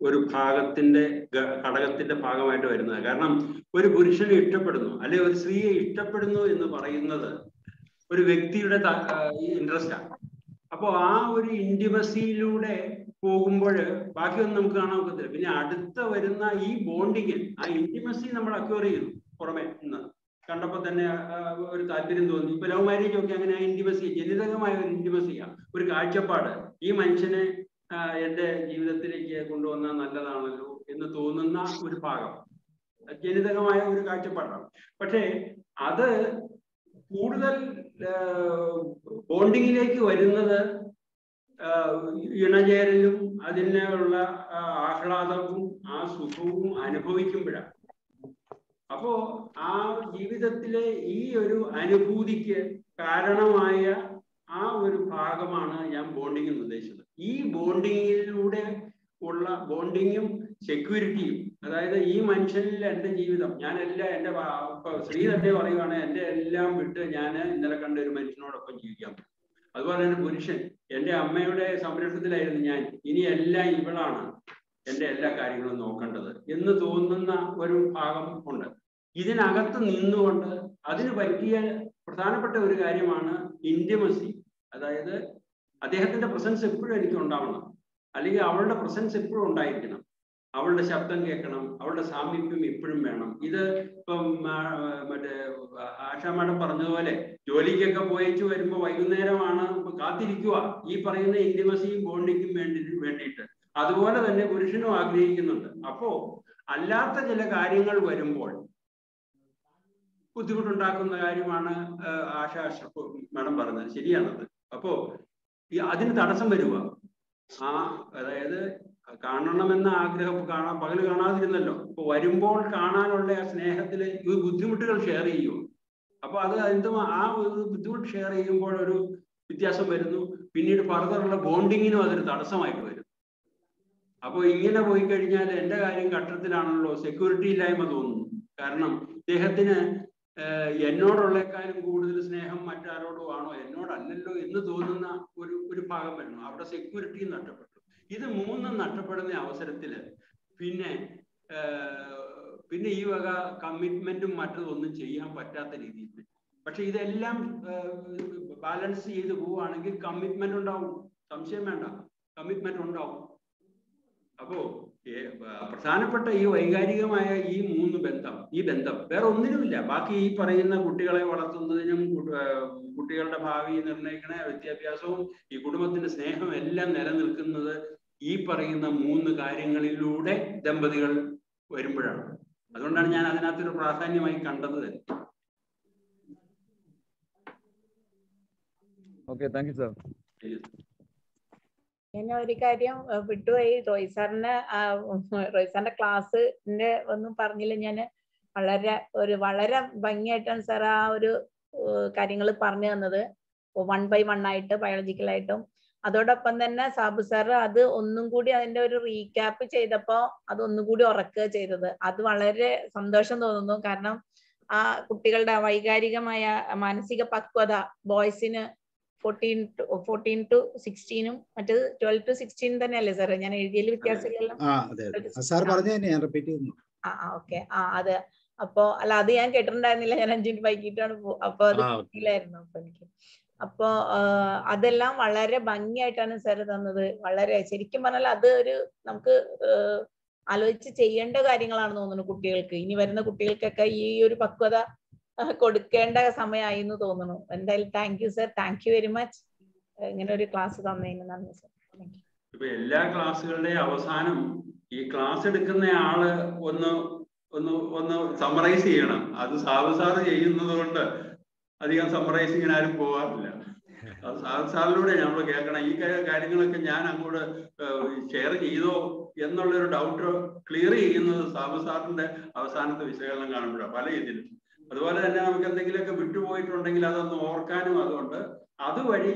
ഒരു ഭാഗത്തിന്റെ ഘടകത്തിന്റെ ഭാഗമായിട്ട് വരുന്നത്. കാരണം ഒരു പുരുഷനെ ഇഷ്ടപ്പെടുന്നു അല്ലെങ്കിൽ ഒരു സ്ത്രീയെ ഇഷ്ടപ്പെടുന്നു എന്ന് പറയുന്നത് ഒരു വ്യക്തിയുടെ ഇൻട്രസ്റ്റാണ്. അപ്പോൾ ആ ഒരു ഇന്റിമസിയിലൂടെ പോകുമ്പോൾ ബാക്കിയൊന്നും നമുക്ക് കാണാൻ ഒക്കത്തില്ല. പിന്നെ അടുത്ത വരുന്ന ഈ ബോണ്ടിങ്ങിൽ ആ ഇന്റിമസി നമ്മൾ അക്വയർ ചെയ്യുന്നു. പുറമെ നിന്ന് കണ്ടപ്പോൾ തന്നെ ഒരു താല്പര്യം തോന്നി. ഇപ്പൊ ലവ് മാരേജ് ഒക്കെ അങ്ങനെ ആ ഇന്റിമസി, ജനിതകമായ ഒരു ഇന്റിമസിയാണ്, ഒരു കാഴ്ചപ്പാട്. ഈ മനുഷ്യനെ എൻ്റെ ജീവിതത്തിലേക്ക് കൊണ്ടുവന്നാൽ നല്ലതാണല്ലോ എന്ന് തോന്നുന്ന ഒരു ഭാഗം ജനിതകമായ ഒരു കാഴ്ചപ്പാടാണ്. പക്ഷേ അത് കൂടുതൽ ബോണ്ടിങ്ങിലേക്ക് വരുന്നത് ഇണചേരലും അതിനുള്ള ആഹ്ലാദവും ആ സുഖവും അനുഭവിക്കുമ്പോഴാണ്. അപ്പോ ആ ജീവിതത്തിലെ ഈ ഒരു അനുഭൂതിക്ക് കാരണമായ ആ ഒരു ഭാഗമാണ് ഞാൻ ബോണ്ടിങ് എന്ന് ഉദ്ദേശിച്ചത്. ഈ ബോണ്ടിങ്ങിലൂടെ ഉള്ള ബോണ്ടിങ്ങും സെക്യൂരിറ്റിയും, അതായത് ഈ മനുഷ്യനിൽ എൻ്റെ ജീവിതം, ഞാനെല്ലാം എൻ്റെ സ്ത്രീ തന്നെ പറയുകയാണ്, എൻ്റെ എല്ലാം വിട്ട് ഞാൻ ഇന്നലെ കണ്ട ഒരു മനുഷ്യനോടൊപ്പം ജീവിക്കാൻ പറ്റും. അതുപോലെ തന്നെ പുരുഷൻ, എൻ്റെ അമ്മയുടെ സംരക്ഷണത്തിലായിരുന്നു ഞാൻ, ഇനി എല്ലാം ഇവളാണ് എൻ്റെ എല്ലാ കാര്യങ്ങളും നോക്കേണ്ടത് എന്ന് തോന്നുന്ന ഒരു ഭാഗം ഉണ്ട്. ഇതിനകത്ത് നിന്നുകൊണ്ട് അതിന് പറ്റിയ പ്രധാനപ്പെട്ട ഒരു കാര്യമാണ് ഇന്റിമസി. അതായത് അദ്ദേഹത്തിന്റെ പ്രസൻസ് എപ്പോഴും എനിക്ക് ഉണ്ടാവണം, അല്ലെങ്കിൽ അവളുടെ പ്രസൻസ് എപ്പോഴും ഉണ്ടായിരിക്കണം, അവളുടെ ശബ്ദം കേൾക്കണം, അവളുടെ സാമീപ്യം എപ്പോഴും വേണം. ഇത് ഇപ്പം മറ്റേ ആശാ മാഡം പറഞ്ഞതുപോലെ ജോലിക്കൊക്കെ പോയിച്ചു വരുമ്പോൾ വൈകുന്നേരമാണ് കാത്തിരിക്കുക ഈ പറയുന്ന ഇന്റിമസിയും ബോണ്ടിങ്ങും വേണ്ടിയിട്ട്. അതുപോലെ തന്നെ പുരുഷനും ആഗ്രഹിക്കുന്നുണ്ട്. അപ്പോ അല്ലാത്ത ചില കാര്യങ്ങൾ വരുമ്പോൾ ബുദ്ധിമുട്ടുണ്ടാക്കുന്ന കാര്യമാണ് ആശാ മാഡം പറഞ്ഞത്, ശരിയാണത്. അപ്പോ അതിന് തടസ്സം വരുക, അതായത് കാണണമെന്ന ആഗ്രഹം പകല് കാണാതിരുന്നല്ലോ, അപ്പൊ വരുമ്പോൾ കാണാനുള്ള ആ സ്നേഹത്തില് ഈ ബുദ്ധിമുട്ടുകൾ ഷെയർ ചെയ്യുക. അപ്പൊ അത് എന്തും ആ ഒരു ബുദ്ധിമുട്ട് ഷെയർ ചെയ്യുമ്പോൾ ഒരു വ്യത്യാസം വരുന്നു. പിന്നീട് ഫർദറുള്ള ബോണ്ടിങ്ങിനും അതൊരു തടസ്സമായിട്ട് വരും. അപ്പൊ ഇങ്ങനെ പോയി കഴിഞ്ഞാൽ എൻ്റെ കാര്യം ഘട്ടത്തിലാണല്ലോ, സെക്യൂരിറ്റി ഇല്ലായ്മ തോന്നുന്നു. കാരണം ഇദ്ദേഹത്തിന് എന്നോടുള്ളേക്കാളും കൂടുതൽ സ്നേഹം മറ്റാരോടോ ആണോ, എന്നോടല്ലല്ലോ എന്ന് തോന്നുന്ന ഒരു ഭാഗം വരണം. അവിടെ സെക്യൂരിറ്റി നഷ്ടപ്പെട്ടു. ഇത് മൂന്നും നഷ്ടപ്പെടുന്ന അവസരത്തില് പിന്നെ ഈ വക കമ്മിറ്റ്മെന്റും മറ്റതൊന്നും ചെയ്യാൻ പറ്റാത്ത രീതിയിൽ. പക്ഷെ ഇതെല്ലാം ബാലൻസ് ചെയ്ത് പോവുകയാണെങ്കിൽ കമ്മിറ്റ്മെന്റ് ഉണ്ടാവും, സംശയം വേണ്ട, കമ്മിറ്റ്മെന്റ് ഉണ്ടാവും. അപ്പോ പ്രധാനപ്പെട്ട ഈ വൈകാരികമായ ഈ ബന്ധം വേറെ ഒന്നിനുമില്ല. ബാക്കി ഈ പറയുന്ന കുട്ടികളെ വളർത്തുന്നതിനും കുട്ടികളുടെ ഭാവി നിർണ്ണയിക്കണ വിദ്യാഭ്യാസവും ഈ കുടുംബത്തിന്റെ സ്നേഹവും എല്ലാം നിലനിൽക്കുന്നത് ഈ പറയുന്ന 3 കാര്യങ്ങളിലൂടെ ദമ്പതികൾ വരുമ്പോഴാണ്. അതുകൊണ്ടാണ് ഞാൻ അതിനകത്തൊരു പ്രാധാന്യമായി കണ്ടത്. Okay, thank you sir. ഞാൻ ഒരു കാര്യം വിട്ടുപോയി. റോയ് സാറിന്റെ ക്ലാസ്സിന്റെ ഒന്നും പറഞ്ഞില്ല. ഞാൻ വളരെ ഭംഗിയായിട്ടാണ് സാർ ആ ഒരു കാര്യങ്ങൾ പറഞ്ഞു തന്നത്, 1 by 1 ആയിട്ട് ബയോളജിക്കലായിട്ടും. അതോടൊപ്പം തന്നെ സാബു സാറ് അത് ഒന്നും കൂടി അതിന്റെ ഒരു റീക്യാപ്പ് ചെയ്തപ്പോ അതൊന്നും കൂടി ഉറക്കുക ചെയ്തത്. അത് വളരെ സന്തോഷം തോന്നുന്നു. കാരണം ആ കുട്ടികളുടെ വൈകാരികമായ മാനസിക പക്വത ബോയ്സിന് 14 to 16 മറ്റേത് 12 to 16 തന്നെയല്ലേ സാറേ? ഞാൻ എഴുതിയതിൽ വ്യത്യാസമില്ലല്ലോ. സാർ പറഞ്ഞു തന്നെ ഞാൻ റിപ്പീറ്റ് ചെയ്യുന്നു. ഓക്കെ. അത് അപ്പോ അല്ല, അത് ഞാൻ കേട്ടിട്ടുണ്ടായിരുന്നില്ല. ഞാൻ 5 മിനിറ്റ് വൈകിട്ടാണ് അപ്പൊ അത് കിട്ടിയില്ലായിരുന്നു. അപ്പൊ എനിക്ക് അപ്പോ അതെല്ലാം വളരെ ഭംഗിയായിട്ടാണ് സാർ തന്നത്. വളരെ ശരിക്കും പറഞ്ഞാൽ അത് ഒരു നമുക്ക് ആലോചിച്ച് ചെയ്യേണ്ട കാര്യങ്ങളാണെന്ന് തോന്നുന്നു. കുട്ടികൾക്ക്, ഇനി വരുന്ന കുട്ടികൾക്കൊക്കെ ഈ ഒരു പക്വത കൊടുക്കേണ്ട സമയമായി എന്ന് തോന്നുന്നു. എന്തായാലും thank you sir, thank you very much. ഇങ്ങനെ ഒരു ക്ലാസ് തന്നതിന് നന്ദി സർ. ഇപ്പൊ എല്ലാ ക്ലാസ്സുകളുടെയും അവസാനം ഈ ക്ലാസ് എടുക്കുന്ന ആള് ഒന്ന് സമ്മറൈസ് ചെയ്യണം. അത് സാറ് ചെയ്യുന്നത് കൊണ്ട് അധികം സമ്മറൈസിങ്ങിന് ആരും പോകാറില്ല. അത് സാറിലൂടെ നമ്മൾ കേൾക്കണം. ഈ കാര്യങ്ങളൊക്കെ ഞാൻ അങ്ങോട്ട് ഷെയർ ചെയ്തോ എന്നുള്ളൊരു ഡൗട്ട് ക്ലിയർ ചെയ്യുന്നത് സാറിന്റെ അവസാനത്തെ വിശകലനം കാണുമ്പോഴാണ് പല ഇതിലും. അതുപോലെ തന്നെ നമുക്ക് എന്തെങ്കിലുമൊക്കെ വിട്ടുപോയിട്ടുണ്ടെങ്കിൽ അതൊന്ന് ഓർക്കാനും, അതുകൊണ്ട് അതുവഴി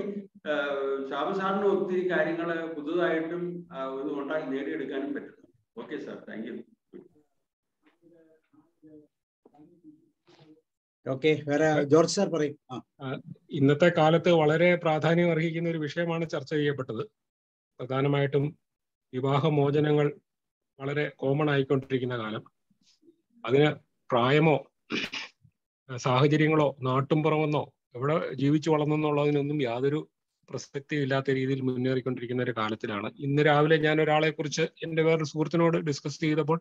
സാറിന് ഒത്തിരി കാര്യങ്ങൾ പുതുതായിട്ടും ഉണ്ടാക്കി നേടിയെടുക്കാനും പറ്റും. Okay sir, thank U. Okay, വേറെ ജോർജ് സാർ പറയും. ഇന്നത്തെ കാലത്ത് വളരെ പ്രാധാന്യം അർഹിക്കുന്ന ഒരു വിഷയമാണ് ചർച്ച ചെയ്യപ്പെട്ടത്. പ്രധാനമായിട്ടും വിവാഹമോചനങ്ങൾ വളരെ കോമൺ ആയിക്കൊണ്ടിരിക്കുന്ന കാലം. അതിന് പ്രായമോ സാഹചര്യങ്ങളോ നാട്ടുംപുറമെന്നോ എവിടെ ജീവിച്ചു വളർന്നെന്നുള്ളതിനൊന്നും യാതൊരു പ്രസക്തിയും ഇല്ലാത്ത രീതിയിൽ മുന്നേറിക്കൊണ്ടിരിക്കുന്ന ഒരു കാലത്തിലാണ്. ഇന്ന് രാവിലെ ഞാൻ ഒരാളെ കുറിച്ച് എൻ്റെ വേറൊരു സുഹൃത്തിനോട് ഡിസ്കസ് ചെയ്തപ്പോൾ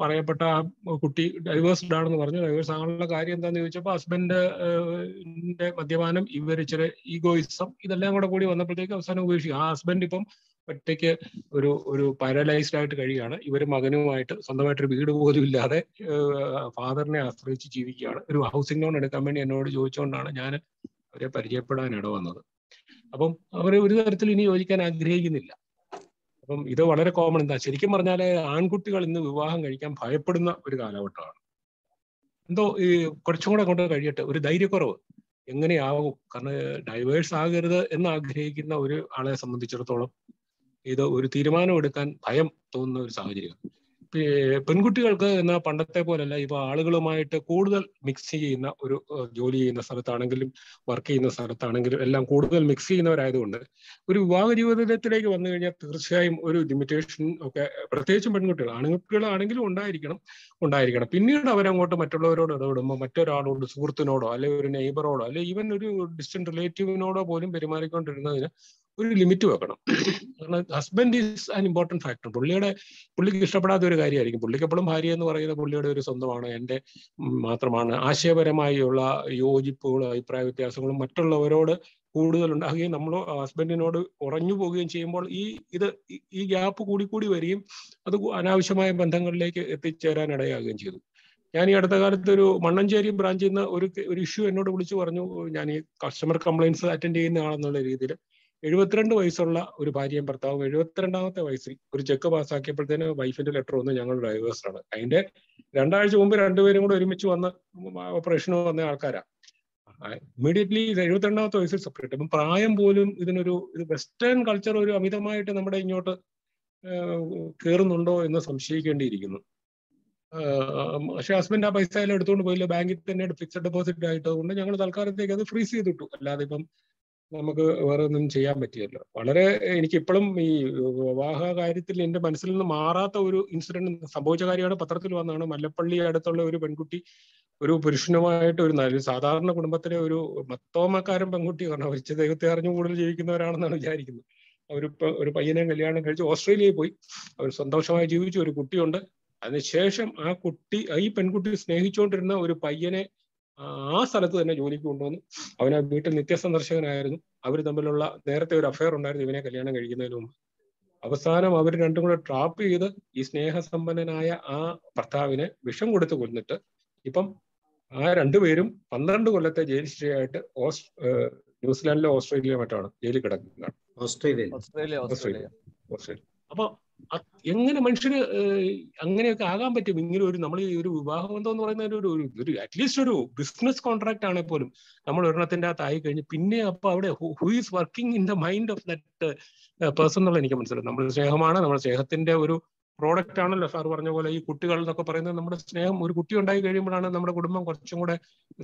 പറയപ്പെട്ട ആ കുട്ടി ഡൈവേഴ്സ്ഡ് ആണെന്ന് പറഞ്ഞു. ഡൈവേഴ്സ് ആകാനുള്ള കാര്യം എന്താന്ന് ചോദിച്ചപ്പോൾ ഹസ്ബൻഡിന്റെ മദ്യപാനം, ഇവർ ഇച്ചിരി ഈഗോയിസം, ഇതെല്ലാം കൂടി വന്നപ്പോഴത്തേക്ക് അവസാനം ഉപേക്ഷിക്കും. ആ ഹസ്ബൻഡ് ഇപ്പം ഒറ്റയ്ക്ക് ഒരു പാരലൈസ്ഡ് ആയിട്ട് കഴിയുകയാണ്. ഇവർ മകനുമായിട്ട് സ്വന്തമായിട്ടൊരു വീട് പോലും ഇല്ലാതെ ഫാദറിനെ ആശ്രയിച്ച് ജീവിക്കുകയാണ്. ഒരു ഹൗസിംഗ് ലോൺ എടുക്കാൻ വേണ്ടി എന്നോട് ചോദിച്ചുകൊണ്ടാണ് ഞാൻ അവരെ പരിചയപ്പെടാൻ ഇടവന്നത്. അപ്പം അവർ ഒരു തരത്തിൽ ഇനി യോജിക്കാൻ ആഗ്രഹിക്കുന്നില്ല. അപ്പം ഇത് വളരെ കോമൺ. എന്താ ശരിക്കും പറഞ്ഞാൽ ആൺകുട്ടികൾ ഇന്ന് വിവാഹം കഴിക്കാൻ ഭയപ്പെടുന്ന ഒരു കാലഘട്ടമാണ്. എന്തോ ഈ കുറച്ചും കൂടെ കൊണ്ട് കഴിയട്ടെ, ഒരു ധൈര്യക്കുറവ് എങ്ങനെയാവും. കാരണം ഡൈവേഴ്സ് ആകരുത് എന്ന് ആഗ്രഹിക്കുന്ന ഒരു ആളെ സംബന്ധിച്ചിടത്തോളം ഇത് ഒരു തീരുമാനം എടുക്കാൻ ഭയം തോന്നുന്ന ഒരു സാഹചര്യം. പെൺകുട്ടികൾക്ക് എന്നാൽ പണ്ടത്തെ പോലല്ല, ഇപ്പൊ ആളുകളുമായിട്ട് കൂടുതൽ മിക്സ് ചെയ്യുന്ന ഒരു ജോലി ചെയ്യുന്ന സ്ഥലത്താണെങ്കിലും വർക്ക് ചെയ്യുന്ന സ്ഥലത്താണെങ്കിലും എല്ലാം കൂടുതൽ മിക്സ് ചെയ്യുന്നവരായതുകൊണ്ട് ഒരു വിവാഹ ജീവിതത്തിലേക്ക് വന്നു കഴിഞ്ഞാൽ തീർച്ചയായും ഒരു ലിമിറ്റേഷൻ ഒക്കെ, പ്രത്യേകിച്ചും പെൺകുട്ടികൾ, ആൺകുട്ടികളാണെങ്കിലും ഉണ്ടായിരിക്കണം. പിന്നീട് അവരങ്ങോട്ട് മറ്റുള്ളവരോട് ഇടപെടുമ്പോൾ മറ്റൊരാളോട്, സുഹൃത്തിനോടോ അല്ലെങ്കിൽ ഒരു നെയ്ബറോടോ അല്ലെങ്കിൽ ഈവൻ ഒരു ഡിസ്റ്റന്റ് റിലേറ്റീവിനോടോ പോലും പെരുമാറിക്കൊണ്ടിരുന്നതിന് ഒരു ലിമിറ്റ് വെക്കണം. കാരണം husband is an important factor. പുള്ളിക്ക് ഇഷ്ടപ്പെടാത്ത ഒരു കാര്യമായിരിക്കും. പുള്ളിക്ക് എപ്പോഴും ഭാര്യ എന്ന് പറയുന്നത് പുള്ളിയുടെ ഒരു സ്വന്തമാണ്, എൻ്റെ മാത്രമാണ്. ആശയപരമായുള്ള യോജിപ്പുകളും അഭിപ്രായ വ്യത്യാസങ്ങളും മറ്റുള്ളവരോട് കൂടുതൽ ഉണ്ടാകുകയും നമ്മൾ ഹസ്ബൻഡിനോട് ഉറഞ്ഞു പോവുകയും ചെയ്യുമ്പോൾ ഈ ഗ്യാപ്പ് കൂടി വരികയും അത് അനാവശ്യമായ ബന്ധങ്ങളിലേക്ക് എത്തിച്ചേരാൻ ഇടയാകുകയും ചെയ്തു. ഞാൻ ഈ അടുത്ത കാലത്ത് ഒരു മണ്ണഞ്ചേരി ബ്രാഞ്ചിൽ നിന്ന് ഒരു ഇഷ്യൂ എന്നോട് വിളിച്ചു പറഞ്ഞു. ഞാൻ ഈ കസ്റ്റമർ കംപ്ലയിൻസ് അറ്റൻഡ് ചെയ്യുന്ന ആളെന്നുള്ള രീതിയിൽ 72 വയസ്സുള്ള ഒരു ഭാര്യയും ഭർത്താവും 72ാമത്തെ വയസ്സിൽ ഒരു ചെക്ക് പാസ്സാക്കിയപ്പോഴത്തേന് വൈഫിന്റെ ലെറ്റർ വന്ന് ഞങ്ങൾ ഡൈവേഴ്സാണ്. അതിന്റെ 2 ആഴ്ച മുമ്പ് രണ്ടുപേരും കൂടെ ഒരുമിച്ച് വന്ന് ഓപ്പറേഷന് വന്ന ആൾക്കാരാ. ഇമ്മീഡിയറ്റ്ലി 72ാമത്തെ വയസ്സിൽ സെപ്പറേറ്റ്. അപ്പം പ്രായം പോലും ഇതിനൊരു വെസ്റ്റേൺ കൾച്ചർ ഒരു അമിതമായിട്ട് നമ്മുടെ ഇങ്ങോട്ട് കയറുന്നുണ്ടോ എന്ന് സംശയിക്കേണ്ടിയിരിക്കുന്നു. പക്ഷെ ഹസ്ബൻഡ് ആ പൈസ എല്ലാം എടുത്തുകൊണ്ട് പോയില്ല, ബാങ്കിൽ തന്നെ ഫിക്സഡ് ഡെപ്പോസിറ്റ് ആയിട്ടതുകൊണ്ട് ഞങ്ങൾ തൽക്കാലത്തേക്ക് അത് ഫ്രീസ് ചെയ്തിട്ടു. അല്ലാതെ ഇപ്പം നമുക്ക് വേറെ ഒന്നും ചെയ്യാൻ പറ്റിയല്ലോ. വളരെ എനിക്കിപ്പോഴും ഈ വിവാഹ കാര്യത്തിൽ എൻ്റെ മനസ്സിൽ നിന്ന് മാറാത്ത ഒരു ഇൻസിഡന്റ് സംഭവിച്ച കാര്യമാണ്. പത്രത്തിൽ വന്നതാണ്. മല്ലപ്പള്ളി അടുത്തുള്ള ഒരു പെൺകുട്ടി ഒരു പുരുഷനുമായിട്ട് ഒരു സാധാരണ കുടുംബത്തിലെ ഒരു മത്തോമക്കാരൻ പെൺകുട്ടി, കാരണം അവർ ദൈവത്തെ അറിഞ്ഞു കൂടുതൽ ജീവിക്കുന്നവരാണെന്നാണ് വിചാരിക്കുന്നത്. ഒരു പയ്യനെ കല്യാണം കഴിച്ച് ഓസ്ട്രേലിയയിൽ പോയി അവർ സന്തോഷമായി ജീവിച്ചു. ഒരു കുട്ടിയുണ്ട്. അതിനുശേഷം ഈ പെൺകുട്ടി സ്നേഹിച്ചുകൊണ്ടിരുന്ന ഒരു പയ്യനെ ആ സ്ഥലത്ത് തന്നെ ജോലിക്ക് കൊണ്ടുവന്നു. അവൻ ആ വീട്ടിൽ നിത്യസന്ദർശകനായിരുന്നു. അവർ തമ്മിലുള്ള നേരത്തെ ഒരു അഫയർ ഉണ്ടായിരുന്നു ഇവനെ കല്യാണം കഴിക്കുന്നതിന് മുമ്പ്. അവസാനം അവർ രണ്ടും കൂടെ ട്രാപ്പ് ചെയ്ത് ഈ സ്നേഹസമ്പന്നനായ ആ ഭർത്താവിനെ വിഷം കൊടുത്ത് കൊന്നിട്ട് ഇപ്പം ആ രണ്ടുപേരും 12 കൊല്ലത്തെ ജയിൽ ശിക്ഷ ആയിട്ട് ന്യൂസിലാൻഡിലോ ഓസ്ട്രേലിയയിലോ മറ്റാണ് ജയിലിൽ കിടക്കുന്നതാണ്. ഓസ്ട്രേലിയ. അപ്പൊ എങ്ങനെ മനുഷ്യന് അങ്ങനെയൊക്കെ ആകാൻ പറ്റും? ഇങ്ങനെ നമ്മൾ ഈ ഒരു വിവാഹബന്ധം എന്ന് പറയുന്ന ഒരു അറ്റ്ലീസ്റ്റ് ഒരു ബിസിനസ് കോൺട്രാക്ട് ആണെങ്കിൽ പോലും നമ്മൾ ഒരെണ്ണത്തിന്റെ അകത്തായി കഴിഞ്ഞ് പിന്നെ അപ്പൊ അവിടെ who is working in the mind of that person എന്നുള്ള എനിക്ക് മനസ്സിലാവും. നമ്മൾ സ്നേഹമാണ്, നമ്മൾ സ്നേഹത്തിന്റെ ഒരു പ്രോഡക്റ്റ് ആണല്ലോ സാർ പറഞ്ഞ പോലെ ഈ കുട്ടികൾ എന്നൊക്കെ പറയുന്നത്. നമ്മുടെ സ്നേഹം, ഒരു കുട്ടി ഉണ്ടായി കഴിയുമ്പോഴാണ് നമ്മുടെ കുടുംബം കുറച്ചും കൂടെ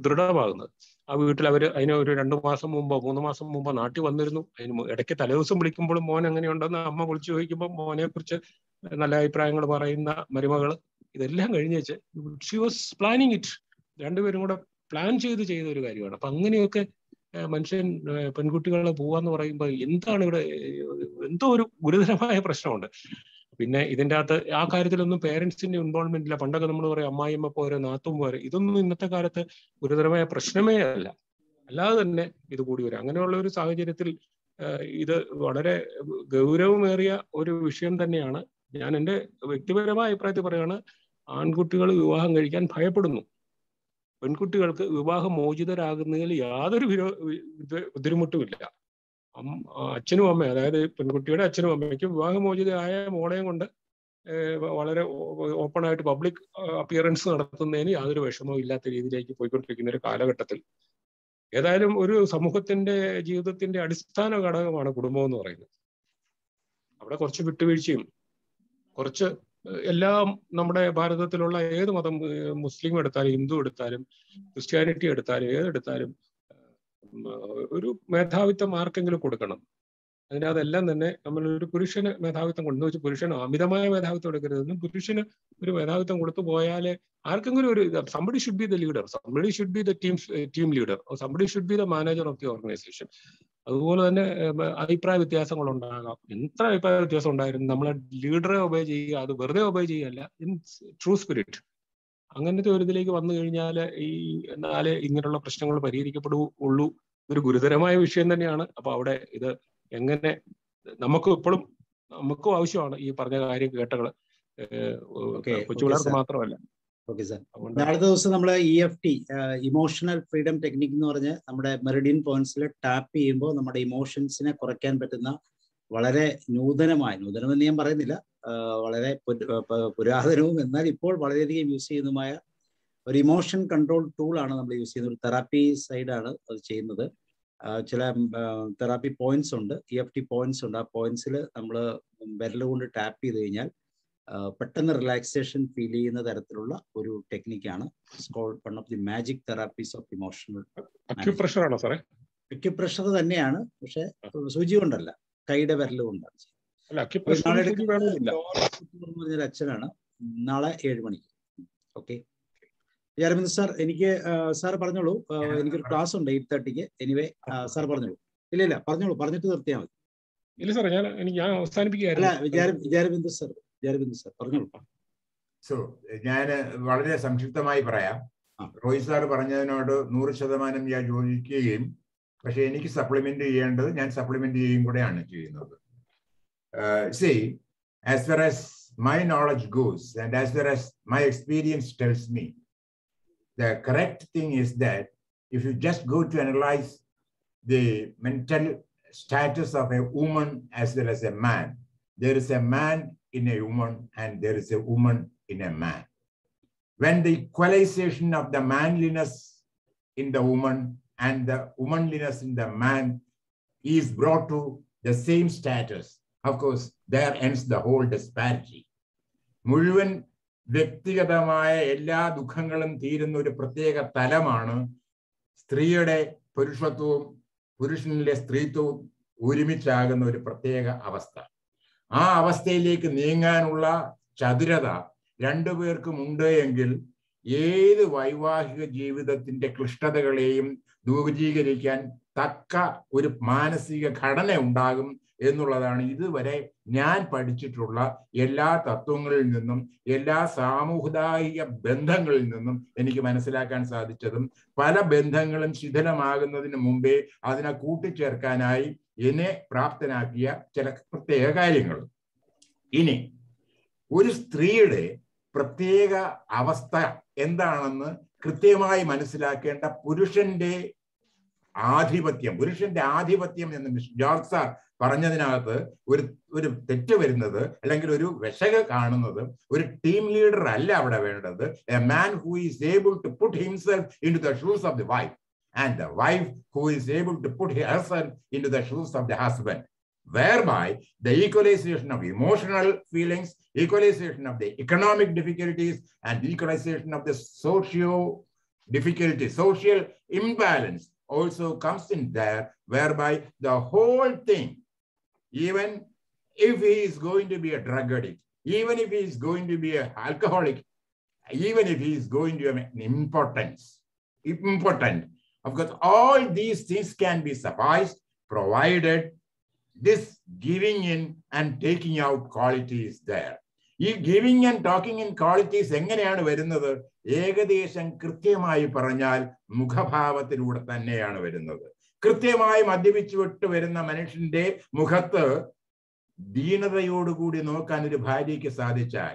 ദൃഢമാകുന്നത്. ആ വീട്ടിൽ അവർ അതിന് ഒരു 2 മാസം മുമ്പോ 3 മാസം മുമ്പോ നാട്ടിൽ വന്നിരുന്നു. അതിന് ഇടയ്ക്ക് തലേദിവസം വിളിക്കുമ്പോഴും മോൻ എങ്ങനെയുണ്ടെന്ന് അമ്മ വിളിച്ചു ചോദിക്കുമ്പോൾ മോനെ കുറിച്ച് നല്ല അഭിപ്രായങ്ങൾ പറയുന്ന മരുമകള്. ഇതെല്ലാം കഴിഞ്ഞേച്ച് ഷി വാസ് പ്ലാനിങ് ഇറ്റ്. രണ്ടുപേരും കൂടെ പ്ലാൻ ചെയ്ത ഒരു കാര്യമാണ്. അപ്പൊ അങ്ങനെയൊക്കെ മനുഷ്യൻ പെൺകുട്ടികളെ പോവാന്ന് പറയുമ്പോൾ എന്താണ് ഇവിടെ, എന്തോ ഒരു ഗുരുതരമായ പ്രശ്നമുണ്ട്. പിന്നെ ഇതിൻ്റെ അകത്ത് ആ കാര്യത്തിലൊന്നും പേരൻസിന്റെ ഇൻവോൾവ്മെന്റ് ഇല്ല. പണ്ടൊക്കെ നമ്മൾ പറയും അമ്മായിയമ്മ പോരെ, നാത്തും പോരെ. ഇതൊന്നും ഇന്നത്തെ കാലത്ത് ഗുരുതരമായ പ്രശ്നമേ അല്ല. അല്ലാതെ തന്നെ ഇത് കൂടി വരും. അങ്ങനെയുള്ള ഒരു സാഹചര്യത്തിൽ ഇത് വളരെ ഗൗരവമേറിയ ഒരു വിഷയം തന്നെയാണ്. ഞാൻ എൻ്റെ വ്യക്തിപരമായ അഭിപ്രായത്തിൽ പറയുകയാണ്, ആൺകുട്ടികൾ വിവാഹം കഴിക്കാൻ ഭയപ്പെടുന്നു. പെൺകുട്ടികൾക്ക് വിവാഹമോചിതരാകുന്നതിൽ യാതൊരു ബുദ്ധിമുട്ടുമില്ല. അച്ഛനും അമ്മയും, അതായത് പെൺകുട്ടിയുടെ അച്ഛനും അമ്മയ്ക്കും വിവാഹമോചിതയായ മോളെയും കൊണ്ട് വളരെ ഓപ്പണായിട്ട് പബ്ലിക് അപ്പിയറൻസ് നടത്തുന്നതിന് യാതൊരു വിഷമവും ഇല്ലാത്ത രീതിയിലേക്ക് പോയിക്കൊണ്ടിരിക്കുന്ന ഒരു കാലഘട്ടത്തിൽ ഏതായാലും ഒരു സമൂഹത്തിന്റെ ജീവിതത്തിന്റെ അടിസ്ഥാന ഘടകമാണ് കുടുംബം എന്ന് പറയുന്നത്. അവിടെ കുറച്ച് വിട്ടുവീഴ്ചയും കുറച്ച് എല്ലാം നമ്മുടെ ഭാരതത്തിലുള്ള ഏത് മതം, മുസ്ലിം എടുത്താലും ഹിന്ദു എടുത്താലും ക്രിസ്ത്യാനിറ്റി എടുത്താലും ഏതെടുത്താലും ഒരു മേധാവിത്വം ആർക്കെങ്കിലും കൊടുക്കണം. അതിനകത്തെല്ലാം തന്നെ നമ്മളൊരു പുരുഷന് മേധാവിത്വം കൊണ്ടു വെച്ച് പുരുഷന് അമിതമായ മേധാവിത്വം എടുക്കരുതെന്നും പുരുഷന് ഒരു മേധാവിത്വം കൊടുത്തു പോയാലേ ആർക്കെങ്കിലും ഒരു somebody should be the leader, somebody should be the team leader, or somebody should be the manager of the organization. അതുപോലെ തന്നെ അഭിപ്രായ വ്യത്യാസങ്ങൾ ഉണ്ടാകാം. എത്ര അഭിപ്രായ വ്യത്യാസം ഉണ്ടായിരുന്നു, നമ്മളെ ലീഡറെ ഒബേ ചെയ്യുക, അത് വെറുതെ ഒബേ ചെയ്യല്ല, ഇൻ ട്രൂ സ്പിരിറ്റ്. അങ്ങനത്തെ ഒരു ഇതിലേക്ക് വന്നു കഴിഞ്ഞാൽ എന്നാലേ ഇങ്ങനെയുള്ള പ്രശ്നങ്ങൾ പരിഹരിക്കപ്പെടുകയുള്ളൂ. ഒരു ഗുരുതരമായ വിഷയം തന്നെയാണ്. അപ്പൊ അവിടെ ഇത് എങ്ങനെ നമുക്കും ആവശ്യമാണ് ഈ പറഞ്ഞ കാര്യം കേട്ടകള്, കൊച്ചുപിള്ളേർക്ക് മാത്രമല്ല. ഓക്കെ സാർ, അടുത്ത ദിവസം നമ്മൾ EFT ഇമോഷണൽ ഫ്രീഡം ടെക്നിക് എന്ന് പറഞ്ഞ് നമ്മുടെ മെറിഡിയൻ പോയിന്റ്സിൽ ടാപ്പ് ചെയ്യുമ്പോൾ നമ്മുടെ ഇമോഷൻസിനെ കുറയ്ക്കാൻ പറ്റുന്ന വളരെ നൂതനമെന്ന് ഞാൻ പറയുന്നില്ല, വളരെ പുരാതനവും എന്നാൽ ഇപ്പോൾ വളരെയധികം യൂസ് ചെയ്യുന്നതുമായ ഒരു ഇമോഷൻ കൺട്രോൾ ടൂളാണ് നമ്മൾ യൂസ് ചെയ്യുന്നത്. ഒരു തെറാപ്പി സൈഡാണ് അത് ചെയ്യുന്നത്. ചില തെറാപ്പി പോയിന്റ്സ് ഉണ്ട്, EFT പോയിന്റ്സ് ഉണ്ട്. ആ പോയിന്റ്സിൽ നമ്മൾ വിരൽ കൊണ്ട് ടാപ്പ് ചെയ്ത് കഴിഞ്ഞാൽ പെട്ടെന്ന് റിലാക്സേഷൻ ഫീൽ ചെയ്യുന്ന തരത്തിലുള്ള ഒരു ടെക്നിക്കാണ്. One of the magic therapies of emotional. Acupressure ആണോ സാറേ? അക്യുപ്രഷർ തന്നെയാണ്, പക്ഷെ സൂചി കൊണ്ടല്ല, കൈയുടെ വിരൽ കൊണ്ടാണ്. അച്ഛനാണ് നാളെ 7 മണിക്ക്. ഓക്കെ അരവിന്ദ് സാർ, എനിക്ക് സാർ പറഞ്ഞോളൂ, എനിക്കൊരു ക്ലാസ് ഉണ്ട് 8:30-ക്ക്. എനിവേ സാർ പറഞ്ഞോളൂ. ഇല്ല പറഞ്ഞോളൂ, പറഞ്ഞിട്ട് നിർത്തിയാൽ മതി. ഇല്ല സാർ, ഞാൻ അവസാനിപ്പിക്കുകയല്ല. വിജയരവിന്ദ് സാർ പറഞ്ഞോളൂ. സോ ഞാൻ വളരെ സംക്ഷിപ്തമായി പറയാം. റോയ് സാർ പറഞ്ഞതിനോട് 100% ഞാൻ യോജിക്കുകയും, പക്ഷെ എനിക്ക് സപ്ലിമെന്റ് ചെയ്യേണ്ടത് ഞാൻ സപ്ലിമെന്റ് ചെയ്യുകയും കൂടെയാണ് ചെയ്യുന്നത്. See, as far as my knowledge goes and as far as my experience tells me, the correct thing is that if you just go to analyze the mental status of a woman as well as a man, there is a man in a woman and there is a woman in a man. When the equalization of the manliness in the woman and the womanliness in the man is brought to the same status, of course, there ends the whole disparity. മുഴുവൻ വ്യക്തിഗതമായ എല്ലാ ദുഃഖങ്ങളും തീരുന്ന ഒരു പ്രത്യേക തലമാണ് സ്ത്രീയുടെ പുരുഷത്വവും പുരുഷനിലെ സ്ത്രീത്വവും ഒരുമിച്ചാകുന്ന ഒരു പ്രത്യേക അവസ്ഥ. ആ അവസ്ഥയിലേക്ക് നീങ്ങാനുള്ള ചതുരത രണ്ടുപേർക്കും ഉണ്ട് എങ്കിൽ ഏത് വൈവാഹിക ജീവിതത്തിന്റെ ക്ലിഷ്ടതകളെയും ദൂരീകരിക്കാൻ തക്ക ഒരു മാനസിക ഘടന ഉണ്ടാകും എന്നുള്ളതാണ് ഇതുവരെ ഞാൻ പഠിച്ചിട്ടുള്ള എല്ലാ തത്വങ്ങളിൽ നിന്നും എല്ലാ സാമൂഹിക ബന്ധങ്ങളിൽ നിന്നും എനിക്ക് മനസ്സിലാക്കാൻ സാധിച്ചതും പല ബന്ധങ്ങളും ശിഥിലമാകുന്നതിന് മുമ്പേ അതിനെ കൂട്ടിച്ചേർക്കാനായി എന്നെ പ്രാപ്തനാക്കിയ ചില പ്രത്യേക കാര്യങ്ങൾ. ഇനി ഒരു സ്ത്രീയുടെ പ്രത്യേക അവസ്ഥ എന്താണെന്ന് കൃത്യമായി മനസ്സിലാക്കേണ്ട പുരുഷന്റെ ആധിപത്യം എന്ന് മിസ്റ്റർ ജോർജ് സാർ പറഞ്ഞതിനകത്ത് ഒരു തെറ്റ് വരുന്നത്, അല്ലെങ്കിൽ ഒരു വിശക കാണുന്നത്, ഒരു ടീം ലീഡർ അല്ല അവിടെ വേണ്ടത്. A man who is able to put himself into the shoes of the wife and the wife who is able to put herself into the shoes of the husband. whereby the equalization of emotional feelings, equalization of the economic difficulties, and equalization of the socio difficulties, social imbalance also comes in there, whereby the whole thing, even if he is going to be a drug addict, even if he is going to be an alcoholic, even if he is going to be impotent, of course, all these things can be sufficed, provided this giving in and taking out quality is there. ഈ giving and talking in qualities എങ്ങനെയാണ് വരുന്നത്? ഏകദേശം കൃത്യമായി പറഞ്ഞാൽ മുഖഭാവത്തിലൂടെ തന്നെയാണ് വരുന്നത്. കൃത്യമായി മദ്യപിച്ചു വിട്ട് വരുന്ന മനുഷ്യന്റെ മുഖത്ത് ദീനതയോടുകൂടി നോക്കാൻ ഒരു ഭാര്യയ്ക്ക് സാധിച്ചാൽ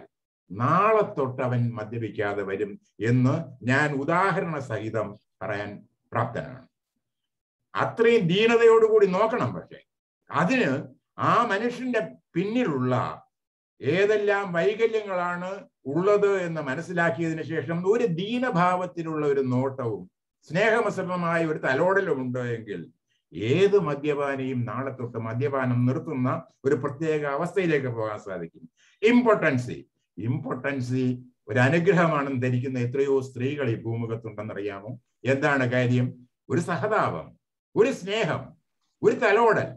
നാളെ തൊട്ട് അവൻ മദ്യപിക്കാതെ വരും എന്ന് ഞാൻ ഉദാഹരണ സഹിതം പറയാൻ പ്രാപ്തനാണ്. അത്രയും ദീനതയോടുകൂടി നോക്കണം. പക്ഷെ അതിന് ആ മനുഷ്യന്റെ പിന്നിലുള്ള ഏതെല്ലാം വൈകല്യങ്ങളാണ് ഉള്ളത് എന്ന് മനസ്സിലാക്കിയതിനു ശേഷം ഒരു ദീനഭാവത്തിലുള്ള ഒരു നോട്ടവും സ്നേഹമസൃണമായ ഒരു തലോടലും ഉണ്ട് എങ്കിൽ ഏത് മദ്യപാനിയും നാളെ തൊട്ട് മദ്യപാനം നിർത്തുന്ന ഒരു പ്രത്യേക അവസ്ഥയിലേക്ക് പോകാൻ സാധിക്കും. ഇമ്പോർട്ടൻസി ഒരു അനുഗ്രഹമാണെന്ന് ധരിക്കുന്ന എത്രയോ സ്ത്രീകൾ ഈ ഭൂമുഖത്തുണ്ടെന്നറിയാമോ? എന്താണ് കാര്യം? ഒരു സഹതാപം, ഒരു സ്നേഹം, ഒരു തലോടൽ,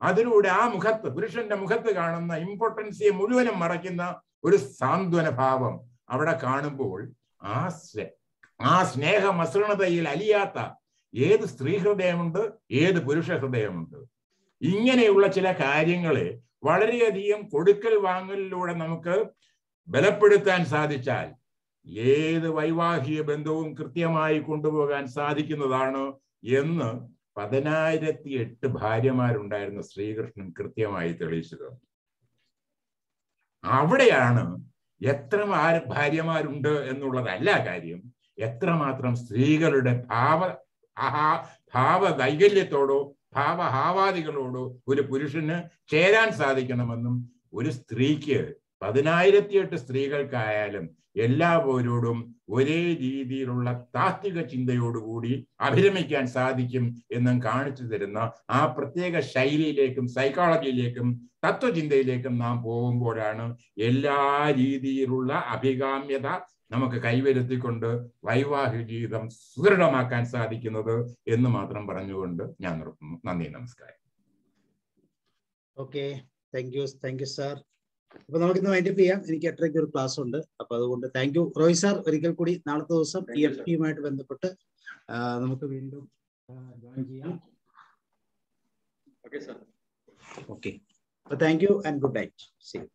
അതിലൂടെ ആ മുഖത്ത്, പുരുഷന്റെ മുഖത്ത് കാണുന്ന ഇമ്പോർട്ടൻസിയെ മുഴുവനും മറയ്ക്കുന്ന ഒരു സാന്ത്വന ഭാവം അവിടെ കാണുമ്പോൾ ആ സ്നേഹ മസൃണതയിൽ അലിയാത്ത ഏത് സ്ത്രീ ഹൃദയമുണ്ട്, ഏത് പുരുഷ ഹൃദയമുണ്ട്? ഇങ്ങനെയുള്ള ചില കാര്യങ്ങളെ വളരെയധികം കൊടുക്കൽ വാങ്ങലിലൂടെ നമുക്ക് ബലപ്പെടുത്താൻ സാധിച്ചാൽ ഏത് വൈവാഹിക ബന്ധവും കൃത്യമായി കൊണ്ടുപോകാൻ സാധിക്കുന്നതാണ് എന്ന് 1008 ഭാര്യമാരുണ്ടായിരുന്ന ശ്രീകൃഷ്ണൻ കൃത്യമായി തെളിയിച്ചത്. അവിടെയാണ് എത്ര ഭാര്യമാരുണ്ട് എന്നുള്ളതല്ല കാര്യം, എത്രമാത്രം സ്ത്രീകളുടെ ഭാവവൈകല്യത്തോടോ ഭാവഹാവാദികളോടോ ഒരു പുരുഷന് ചേരാൻ സാധിക്കണമെന്നും ഒരു സ്ത്രീക്ക് 1008 സ്ത്രീകൾക്കായാലും എല്ലാവരോടും ഒരേ രീതിയിലുള്ള താത്വിക ചിന്തയോടുകൂടി അഭിരമിക്കാൻ സാധിക്കും എന്നും കാണിച്ചു തരുന്ന ആ പ്രത്യേക ശൈലിയിലേക്കും സൈക്കോളജിയിലേക്കും തത്വചിന്തയിലേക്കും നാം പോകുമ്പോഴാണ് എല്ലാ രീതിയിലുള്ള അഭികാമ്യത നമുക്ക് കൈവരുത്തിക്കൊണ്ട് വൈവാഹിക ജീവിതം സുദൃഢമാക്കാൻ സാധിക്കുന്നത് എന്ന് മാത്രം പറഞ്ഞുകൊണ്ട് ഞാൻ നിർത്തുന്നു. നന്ദി, നമസ്കാരം. Okay, thank you sir. അപ്പൊ നമുക്കിന്ന് വൈൻഡപ്പ് ചെയ്യാം. എനിക്ക് 8:30 ഒരു ക്ലാസ് ഉണ്ട്. അപ്പൊ അതുകൊണ്ട് താങ്ക് യു റോയ് സാർ. ഒരിക്കൽ കൂടി നാളത്തെ ദിവസം EFT-യുമായിട്ട് ബന്ധപ്പെട്ട് നമുക്ക് വീണ്ടും ജോയിൻ ചെയ്യാം. ഓക്കെ, അപ്പൊ thank you and good night. See U.